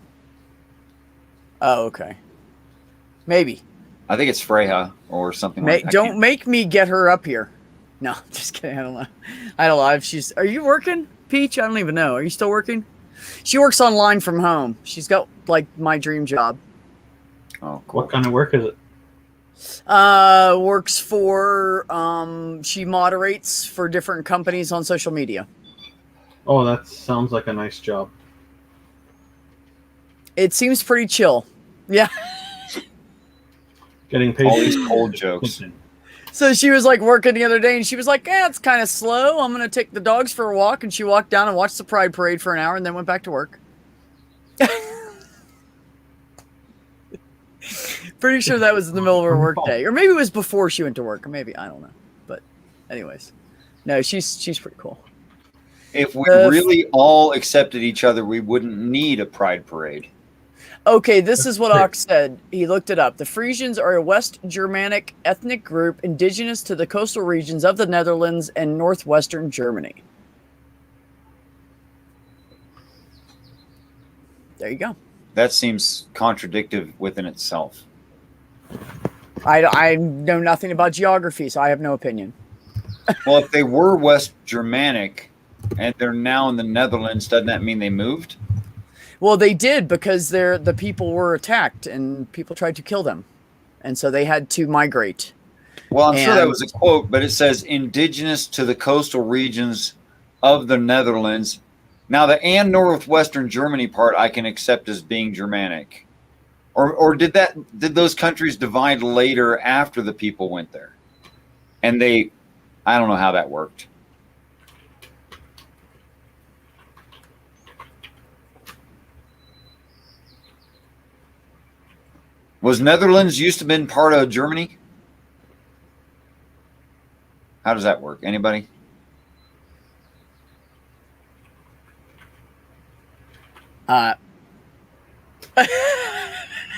Oh, okay. Maybe. I think it's Freyja or something like that. Don't make me get her up here. No, just kidding. I don't know. I don't know if she's. Are you working, Peach? I don't even know. Are you still working? She works online from home. She's got like my dream job. Oh, cool. What kind of work is it? Works for. She moderates for different companies on social media. Oh, that sounds like a nice job. It seems pretty chill. Yeah. Getting paid. All these cold jokes. So she was like working the other day and she was like, it's kind of slow. I'm going to take the dogs for a walk. And she walked down and watched the Pride Parade for an hour and then went back to work. Pretty sure that was in the middle of her work day. Or maybe it was before she went to work. Or maybe, I don't know. But anyways, no, she's pretty cool. If we really all accepted each other, we wouldn't need a Pride Parade. Okay, this is what Ox said. He looked it up. The Frisians are a West Germanic ethnic group indigenous to the coastal regions of the Netherlands and northwestern Germany. There you go. That seems contradictory within itself. I know nothing about geography, so I have no opinion. Well, if they were West Germanic and they're now in the Netherlands, doesn't that mean they moved? Well, they did because the people were attacked and people tried to kill them. And so they had to migrate. Well, I'm sure that was a quote, but it says indigenous to the coastal regions of the Netherlands. Now, the and northwestern Germany part I can accept as being Germanic. Or did those countries divide later after the people went there? And I don't know how that worked. Was Netherlands used to been part of Germany? How does that work? Anybody? I'm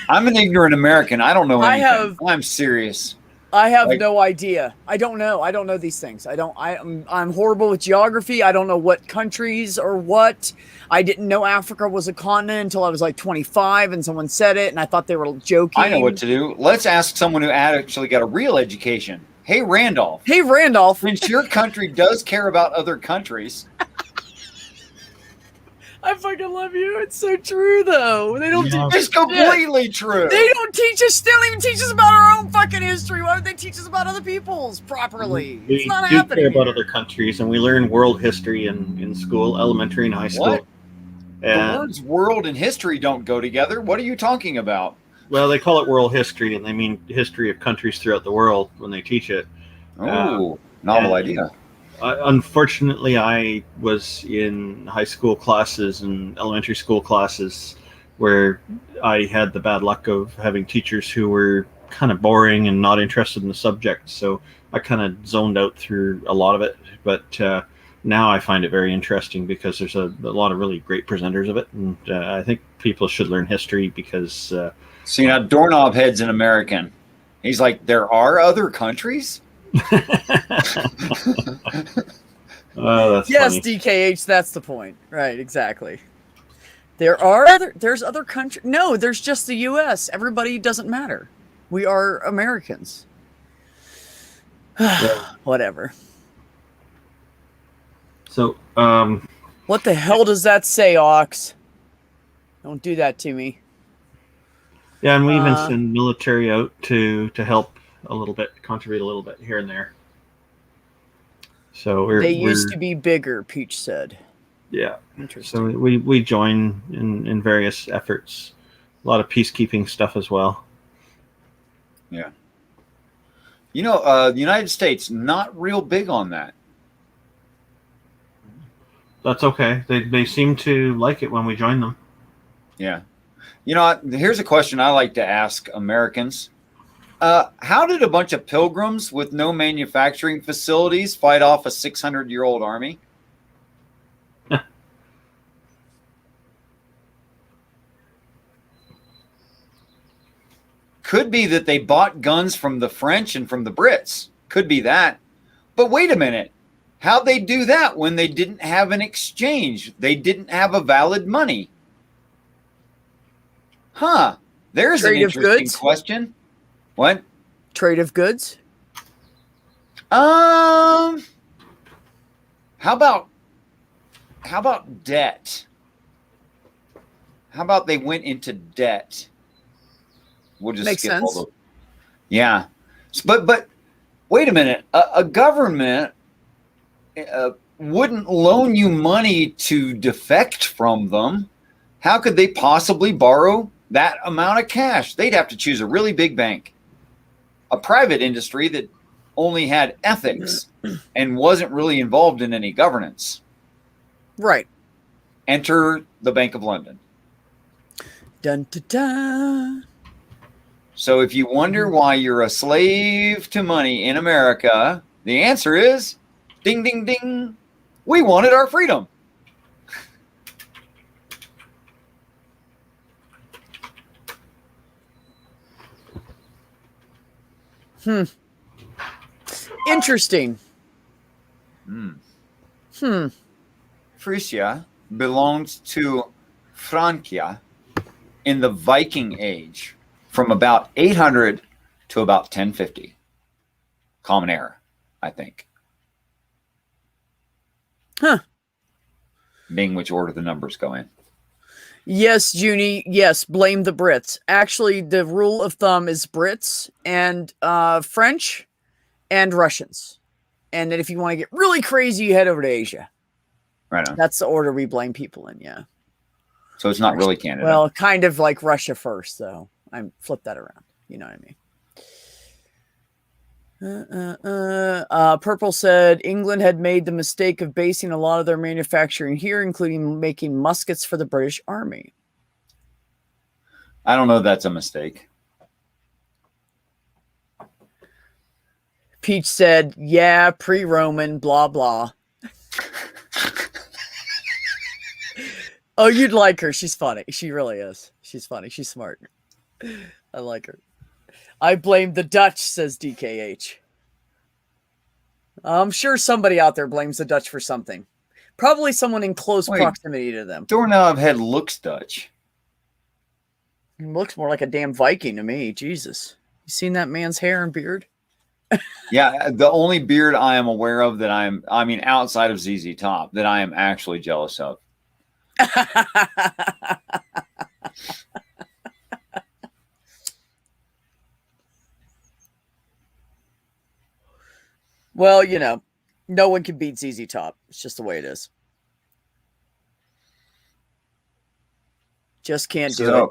an ignorant American. I don't know anything. I'm serious. I have no idea. I don't know. I don't know these things. I'm horrible with geography. I don't know what countries or what. I didn't know Africa was a continent until I was like 25 and someone said it and I thought they were joking. I know what to do. Let's ask someone who actually got a real education. Hey, Randolph. Hey, Randolph. Since your country does care about other countries. I fucking love you. It's so true, though. They don't teach. It's completely true. They don't teach us. They don't even teach us about our own fucking history. Why don't they teach us about other people's properly? It's not happening. We care about other countries, and we learn world history in school, elementary and high school. What? The words "world" and "history" don't go together. What are you talking about? Well, they call it world history, and they mean history of countries throughout the world when they teach it. Oh, novel idea. Unfortunately, I was in high school classes and elementary school classes where I had the bad luck of having teachers who were kind of boring and not interested in the subject. So I kind of zoned out through a lot of it. But now I find it very interesting because there's a lot of really great presenters of it. And I think people should learn history because... See, now Doorknob Head's an American. He's like, there are other countries? That's yes, funny. DKH, that's the point. Right, exactly. There's other countries. No, there's just the U.S. Everybody doesn't matter. We are Americans. Whatever. So, what the hell does that say, Ox? Don't do that to me. Yeah, and we even send military out to help a little bit, contribute a little bit here and there. So they used to be bigger, Peach said. Yeah. Interesting. So we join in various efforts. A lot of peacekeeping stuff as well. Yeah. You know, the United States, not real big on that. That's okay. They seem to like it when we join them. Yeah. You know, here's a question I like to ask Americans. How did a bunch of pilgrims with no manufacturing facilities fight off a 600-year-old army? Could be that they bought guns from the French and from the Brits. Could be that. But wait a minute. How'd they do that when they didn't have an exchange? They didn't have a valid money. Huh. There's Trade an of interesting goods? question. What? Trade of goods? How about debt? How about they went into debt? We'll just Makes skip sense. all those. Yeah, but wait a minute. A government wouldn't loan you money to defect from them. How could they possibly borrow that amount of cash? They'd have to choose a really big bank, a private industry that only had ethics and wasn't really involved in any governance. Right. Enter the Bank of London. Dun, dun, dun. So if you wonder why you're a slave to money in America, the answer is ding, ding, ding. We wanted our freedom. Interesting. Frisia belonged to Francia in the Viking Age from about 800 to about 1050. Common era, I think. Huh. Being which order the numbers go in. Yes, Junie. Yes, blame the Brits. Actually, the rule of thumb is Brits and French and Russians. And then if you want to get really crazy, you head over to Asia. Right on. That's the order we blame people in, yeah. So it's not really Canada. Well, kind of like Russia first, though. I flip that around. You know what I mean? Purple said England had made the mistake of basing a lot of their manufacturing here, including making muskets for the British Army. I don't know if that's a mistake. Peach said, yeah, pre-Roman, blah, blah. Oh, you'd like her. She's funny. She really is. She's funny. She's smart. I like her. I blame the Dutch, says DKH. I'm sure somebody out there blames the Dutch for something. Probably someone in close proximity to them. Doorknob head looks Dutch. He looks more like a damn Viking to me. Jesus. You seen that man's hair and beard? Yeah, the only beard I am aware of that outside of ZZ Top, that I am actually jealous of. Well, you know, no one can beat ZZ Top. It's just the way it is. Just can't do it.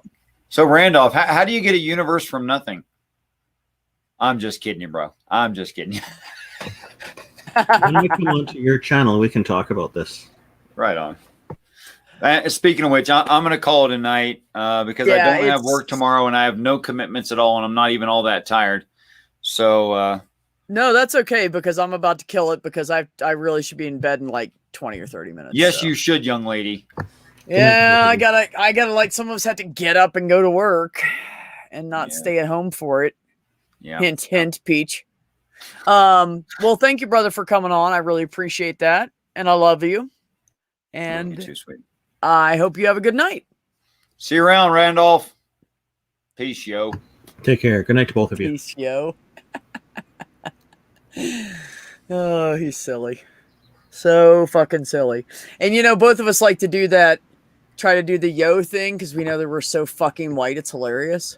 So Randolph, how do you get a universe from nothing? I'm just kidding you, bro. I'm just kidding you. When we come onto your channel, we can talk about this. Right on. Speaking of which, I'm going to call it a night because I don't have work tomorrow and I have no commitments at all, and I'm not even all that tired. So no, that's okay because I'm about to kill it because I really should be in bed in like 20 or 30 minutes. Yes, you should, young lady. Yeah, I gotta like some of us have to get up and go to work and not stay at home for it. Yeah. Hint, hint, Peach. Well, thank you, brother, for coming on. I really appreciate that. And I love you. And too sweet. I hope you have a good night. See you around, Randolph. Peace, yo. Take care. Good night to both of you. Peace, yo. Oh, he's silly. So fucking silly. And you know, both of us like to do that, try to do the yo thing because we know that we're so fucking white. It's hilarious.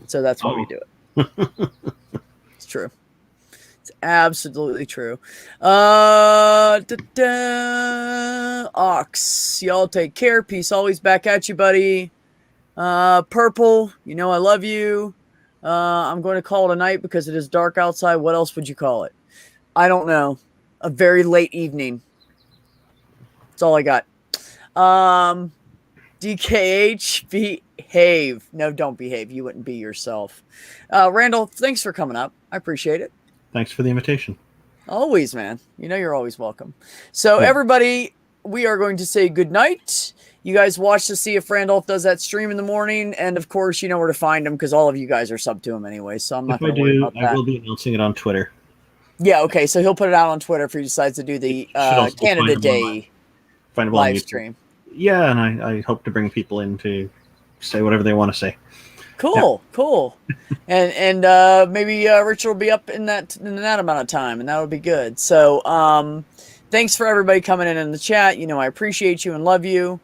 So that's why we do it. It's true. It's absolutely true. Ox, y'all take care. Peace always back at you, buddy. Purple, you know I love you. I'm going to call it a night because it is dark outside. What else would you call it? I don't know. A very late evening. That's all I got. DKH, behave. No, don't behave. You wouldn't be yourself. Randall, thanks for coming up. I appreciate it. Thanks for the invitation. Always, man. You know you're always welcome. So, Yeah. everybody, we are going to say good night. You guys watch to see if Randolph does that stream in the morning. And, of course, you know where to find him because all of you guys are sub to him anyway. So, I'm not If I going to worry do, about I that. will be announcing it on Twitter. Yeah, okay. So, he'll put it out on Twitter if he decides to do the Should also Canada find him Day Find them on live YouTube. stream. Yeah, and I hope to bring people in to say whatever they want to say. Cool, cool. And maybe Richard will be up in that amount of time, and that would be good. So thanks for everybody coming in the chat. You know, I appreciate you and love you.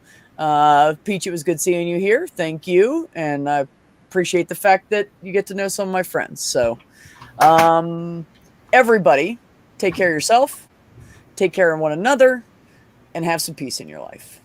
Peach, it was good seeing you here. Thank you. And I appreciate the fact that you get to know some of my friends. So everybody, take care of yourself, take care of one another, and have some peace in your life.